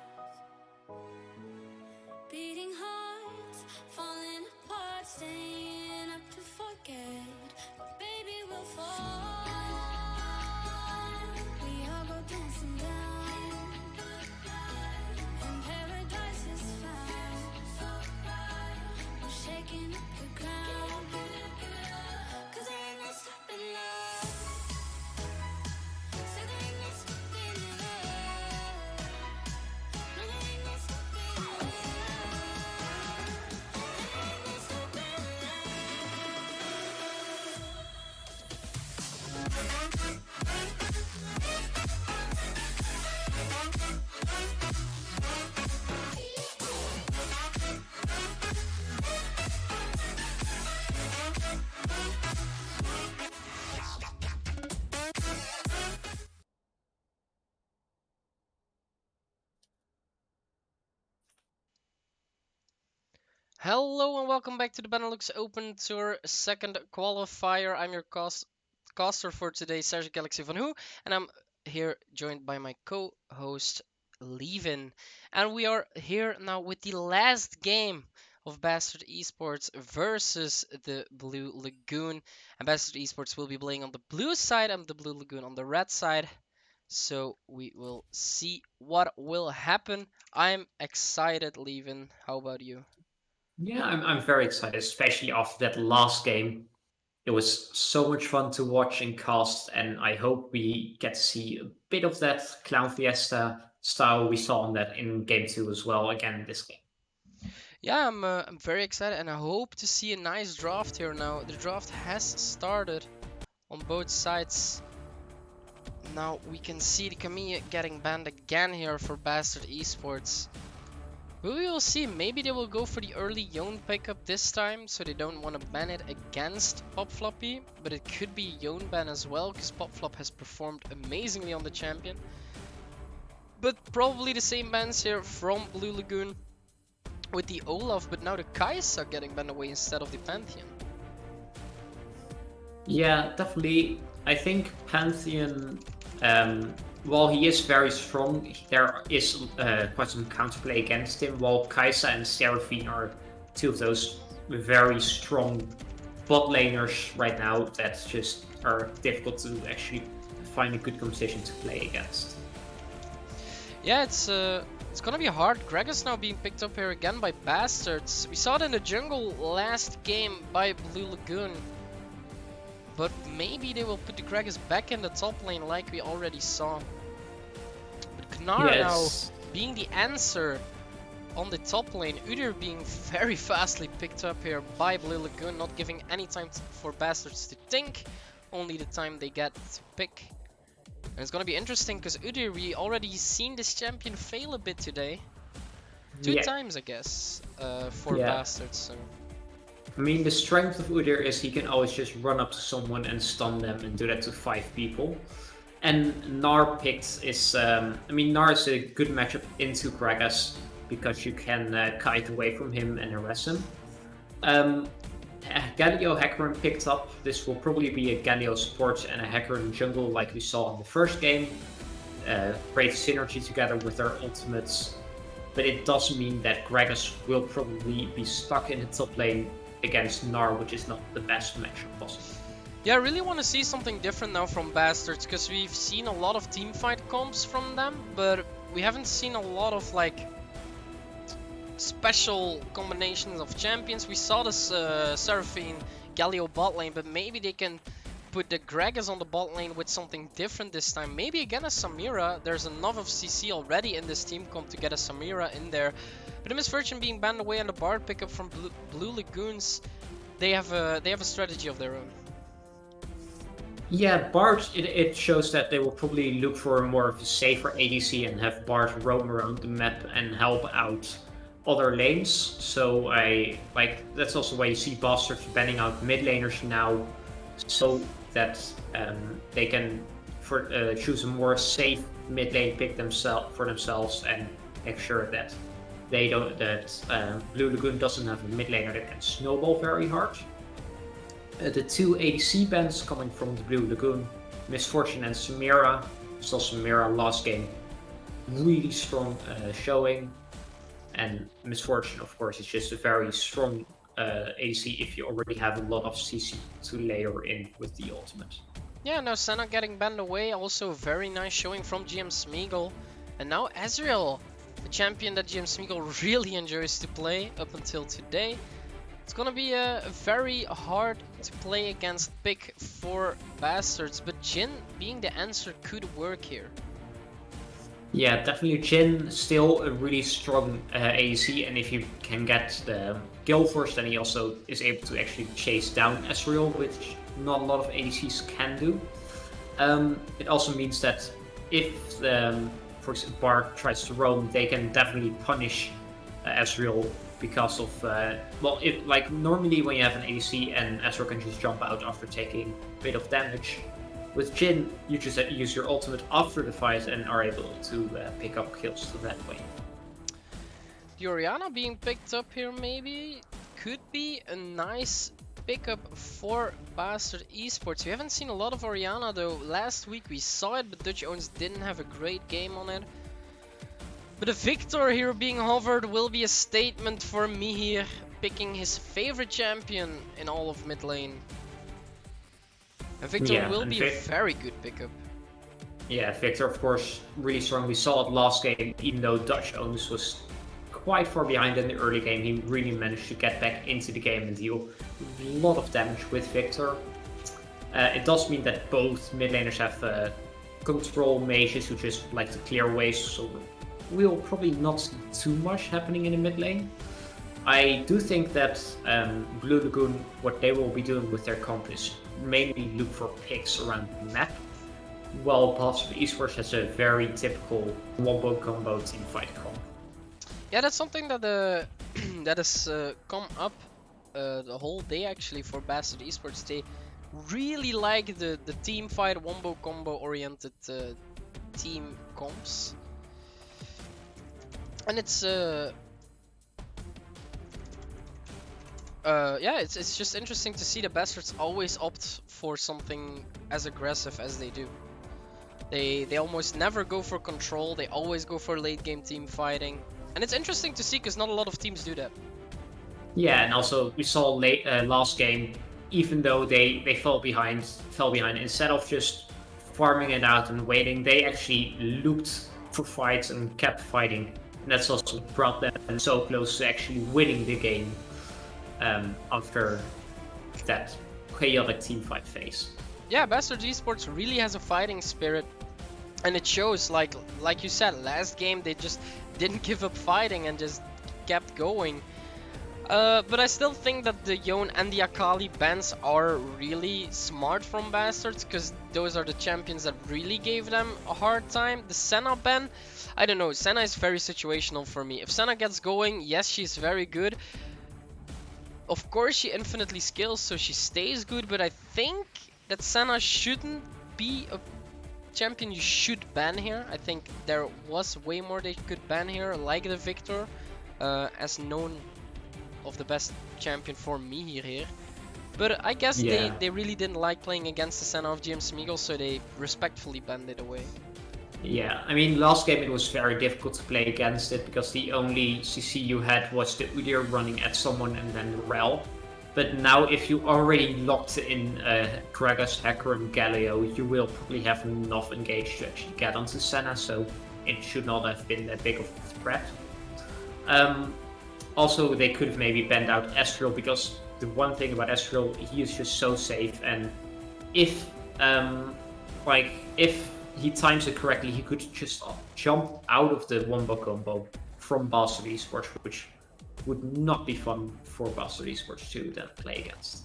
Beating hearts, falling apart, staying up to forget. But baby, we'll fall. We all go dancing down, and paradise is found. We're shaking up the ground, 'cause there ain't no stopping us. Say there ain't no stopping us. No, there ain't no stopping us. There ain't no stopping Hello and welcome back to the Benelux Open Tour second qualifier. I'm your caster for today, Serge Galaxy Van Hoe, and I'm here joined by my co-host Leavin. And we are here now with the last game of Bastard Esports versus the Blue Lagoon. And Bastard Esports will be playing on the blue side and the Blue Lagoon on the red side. So we will see what will happen. I'm excited, Leavin. How about you? Yeah, I'm very excited, especially after that last game. It was so much fun to watch and cast, and I hope we get to see a bit of that Clown Fiesta style we saw on that in game 2 as well again this game. Yeah, I'm very excited and I hope to see a nice draft here now. The draft has started on both sides. Now we can see the Camille getting banned again here for Bastard Esports. But we will see. Maybe they will go for the early Yone pickup this time, so they don't want to ban it against Pop Floppy. But it could be Yone ban as well, because Pop Flop has performed amazingly on the champion. But probably the same bans here from Blue Lagoon with the Olaf, but now the Kais are getting banned away instead of the Pantheon. Yeah, definitely. I think Pantheon, while he is very strong, there is quite some counterplay against him, while Kaisa and Seraphine are two of those very strong bot laners right now that just are difficult to actually find a good competition to play against. Yeah, it's gonna be hard. Greg is now being picked up here again by Bastards. We saw it in the jungle last game by Blue Lagoon. But maybe they will put the Gragas back in the top lane like we already saw. But Knarr now being the answer on the top lane. Udyr being very fastly picked up here by Blue Lagoon, not giving any time for Bastards to think, only the time they get to pick. And it's gonna be interesting because Udyr, we already seen this champion fail a bit today. Two times, I guess, for Bastards. So. I mean, the strength of Udyr is he can always just run up to someone and stun them and do that to 5 people. And Knarr picked is, I mean, Knarr is a good matchup into Gragas because you can kite away from him and harass him. Galio Hecarim picked up. This will probably be a Galio support and a Hecarim jungle like we saw in the first game. Great synergy together with their ultimates. But it does mean that Gragas will probably be stuck in the top lane against Knarr, which is not the best matchup possible. Yeah, I really want to see something different now from Bastards, because we've seen a lot of teamfight comps from them, but we haven't seen a lot of like special combinations of champions. We saw this Seraphine Galio bot lane, but maybe they can put the Gragas on the bot lane with something different this time. Maybe again a Samira. There's enough of CC already in this team comp to get a Samira in there. But the Misfortune being banned away and the Bard pickup from Blue Lagoons, they have a strategy of their own. Yeah, Bard, it shows that they will probably look for more of a safer ADC and have Bard roam around the map and help out other lanes. So that's also why you see Bastards banning out mid laners now, so that they can choose a more safe mid lane pick for themselves and make sure that Blue Lagoon doesn't have a mid laner that can snowball very hard. The 2 ADC bans coming from the Blue Lagoon, Misfortune and Samira. Saw Samira last game, really strong showing, and Misfortune, of course, is just a very strong ADC if you already have a lot of CC to layer in with the ultimate. Yeah, now Senna getting banned away, also very nice showing from GM Smeagol. And now Ezreal, the champion that GM Smeagol really enjoys to play up until today. It's gonna be very hard to play against pick for Bastards, but Jhin being the answer could work here. Yeah, definitely Jhin, still a really strong ADC, and if you can get the Gale Force, then he also is able to actually chase down Ezreal, which not a lot of ADCs can do. It also means that if, for example, Bard tries to roam, they can definitely punish Ezreal because of, normally when you have an ADC and Ezreal can just jump out after taking a bit of damage. With Jhin, you just use your ultimate after the fight and are able to pick up kills that way. The Orianna being picked up here maybe could be a nice pickup for Bastard Esports. We haven't seen a lot of Orianna though. Last week we saw it, but Dutch Owns didn't have a great game on it. But a Victor here being hovered will be a statement for me here, picking his favorite champion in all of mid lane. And Victor will be a very good pickup. Yeah, Victor, of course, really strong. We saw it last game, even though Dutch Owns was quite far behind in the early game. He really managed to get back into the game and deal a lot of damage with Victor. It does mean that both mid laners have control mages who just like to clear waves, so we'll probably not see too much happening in the mid lane. I do think that Blue Lagoon, what they will be doing with their comp is mainly look for picks around the map, while Bastard Esports has a very typical wombo combo teamfight comp. Yeah, that's something that that has come up the whole day actually for Bastard Esports. They really like the team fight wombo combo oriented team comps, and yeah, it's just interesting to see the Bastards always opt for something as aggressive as they do. They almost never go for control. They always go for late game team fighting, and it's interesting to see because not a lot of teams do that. Yeah, and also we saw last game, even though they fell behind instead of just farming it out and waiting, they actually looked for fights and kept fighting. And that's also brought them so close to actually winning the game after that chaotic team fight phase. Yeah, Bastard Esports really has a fighting spirit, and it shows. Like you said, last game they just didn't give up fighting and just kept going. But I still think that the Yone and the Akali bans are really smart from Bastards, because those are the champions that really gave them a hard time. The Senna ban, I don't know, Senna is very situational for me. If Senna gets going, yes, she's very good. Of course, she infinitely skills, so she stays good, but I think that Senna shouldn't be a champion you should ban here. I think there was way more they could ban here, like the Victor, as known of the best champion for me here. But I guess Yeah. they really didn't like playing against the Senna of James Smeagol, so they respectfully banned it away. Yeah, I mean, last game it was very difficult to play against it because the only CC you had was the Udyr running at someone and then the Rel. But now, if you already locked in Gragas, Hacker, and Galileo, you will probably have enough engaged to actually get onto Senna, so it should not have been that big of a threat. Also, they could have maybe banned out Estrel because the one thing about Estrel, he is just so safe, and if if he times it correctly, he could just jump out of the wombo combo from Bastard Esports, which would not be fun for Bastard Esports to then play against.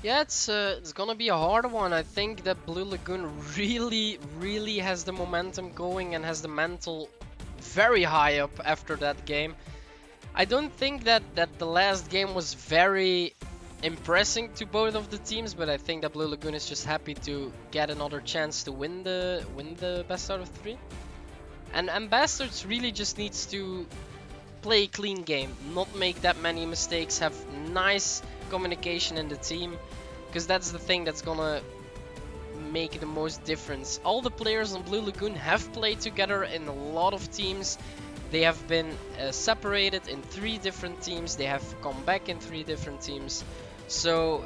Yeah, it's gonna be a hard one. I think that Blue Lagoon really has the momentum going and has the mental very high up after that game. I don't think that the last game was very impressing to both of the teams, but I think that Blue Lagoon is just happy to get another chance to win the best out of three. And Bastards really just needs to play a clean game, not make that many mistakes, have nice communication in the team, because that's the thing that's gonna make the most difference. All the players on Blue Lagoon have played together in a lot of teams. They have been separated in 3 different teams. They have come back in 3 different teams. So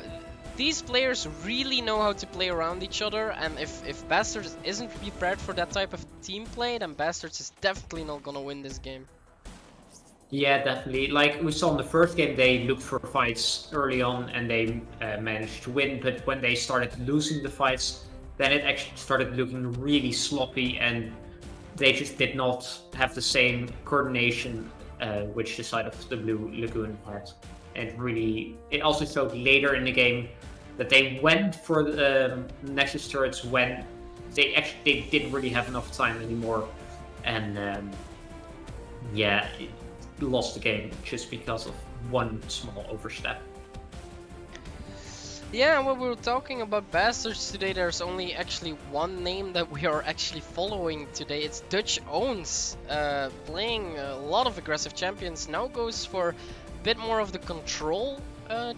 these players really know how to play around each other, and if Bastards isn't prepared for that type of team play, then Bastards is definitely not gonna win this game. Yeah, definitely. Like we saw in the first game, they looked for fights early on and they managed to win. But when they started losing the fights, then it actually started looking really sloppy, and they just did not have the same coordination which the side of the Blue Lagoon had. And really, it also showed later in the game that they went for the Nexus turrets when they didn't really have enough time anymore, and yeah, it lost the game just because of one small overstep. Yeah, when we were talking about Bastards today, there's only actually one name that we are actually following today. It's Dutch Owns, playing a lot of aggressive champions. Now goes for a bit more of the control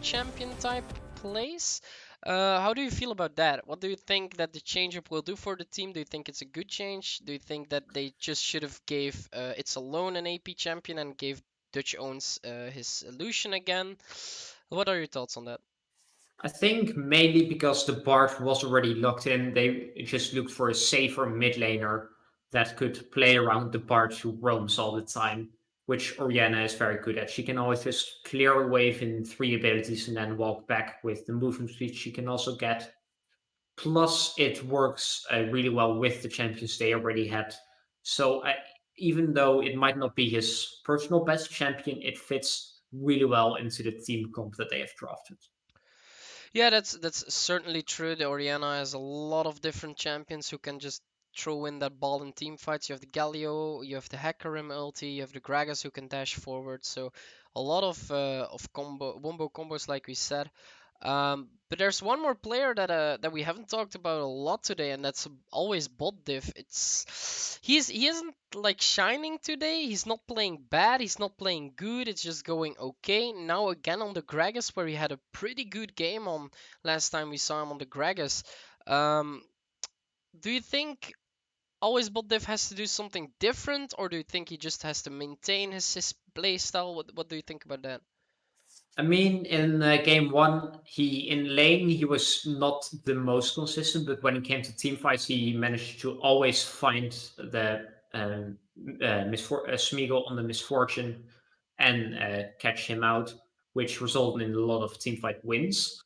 champion type plays. How do you feel about that? What do you think that the change up will do for the team? Do you think it's a good change? Do you think that they just should have gave It's Alone an AP champion and gave Dutch Owns his illusion again? What are your thoughts on that? I think mainly because the Bard was already locked in, they just looked for a safer mid laner that could play around the Bard who roams all the time, which Oriana is very good at. She can always just clear a wave in 3 abilities and then walk back with the movement speed she can also get. Plus, it works really well with the champions they already had. So, even though it might not be his personal best champion, it fits really well into the team comp that they have drafted. Yeah, that's certainly true. The Oriana has a lot of different champions who can just throw in that ball in team fights. You have the Galio, you have the Hecarim ulti, you have the Gragas who can dash forward. So a lot of wombo combos, like we said. But there's one more player that we haven't talked about a lot today, and that's always bot diff. He isn't like shining today. He's not playing bad. He's not playing good. It's just going okay. Now again on the Gragas, where he had a pretty good game on last time we saw him on the Gragas. Um, do you think always bot diff has to do something different, or do you think he just has to maintain his play style? What do you think about that? I mean, in game one, in lane he was not the most consistent, but when it came to team fights, he managed to always find the Smeagol on the misfortune and catch him out, which resulted in a lot of team fight wins.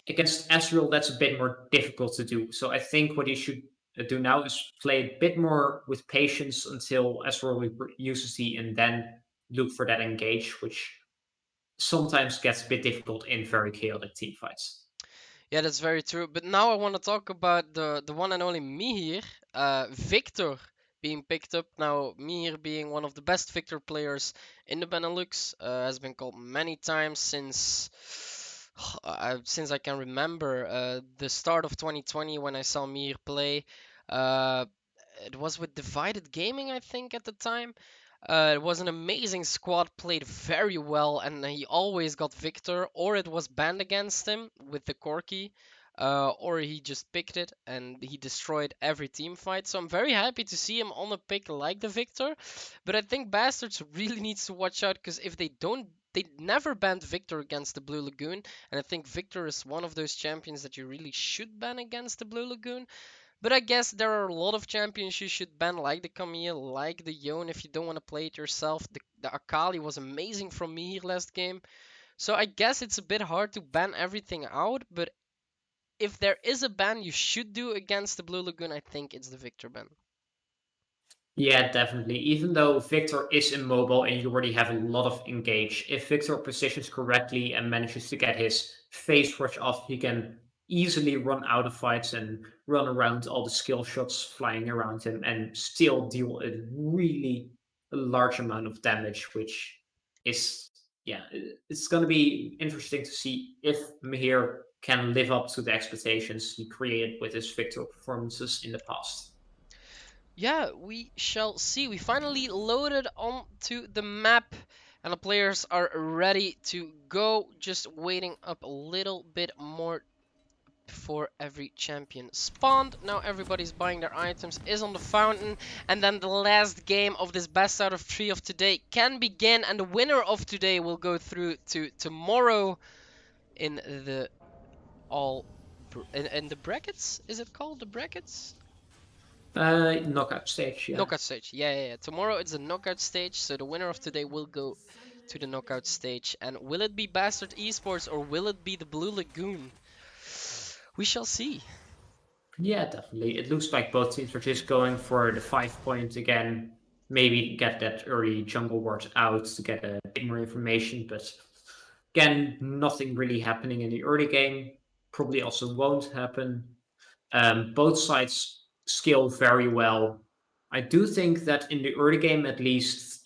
Against Ezreal, that's a bit more difficult to do. So I think what he should do now is play a bit more with patience until Ezreal uses the, and then look for that engage, which sometimes gets a bit difficult in very chaotic team fights. Yeah, that's very true. But now I want to talk about the one and only Mihir, Victor being picked up. Now, Mihir being one of the best Victor players in the Benelux, has been called many times since I can remember. The start of 2020 when I saw Mihir play. Uh, it was with Divided Gaming, I think, at the time. It was an amazing squad, played very well, and he always got Victor, or it was banned against him with the Corki, or he just picked it and he destroyed every team fight. So I'm very happy to see him on a pick like the Victor, but I think Bastards really needs to watch out because if they don't, they never banned Victor against the Blue Lagoon, and I think Victor is one of those champions that you really should ban against the Blue Lagoon. But I guess there are a lot of champions you should ban, like the Camille, like the Yone, if you don't want to play it yourself. The Akali was amazing from me here last game. So I guess it's a bit hard to ban everything out, but if there is a ban you should do against the Blue Lagoon, I think it's the Victor ban. Yeah, definitely. Even though Victor is immobile and you already have a lot of engage, if Victor positions correctly and manages to get his face rush off, he can easily run out of fights and run around all the skill shots flying around him and still deal a really large amount of damage, which is, yeah, it's going to be interesting to see if Mahir can live up to the expectations he created with his Victor performances in the past. Yeah, we shall see. We finally loaded onto the map and the players are ready to go. Just waiting up a little bit more before every champion spawned. Now everybody's buying their items, is on the fountain, and then the last game of this best out of 3 of today can begin, and the winner of today will go through to tomorrow in the all in the brackets. Is it called the brackets? Knockout stage, yeah. Knockout stage. Yeah. Tomorrow it's a knockout stage, so the winner of today will go to the knockout stage. And will it be Bastard Esports or will it be the Blue Lagoon? We shall see. Yeah, definitely. It looks like both teams are just going for the 5 point again. Maybe get that early jungle ward out to get a bit more information. But again, nothing really happening in the early game. Probably also won't happen. Both sides scale very well. I do think that in the early game, at least,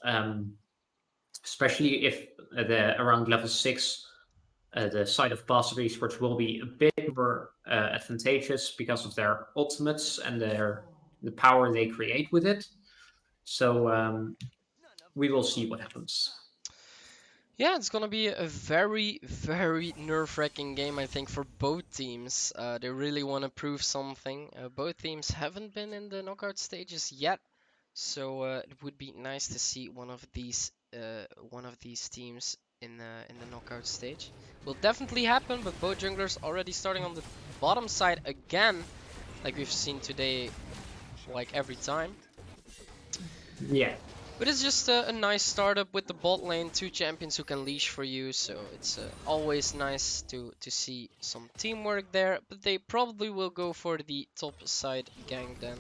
especially if the around level 6, the side of Bastard Esports will be a bit more advantageous because of their ultimates and the power they create with it. So we will see what happens. Yeah, it's gonna be a very, very nerve-wracking game, I think, for both teams. They really want to prove something. Both teams haven't been in the knockout stages yet, so it would be nice to see one of these teams in the knockout stage. Will definitely happen, but both junglers already starting on the bottom side again, like we've seen today, like every time. Yeah. But it's just a nice startup with the bot lane, 2 champions who can leash for you, so it's always nice to see some teamwork there. But they probably will go for the top side gank then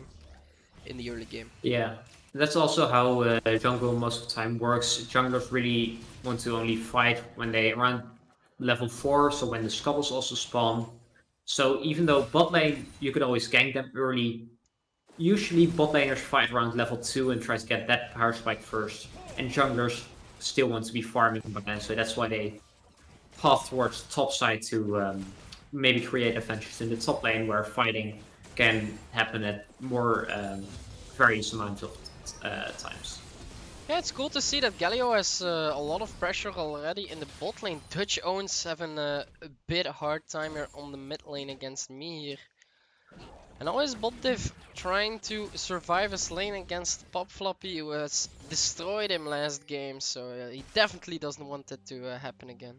in the early game. Yeah. That's also how jungle most of the time works. Junglers really want to only fight when they around level 4, so when the scuttles also spawn. So even though bot lane, you could always gank them early, usually bot laners fight around level 2 and try to get that power spike first, and junglers still want to be farming bananas, so that's why they path towards the top side to maybe create advantages in the top lane where fighting can happen at more various amounts of times. Yeah, it's cool to see that Galio has a lot of pressure already in the bot lane. Dutch owns having a bit hard time here on the mid lane against me here. And always bot div trying to survive his lane against Pop Floppy, who has destroyed him last game, so he definitely doesn't want it to happen again.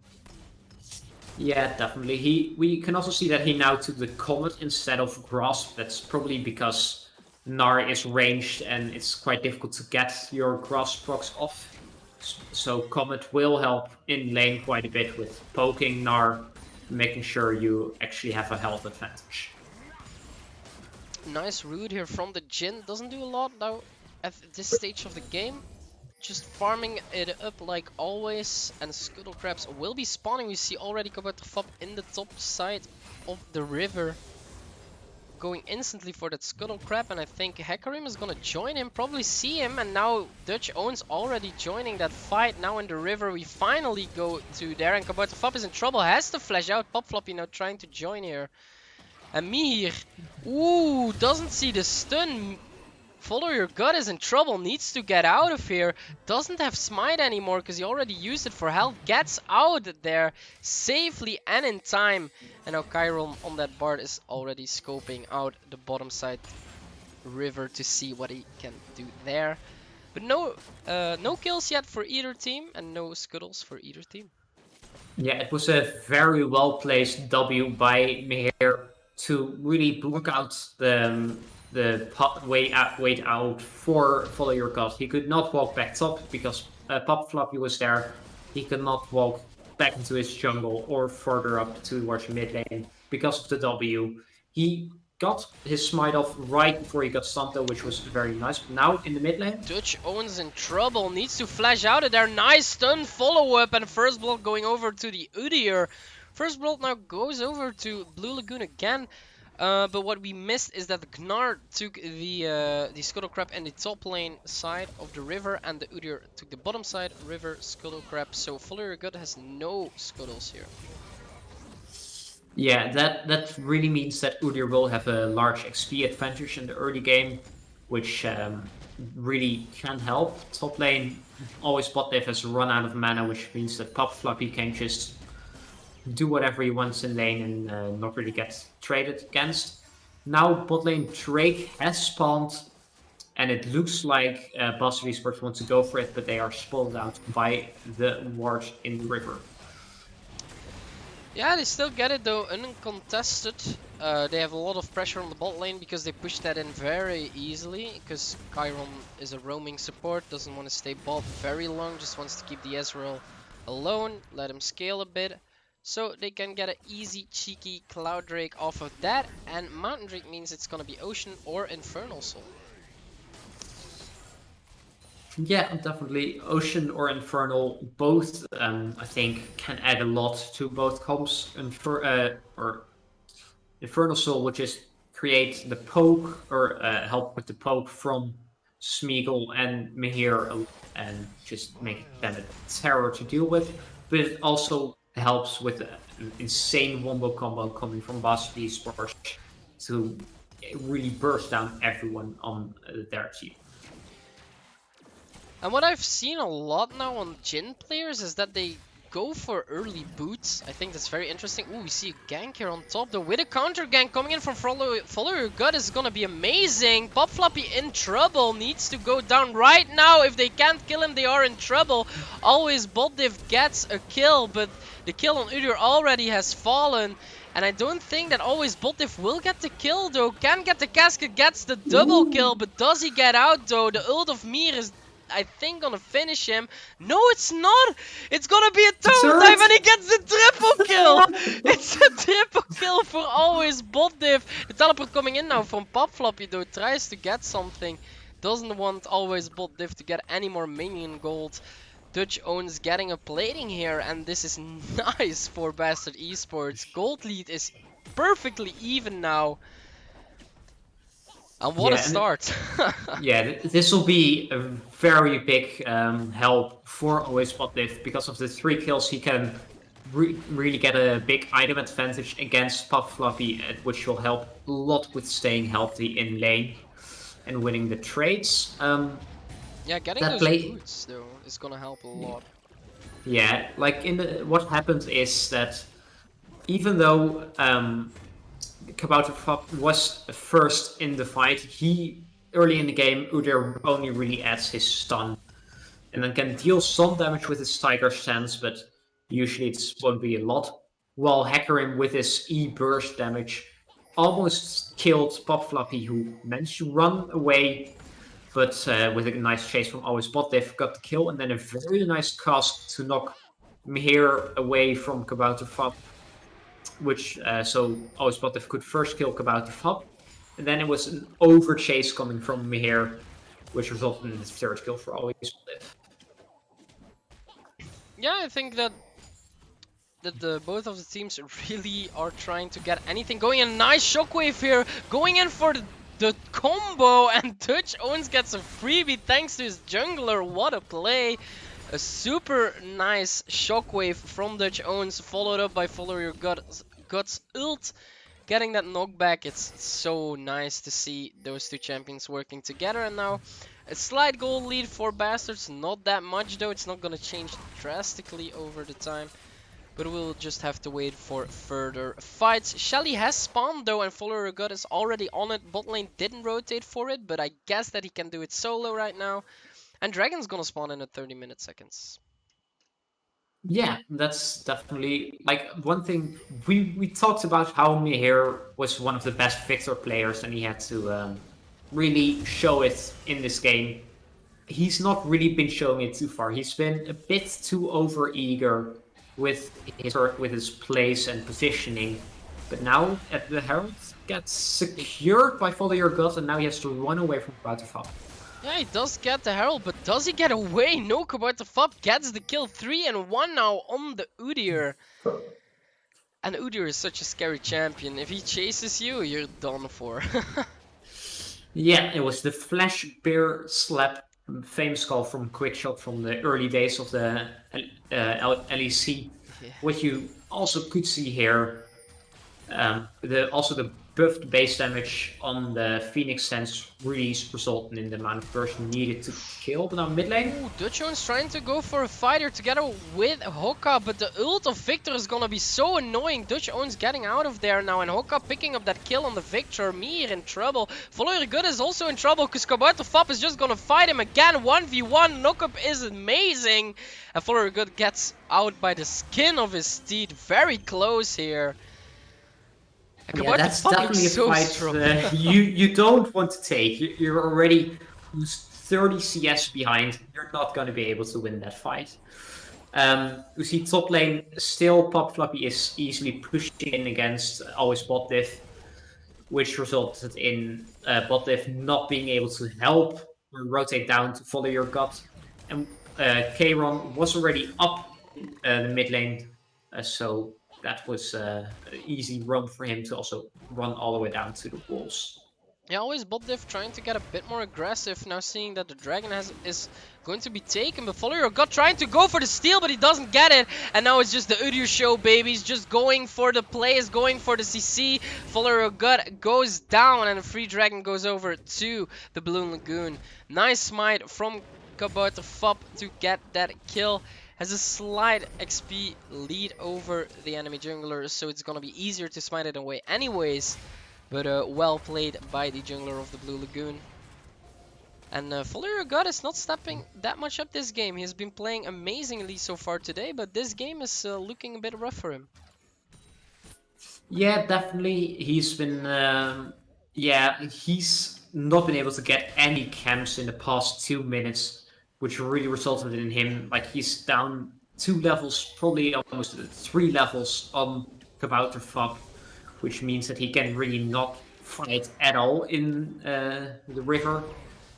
Yeah, definitely. We can also see that he now took the Comet instead of Grasp. That's probably because Gnar is ranged and it's quite difficult to get your Grasp procs off. So Comet will help in lane quite a bit with poking Gnar, making sure you actually have a health advantage. Nice root here from the Jhin. Doesn't do a lot though at this stage of the game. Just farming it up like always, and Scuttle Crabs will be spawning. We see already Kabutops in the top side of the river, going instantly for that Scuttle Crab, and I think Hecarim is gonna join him, probably see him, and now Dutch owns already joining that fight. Now in the river we finally go to there, and Kabutops is in trouble, has to flash out. Pop Floppy now trying to join here. And Mihir, ooh, doesn't see the stun. Follow Your Gut is in trouble, needs to get out of here. Doesn't have Smite anymore because he already used it for health. Gets out there safely and in time. And now Chiron on that Bard is already scoping out the bottom side river to see what he can do there. But no kills yet for either team, and no scuttles for either team. Yeah, it was a very well placed W by Meher to really block out the way out for Follow Your God. He could not walk back top because Pop Floppy was there. He could not walk back into his jungle or further up towards mid lane because of the W. He got his smite off right before he got stunned though, which was very nice. But now in the mid lane, Dutch owns in trouble, needs to flash out of there. Nice stun follow up, and first blood going over to the Udyr. First blood now goes over to Blue Lagoon again. But what we missed is that Gnar took the Scuttle Crab in the top lane side of the river, and the Udyr took the bottom side river Scuttle Crab. So Follow Your Gut has no scuttles here. yeah, that really means that Udyr will have a large XP advantage in the early game, which really can help. Top lane, always bot div has run out of mana, which means that Pop Floppy can just do whatever he wants in lane and not really get traded against. Now bot lane Drake has spawned, and it looks like Esports want to go for it, but they are spawned out by the ward in the river. Yeah, they still get it though, uncontested. They have a lot of pressure on the bot lane because they push that in very easily. Because Chiron is a roaming support, doesn't want to stay bot very long, just wants to keep the Ezreal alone, let him scale a bit. So they can get an easy, cheeky Cloud Drake off of that. And Mountain Drake means it's gonna be Ocean or Infernal Soul. Yeah, definitely. Ocean or Infernal, both I think can add a lot to both comps. Or Infernal Soul would just create the poke or help with the poke from Smeagol and Mihir and just make them a terror to deal with. But it also helps with an insane wombo combo coming from Esports to really burst down everyone on their team. And what I've seen a lot now on Jhin players is that they go for early boots. I think that's very interesting. Ooh, we see a gank here on top though, with a counter gank coming in from Follow Your Gut is gonna be amazing. Pop Floppy in trouble, needs to go down right now. If they can't kill him, they are in trouble. Always bot div gets a kill, but the kill on Udyr already has fallen. And I don't think that always bot div will get the kill though. Can get the casket, gets the double kill, but does he get out though? The ult of Mir is, I think, gonna finish him. No, it's not. It's gonna be a turtle dive, and he gets the triple kill. It's a triple kill for always bot div. The teleport coming in now from Pop Floppy though, tries to get something. Doesn't want always bot div to get any more minion gold. Dutch owns getting a plating here, and this is nice for Bastard Esports. Gold lead is perfectly even now. And what a Yeah, and start! yeah, this will be a very big help for always Spotlift because of the 3 kills. He can really get a big item advantage against Puff Fluffy, which will help a lot with staying healthy in lane and winning the trades. Yeah, getting That those play, boots though is gonna help a lot. yeah, like what happened is that even though Kabouter was first in the fight, he early in the game Udyr only really adds his stun and then can deal some damage with his Tiger Stance, but usually it won't be a lot. While Hecarim with his E burst damage almost killed Pop Fluffy, who managed to run away, but with a nice chase from Always Bot, they've got the kill, and then a very nice cast to knock Mihir away from Kabouter Fop, which so Always Bot could first kill Kabouter Fop, and then it was an over chase coming from Mihir, which resulted in the third kill for Always Bot. Yeah, I think that the both of the teams really are trying to get anything going. A nice shockwave here, going in for the combo, and Dutch Owens gets a freebie thanks to his jungler. What a play! A super nice shockwave from Dutch Owens, followed up by Follow Your Guts ult. Getting that knockback, it's so nice to see those two champions working together. And now a slight goal lead for Bastards, not that much though. It's not gonna change drastically over the time, but we'll just have to wait for further fights. Shelly has spawned though, and Follower God is already on it. Bot lane didn't rotate for it, but I guess that he can do it solo right now. And Dragon's gonna spawn in at 30 seconds. Yeah, that's definitely like one thing we talked about how Mihir was one of the best Victor players, and he had to really show it in this game. He's not really been showing it too far. He's been a bit too over eager with his place and positioning. But now at the Herald gets secured by Follow Your Gut, and now he has to run away from Battlefield. Yeah, he does get the Herald, but does he get away? No, Kabata Fop gets the kill. 3-1 now on the Udyr. And Udyr is such a scary champion. If he chases you, you're done for. Yeah, it was the Flash Bear Slap, famous call from Quickshot from the early days of the LEC, Yeah. what you also could see here. The buffed base damage on the Phoenix Sense really resulted in the amount of burst needed to kill. But now mid lane, Ooh, Dutchon's trying to go for a fighter together with Hokka, but the ult of Victor is gonna be so annoying. Dutch Owens getting out of there now, and Hokka picking up that kill on the Victor. Mir in trouble. Follower Good is also in trouble, because Kabuto Fop is just gonna fight him again. 1v1, knockup is amazing. And Follower Good gets out by the skin of his steed. Very close here. And yeah, Kabuto that's Fop definitely a looks so fight strong. you don't want to take. You're already 30 CS behind. You're not going to be able to win that fight. You see top lane still Pop Fluffy is easily pushing in against always bot diff, which resulted in bot diff not being able to help or rotate down to Follow Your Gut. And Kayron was already up the mid lane, so that was an easy run for him to also run all the way down to the walls. Yeah, always bot diff trying to get a bit more aggressive, now seeing that the dragon is going to be taken, but Follow Your Gut trying to go for the steal, but he doesn't get it, and now it's just the Udyr show, babies, just going for the plays, going for the CC. Follow Your Gut goes down, and a free dragon goes over to the Balloon Lagoon. Nice smite from Kabuto Fop to get that kill. Has a slight XP lead over the enemy jungler, so it's gonna be easier to smite it away anyways. But well played by the jungler of the Blue Lagoon. And Follow Your Gut is not stepping that much up this game. He has been playing amazingly so far today, but this game is looking a bit rough for him. Yeah, definitely. He's been, he's not been able to get any camps in the past 2 minutes, which really resulted in him, like, he's down 2 levels, probably almost 3 levels on Kabouter Fop, which means that he can really not fight at all in the river.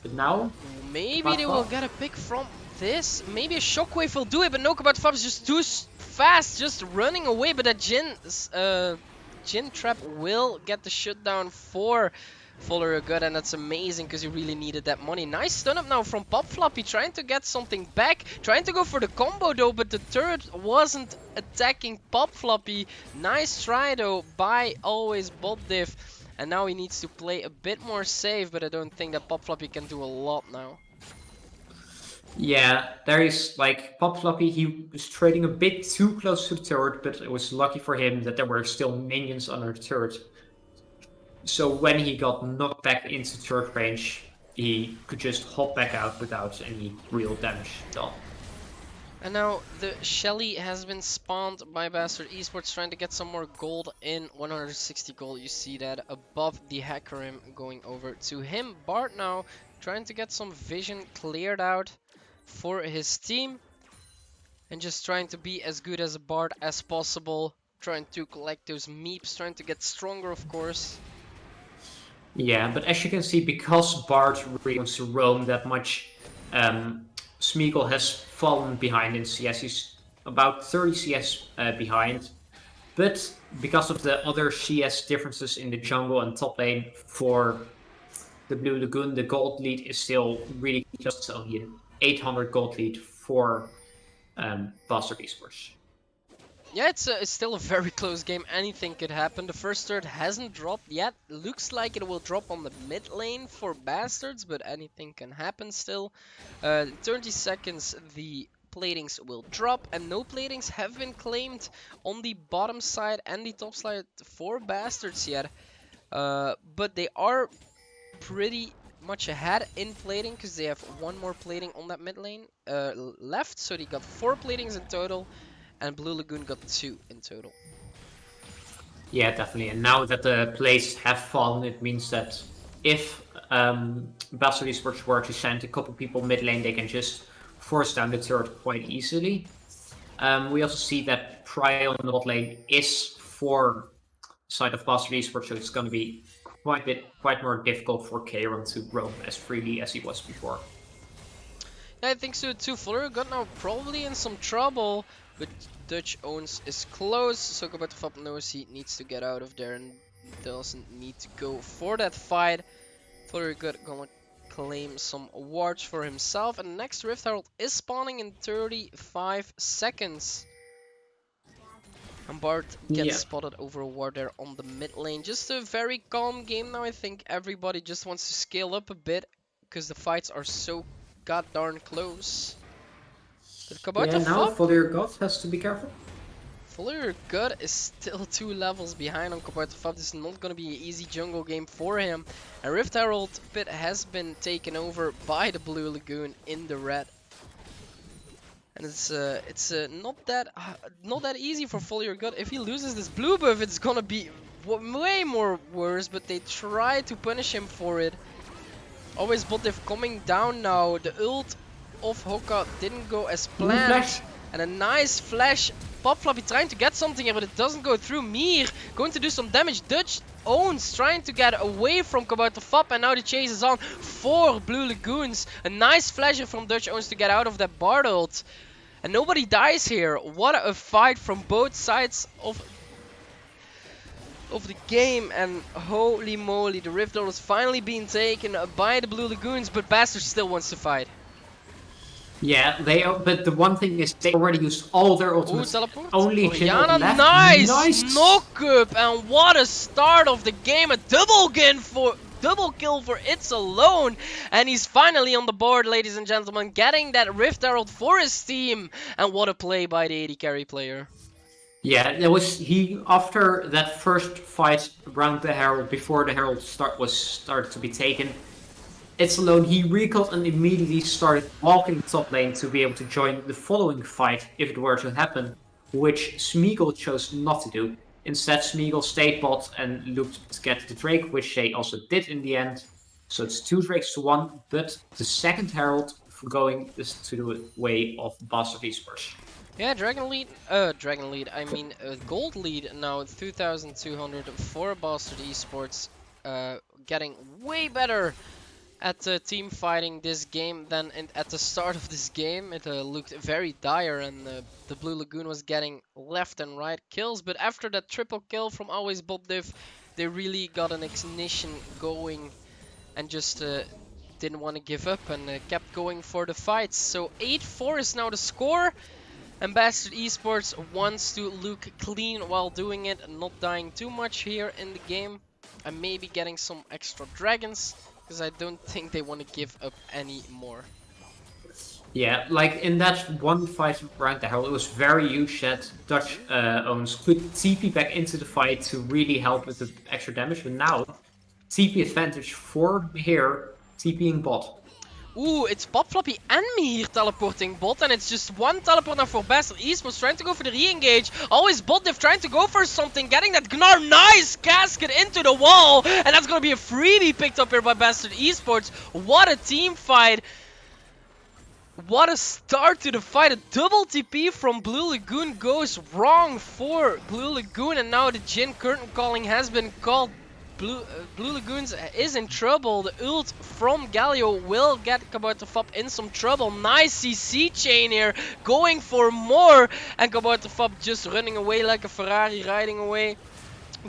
But now, Maybe they will get a pick from this. Maybe a shockwave will do it, but no, Kabuto Fop is just too fast, just running away. But that Jin trap will get the shutdown for Fuller good, and that's amazing because he really needed that money. Nice stun up now from Pop Floppy, trying to get something back, trying to go for the combo though, but the turret wasn't attacking Pop Floppy. Nice try though by always bot div, and now he needs to play a bit more safe, but I don't think that Pop Floppy can do a lot now. Yeah, there is like Pop Floppy, he was trading a bit too close to the turret, but it was lucky for him that there were still minions under the turret. So when he got knocked back into turret range, he could just hop back out without any real damage done. And now the Shelly has been spawned by Bastard Esports, trying to get some more gold in. 160 gold, you see that above the Hecarim, going over to him. Bart now trying to get some vision cleared out for his team. And just trying to be as good as a Bard as possible. Trying to collect those meeps, trying to get stronger of course. Yeah, but as you can see, because Bart really wants to roam that much, Smeagol has fallen behind in CS. He's about 30 CS behind. But because of the other CS differences in the jungle and top lane for the Blue Lagoon, the gold lead is still really close. It's only an 800 gold lead for Bastard Esports. Yeah, it's still a very close game. Anything could happen. The first turret hasn't dropped yet. Looks like it will drop on the mid lane for Bastards, but anything can happen still. 30 seconds, the platings will drop, and no platings have been claimed on the bottom side and the top side for Bastards yet. But they are pretty much ahead in plating because they have one more plating on that mid lane left. So they got 4 platings in total. And Blue Lagoon got 2 in total. Yeah, definitely. And now that the plays have fallen, it means that if Bastard Esports were to send a couple people mid lane, they can just force down the turret quite easily. We also see that Pry on the bot lane is for side of Bastard Esports, so it's going to be quite more difficult for Kayron to roam as freely as he was before. Yeah, I think so too. Fuller got now probably in some trouble, but Dutch owns is close, so Kabatafab knows he needs to get out of there and doesn't need to go for that fight. Fuller gonna claim some wards for himself, and the next Rift Herald is spawning in 35 seconds. And Bart gets spotted over a ward there on the mid lane. Just a very calm game now. I think everybody just wants to scale up a bit because the fights are so god darn close. Yeah, now Fuller God has to be careful. Fuller God is still 2 levels behind on Kabartafab. This is not going to be an easy jungle game for him. And Rift Herald pit has been taken over by the Blue Lagoon in the red. And it's not that easy for Fuller God. If he loses this blue buff, it's gonna be way more worse. But they try to punish him for it. Always bot div coming down now. The ult of Hoka didn't go as planned. And a nice flash. Pop Floppy trying to get something here, but it doesn't go through. Mir going to do some damage. Dutch owns trying to get away from Kabartafab, and now the chase is on for Blue Lagoons. A nice flasher from Dutch owns to get out of that Bard ult. And nobody dies here. What a fight from both sides of the game, and holy moly, the Rift Herald is finally being taken by the Blue Lagoons, but Bastard still wants to fight. Yeah, they are, but the one thing is they already used all their ultimates. Teleport. Only Yana, left. nice knock up, and what a start of the game! A double kill for It's Alone, and he's finally on the board, ladies and gentlemen, getting that Rift Herald for his team. And what a play by the AD carry player. Yeah, there was after that first fight around the Herald, before the Herald started to be taken. It's Alone, he recalled and immediately started walking top lane to be able to join the following fight if it were to happen, which Smeagol chose not to do. Instead, Smeagol stayed bot and looked to get the Drake, which they also did in the end. So it's 2 Drakes to 1, but the second Herald going to the way of Bastard Esports. Yeah, gold lead now, 2,200 for Bastard Esports, getting way better at team fighting this game than at the start of this game. It looked very dire, and the Blue Lagoon was getting left and right kills, but after that triple kill from Always Bob Div, they really got an ignition going and just didn't want to give up and kept going for the fights. So 8-4 is now the score. And Bastard Esports wants to look clean while doing it and not dying too much here in the game. And maybe getting some extra dragons, because I don't think they want to give up any more. Yeah, like in that one fight around the hell, it was very huge that Dutch owns could TP back into the fight to really help with the extra damage. But now, TP advantage for here, TPing bot. Ooh, it's Pop Floppy and me here teleporting bot, and it's just one teleport now for Bastard Esports trying to go for the re-engage. Always bot div trying to go for something, getting that Gnar nice casket into the wall, and that's gonna be a freebie picked up here by Bastard Esports. What a team fight. What a start to the fight. A double TP from Blue Lagoon goes wrong for Blue Lagoon, and now the Jhin curtain calling has been called. Blue Lagoons is in trouble. The ult from Galio will get Kabouterfop in some trouble. Nice CC chain here, going for more, and Kabouterfop just running away like a Ferrari, riding away.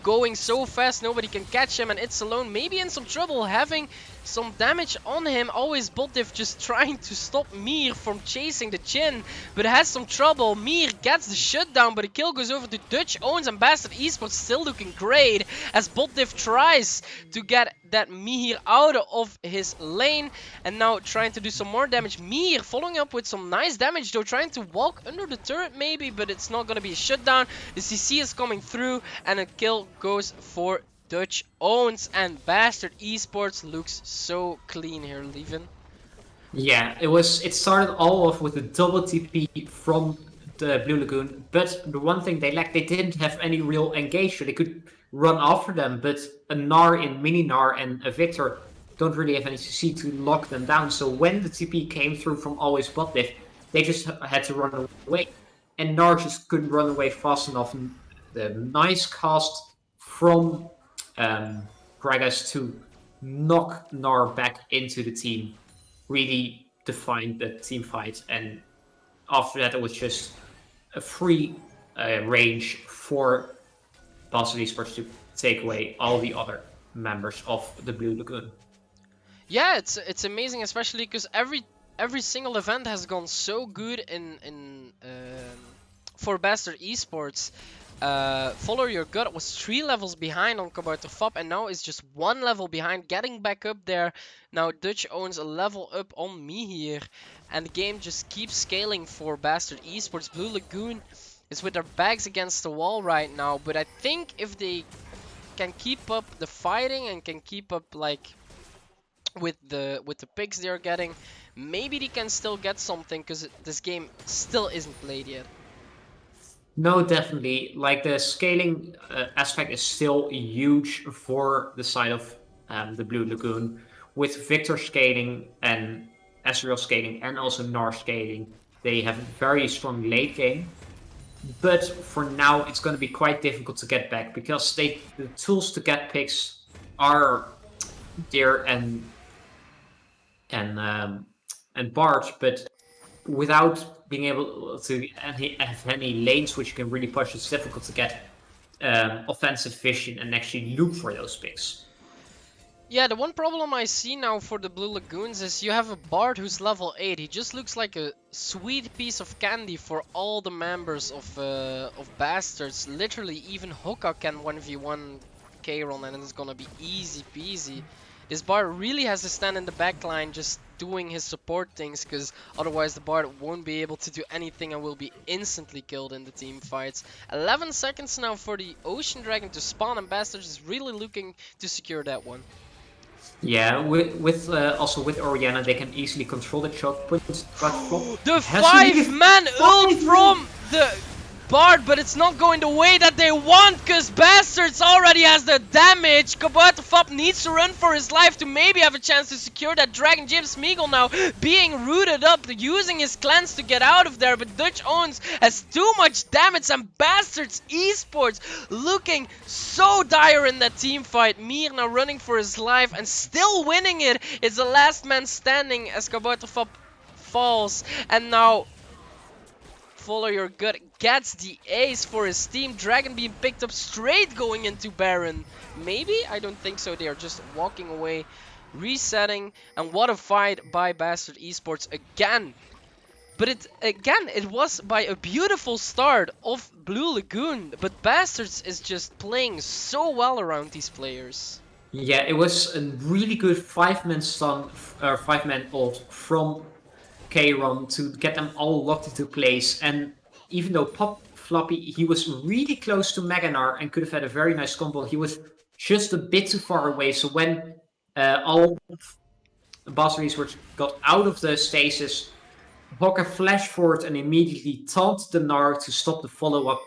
Going so fast, nobody can catch him, and it's alone maybe in some trouble, having some damage on him. Always bot div just trying to stop Mir from chasing the Jhin, but has some trouble. Mir gets the shutdown, but the kill goes over to Dutch Owns, and Bastard Esports still looking great as bot div tries to get that Mir out of his lane, and now trying to do some more damage. Mir following up with some nice damage though, trying to walk under the turret maybe, but it's not gonna be a shutdown. The CC is coming through, and a kill goes for Dutch Owns, and Bastard Esports looks so clean here, Leavin. Yeah, it started all off with a double TP from the Blue Lagoon, but the one thing they lacked, they didn't have any real engagement. They could run after them, but a Gnar in Mini Gnar and a Victor don't really have any CC to lock them down. So when the TP came through from Always Bot Div, they just had to run away, and Gnar just couldn't run away fast enough. And the nice cast from Gragas to knock Gnar back into the team really defined the team fight, and after that it was just a free range for Bastard Esports to take away all the other members of the Blue Lagoon. Yeah, it's amazing, especially because every single event has gone so good in for Bastard Esports. Follow Your Gut was 3 levels behind on Kabouterfop, and now is just 1 level behind, getting back up there. Now Dutch Owns a level up on me here, and the game just keeps scaling for Bastard Esports. Blue Lagoon is with their backs against the wall right now, but I think if they can keep up the fighting and can keep up like with the picks they're getting, maybe they can still get something, because this game still isn't played yet. No, definitely. Like the scaling aspect is still huge for the side of the Blue Lagoon, with Victor scaling and Ezreal scaling and also Gnar scaling. They have a very strong late game, but for now it's going to be quite difficult to get back, because the tools to get picks are there and Barge, but without being able to have any lanes which you can really push, it's difficult to get offensive vision and actually look for those picks. Yeah, the one problem I see now for the Blue Lagoons is you have a Bard who's level 8. He just looks like a sweet piece of candy for all the members of Bastards. Literally, even Hoka can 1v1 Kayron, and it's gonna be easy peasy. This Bard really has to stand in the backline just doing his support things, because otherwise the Bard won't be able to do anything and will be instantly killed in the team fights. 11 seconds now for the Ocean Dragon to spawn, and Bastards is really looking to secure that one. Yeah, also with Orianna, they can easily control the choke points. The 5-man ult from the Bard, but it's not going the way that they want, because Bastards already has the damage. Kabouterfop needs to run for his life to maybe have a chance to secure that dragon. James Smeagol now being rooted up, using his clans to get out of there, but Dutch Owns has too much damage, and Bastards Esports looking so dire in that team fight. Mir now running for his life and still winning it. It's the last man standing as Kabouterfop falls, and now Follow Your Gut gets the ace for his team. Dragon being picked up straight going into Baron. Maybe? I don't think so. They are just walking away, resetting. And what a fight by Bastard Esports again. But it was by a beautiful start of Blue Lagoon. But Bastards is just playing so well around these players. Yeah, it was a really good 5-man stun, 5-man ult from Kayron to get them all locked into place. And even though Pop Floppy, he was really close to Maganar and could have had a very nice combo, he was just a bit too far away. So when all Bastards got out of the stasis, Hawker flashed forward and immediately taunted the Gnar to stop the follow-up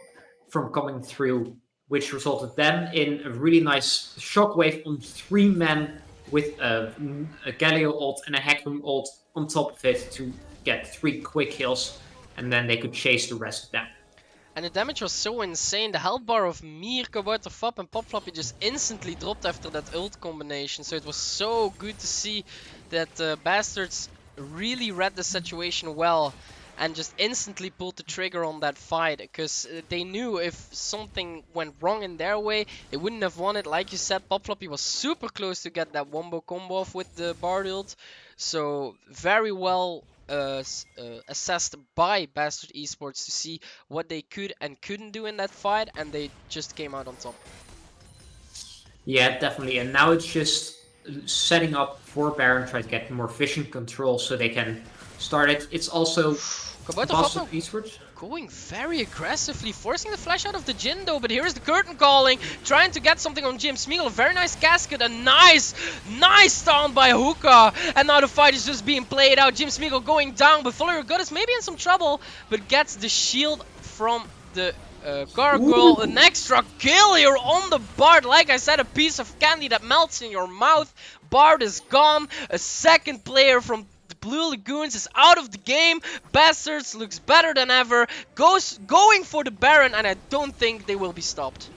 from coming through, which resulted then in a really nice shockwave on 3 men with a Galio ult and a Hecarim ult on top of it to get 3 quick kills, and then they could chase the rest of them. And the damage was so insane. The health bar of Mir, Kabouter Fap and Pop Floppy just instantly dropped after that ult combination. So it was so good to see that Bastards really read the situation well and just instantly pulled the trigger on that fight, because they knew if something went wrong in their way, they wouldn't have won it. Like you said, Pop Floppy was super close to get that wombo combo off with the Bard ult. So very well assessed by Bastard Esports to see what they could and couldn't do in that fight, and they just came out on top. Yeah, definitely. And now it's just setting up for Baron, try to get more vision control so they can start it. It's also Bastard Esports going very aggressively, forcing the flash out of the Jin though, but here is the curtain calling, trying to get something on Jim Smeagol. A very nice casket, a nice stun by Hookah, and now the fight is just being played out. Jim Smeagol going down, but Follow Your Gut is maybe in some trouble, but gets the shield from the Gargoyle. An extra kill here on the Bard. Like I said, a piece of candy that melts in your mouth. Bard is gone. A second player from the Blue Lagoons is out of the game. Bastards looks better than ever. Going for the Baron, and I don't think they will be stopped.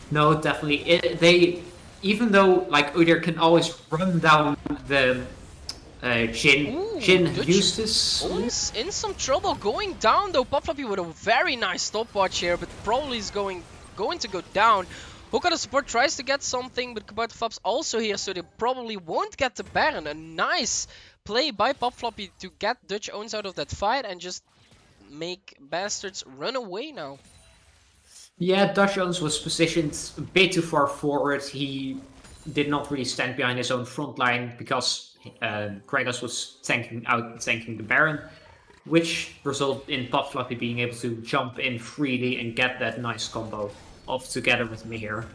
No, definitely. They, even though like Udyr can always run down the Jin. Ooh, Jin used this. In some trouble going down though. Pop Floppy with a very nice stopwatch here, but probably is going to go down. Hookah the support tries to get something, but Kabouter Fap's also here, so they probably won't get the Baron. A nice play by Pop Floppy to get Dutch Owns out of that fight and just make Bastards run away now. Yeah, Dutch Owns was positioned a bit too far forward. He did not really stand behind his own front line because Kratos was tanking the Baron, which resulted in Pop Floppy being able to jump in freely and get that nice combo off together with me here.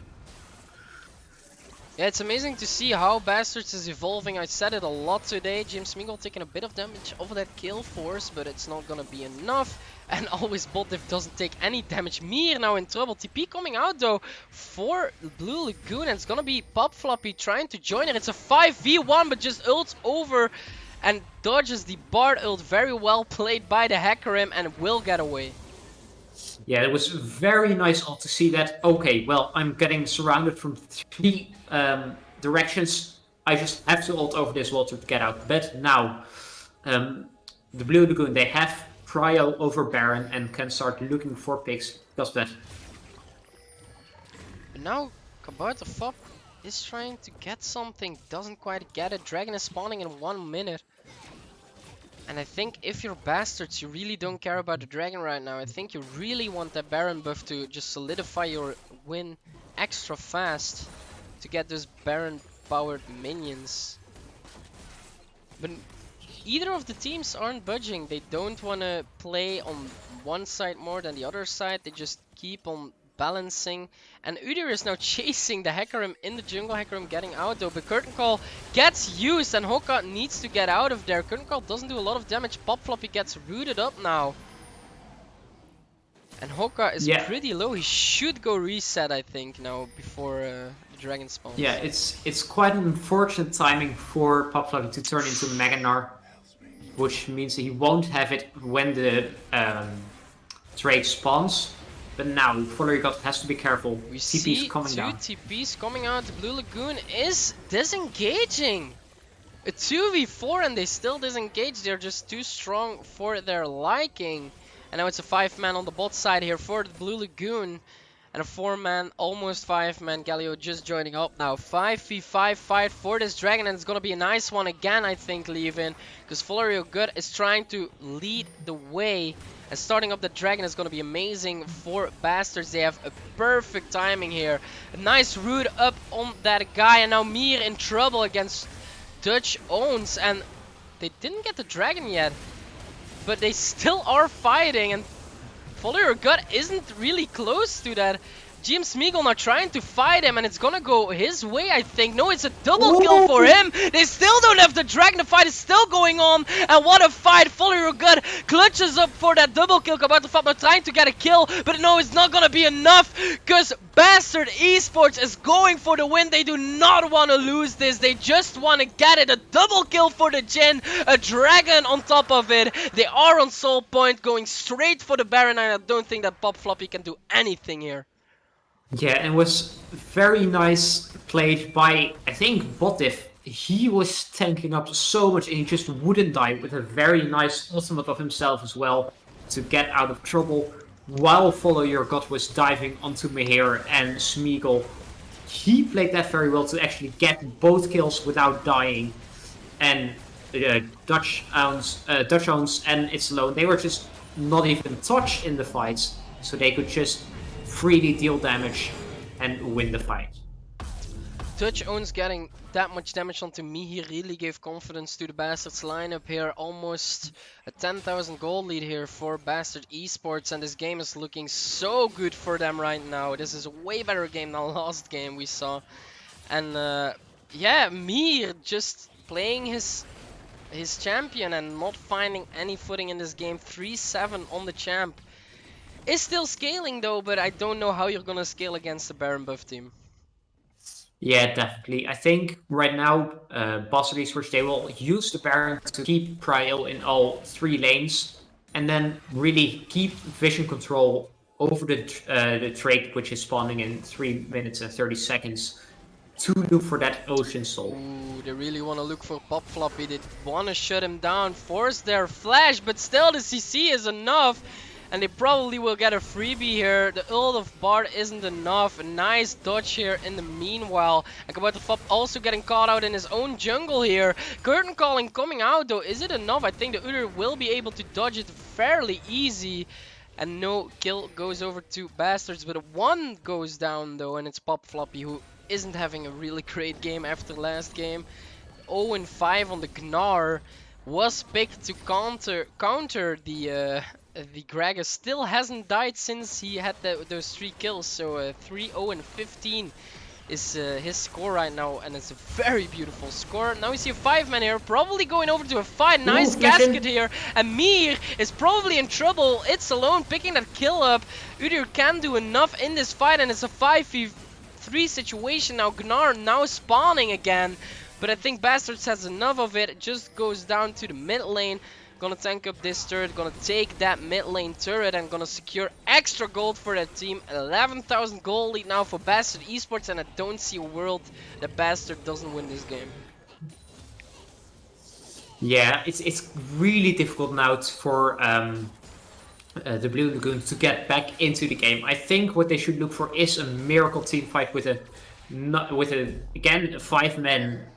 Yeah, it's amazing to see how Bastards is evolving. I said it a lot today. Jim Smeagol taking a bit of damage over that kill force, but it's not gonna be enough. And always Botdiv doesn't take any damage. Mir now in trouble. TP coming out though for Blue Lagoon, and it's gonna be Pop Floppy trying to join it. It's a 5v1, but just ults over and dodges the Bard ult. Very well played by the Hecarim and will get away. Yeah, it was very nice to see that. Okay, well, I'm getting surrounded from 3 directions. I just have to ult over this wall to get out. But now, the Blue Lagoon, they have Cryo over Baron and can start looking for picks because of that. But now, Kabouter Fap is trying to get something. Doesn't quite get it. Dragon is spawning in 1 minute. And I think if you're Bastards, you really don't care about the Dragon right now. I think you really want that Baron buff to just solidify your win extra fast to get those Baron powered minions. But either of the teams aren't budging. They don't want to play on one side more than the other side. They just keep on balancing. And Udyr is now chasing the Hecarim in the jungle. Hecarim getting out though, but Curtain Call gets used and Hoka needs to get out of there. Curtain Call doesn't do a lot of damage. Pop Floppy gets rooted up now. And Hoka is pretty low. He should go reset, I think, now before the Dragon spawns. Yeah, it's quite an unfortunate timing for Pop Floppy to turn into Maganar, which means that he won't have it when the Drake spawns. But now, Follow Your Gut has to be careful. We TP's see coming down. 2 TPs coming out. The Blue Lagoon is disengaging. A 2v4 and they still disengage. They're just too strong for their liking. And now it's a 5-man on the bot side here for the Blue Lagoon. And a 4-man, almost 5-man Galio just joining up now. 5v5 fight for this dragon, and it's gonna be a nice one again, I think, Leavin. Because Florio Good is trying to lead the way. And starting up the dragon is gonna be amazing for Bastards. They have a perfect timing here. A nice root up on that guy, and now Mir in trouble against Dutch Owns. And they didn't get the dragon yet, but they still are fighting, and Follower Gut isn't really close to that. GM Smeagol now trying to fight him, and it's gonna go his way, I think. No, it's a double kill for him. They still don't have the dragon. The fight is still going on, and what a fight. Follower Gut clutches up for that double kill. About the Fab now trying to get a kill, but no, it's not gonna be enough, because Bastard Esports is going for the win. They do not want to lose this. They just want to get it. A double kill for the Jin, a dragon on top of it. They are on soul point, going straight for the Baron, and I don't think that Pop Floppy can do anything here. Yeah, and was very nice played by, I think, Botif. He was tanking up so much and he just wouldn't die, with a very nice ultimate of himself as well to get out of trouble, while Follow Your God was diving onto Mihir and Smeagol. He played that very well to actually get both kills without dying. And Dutch Owns and It's Alone, they were just not even touched in the fights, so they could just freely deal damage and win the fight. Dutch Owns getting that much damage onto me, he really gave confidence to the Bastards lineup here. Almost a 10,000 gold lead here for Bastard Esports, and this game is looking so good for them right now. This is a way better game than last game we saw. And yeah, Mir just playing his champion and not finding any footing in this game. 3-7 on the champ. Is still scaling though, but I don't know how you're gonna scale against the Baron buff team. Yeah, definitely. I think right now, Bastard Esports, they will use the Baron to keep Prio in all 3 lanes, and then really keep vision control over the trait, which is spawning in 3 minutes and 30 seconds, to look for that Ocean Soul. Ooh, they really want to look for Pop Floppy. They want to shut him down, force their flash, but still the CC is enough. And they probably will get a freebie here. The ult of Bard isn't enough. A nice dodge here in the meanwhile. And Kabata Fop also getting caught out in his own jungle here. Curtain calling coming out though. Is it enough? I think the Udyr will be able to dodge it fairly easy. And no kill goes over to Bastards. But one goes down though. And it's Pop Floppy, who isn't having a really great game after last game. 0-5 on the Gnar. Was picked to counter the Gragas. Still hasn't died since he had those 3 kills, so 3-0-15 is his score right now, and it's a very beautiful score. Now we see a 5-man here, probably going over to a fight. Nice casket here, and Mir is probably in trouble. It's Alone picking that kill up. Udyr can do enough in this fight, and it's a 5v3 situation now. Gnar now spawning again. But I think Bastards has enough of it. It just goes down to the mid lane. Gonna tank up this turret. Gonna take that mid lane turret and gonna secure extra gold for that team. 11,000 gold lead now for Bastard Esports. And I don't see a world that Bastard doesn't win this game. Yeah, it's really difficult now for the Blue Lagoon to get back into the game. I think what they should look for is a miracle team fight with a again 5-man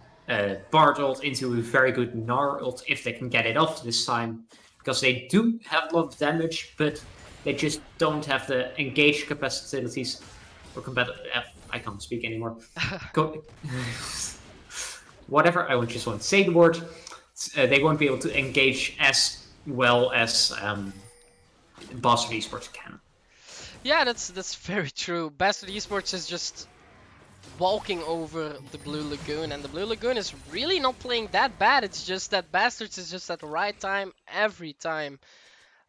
Bard ult into a very good Gnar ult, if they can get it off this time, because they do have a lot of damage, but they just don't have the engage capacities or I can't speak anymore. Whatever, I just want to say the word. They won't be able to engage as well as Bastard Esports can. Yeah, that's very true. Bastard Esports is just walking over the Blue Lagoon, and the Blue Lagoon is really not playing that bad. It's just that Bastards is just at the right time every time.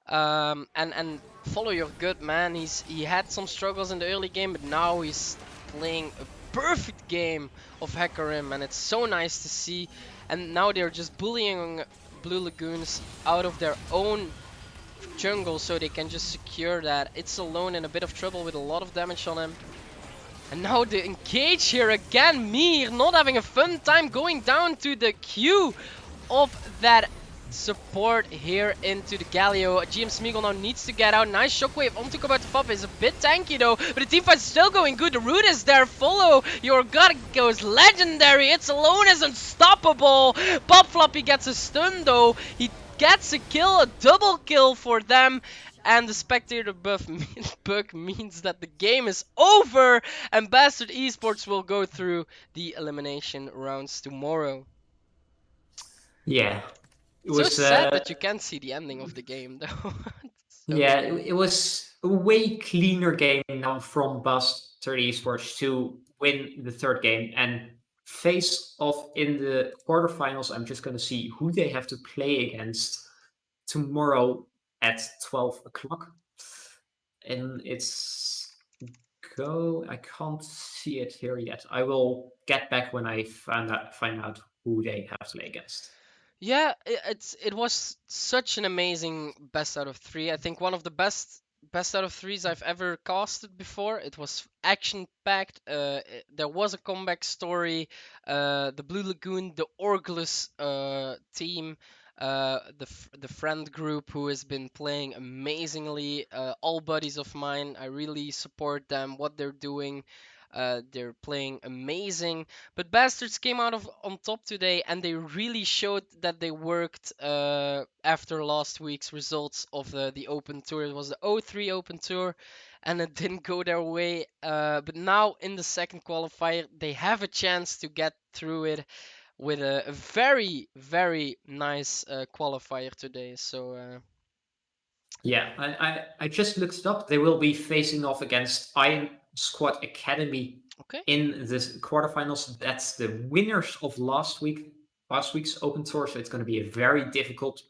And Follow Your Good, man. He had some struggles in the early game, but now he's playing a perfect game of Hecarim, and it's so nice to see. And now they're just bullying Blue Lagoons out of their own jungle, so they can just secure that. It's Alone in a bit of trouble with a lot of damage on him. And now the engage here again. Mir not having a fun time going down to the queue of that support here into the Galio. GM Smeagol now needs to get out. Nice shockwave onto Kobatofop is a bit tanky though, but the teamfight's still going good. The root is there. Follow your gut goes legendary. It's alone is unstoppable. Pop Floppy gets a stun though. He gets a kill, a double kill for them. And the spectator buff bug means that the game is over and Bastard Esports will go through the elimination rounds tomorrow. Yeah, it So was. sad that you can't see the ending of the game, though. So Yeah, it was a way cleaner game now from Bastard Esports to win the third game and face off in the quarterfinals. I'm just going to see who they have to play against tomorrow at 12 o'clock. And it's go. I can't see it here yet. I will get back when I find out who they have to play against. yeah, it was such an amazing best out of three. I think one of the best out of threes I've ever casted before. It was action packed. There was a comeback story. The Blue Lagoon, the Orgless team, the friend group who has been playing amazingly. All buddies of mine. I really support them. What they're doing. They're playing amazing. But Bastards came out of on top today, and they really showed that they worked after last week's results of the Open Tour. It was the O3 Open Tour, and it didn't go their way. But now in the second qualifier, they have a chance to get through it with a very, very nice qualifier today. So, Yeah, I just looked it up. They will be facing off against Iron Squad Academy okay. in the quarterfinals. That's the winners of last week's Open Tour. So it's going to be a very difficult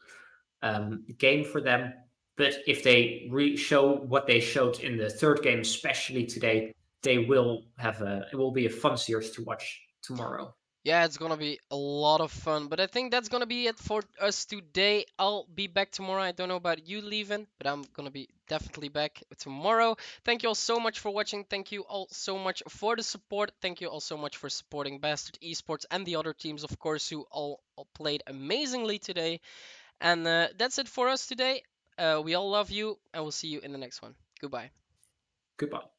game for them. But if they show what they showed in the third game, especially today, they will have it will be a fun series to watch tomorrow. Yeah, it's gonna be a lot of fun. But I think that's gonna be it for us today. I'll be back tomorrow. I don't know about you, Leavin, but I'm gonna be definitely back tomorrow. Thank you all so much for watching. Thank you all so much for the support. Thank you all so much for supporting Bastard Esports and the other teams, of course, who all played amazingly today. And that's it for us today. We all love you, and we'll see you in the next one. Goodbye. Goodbye.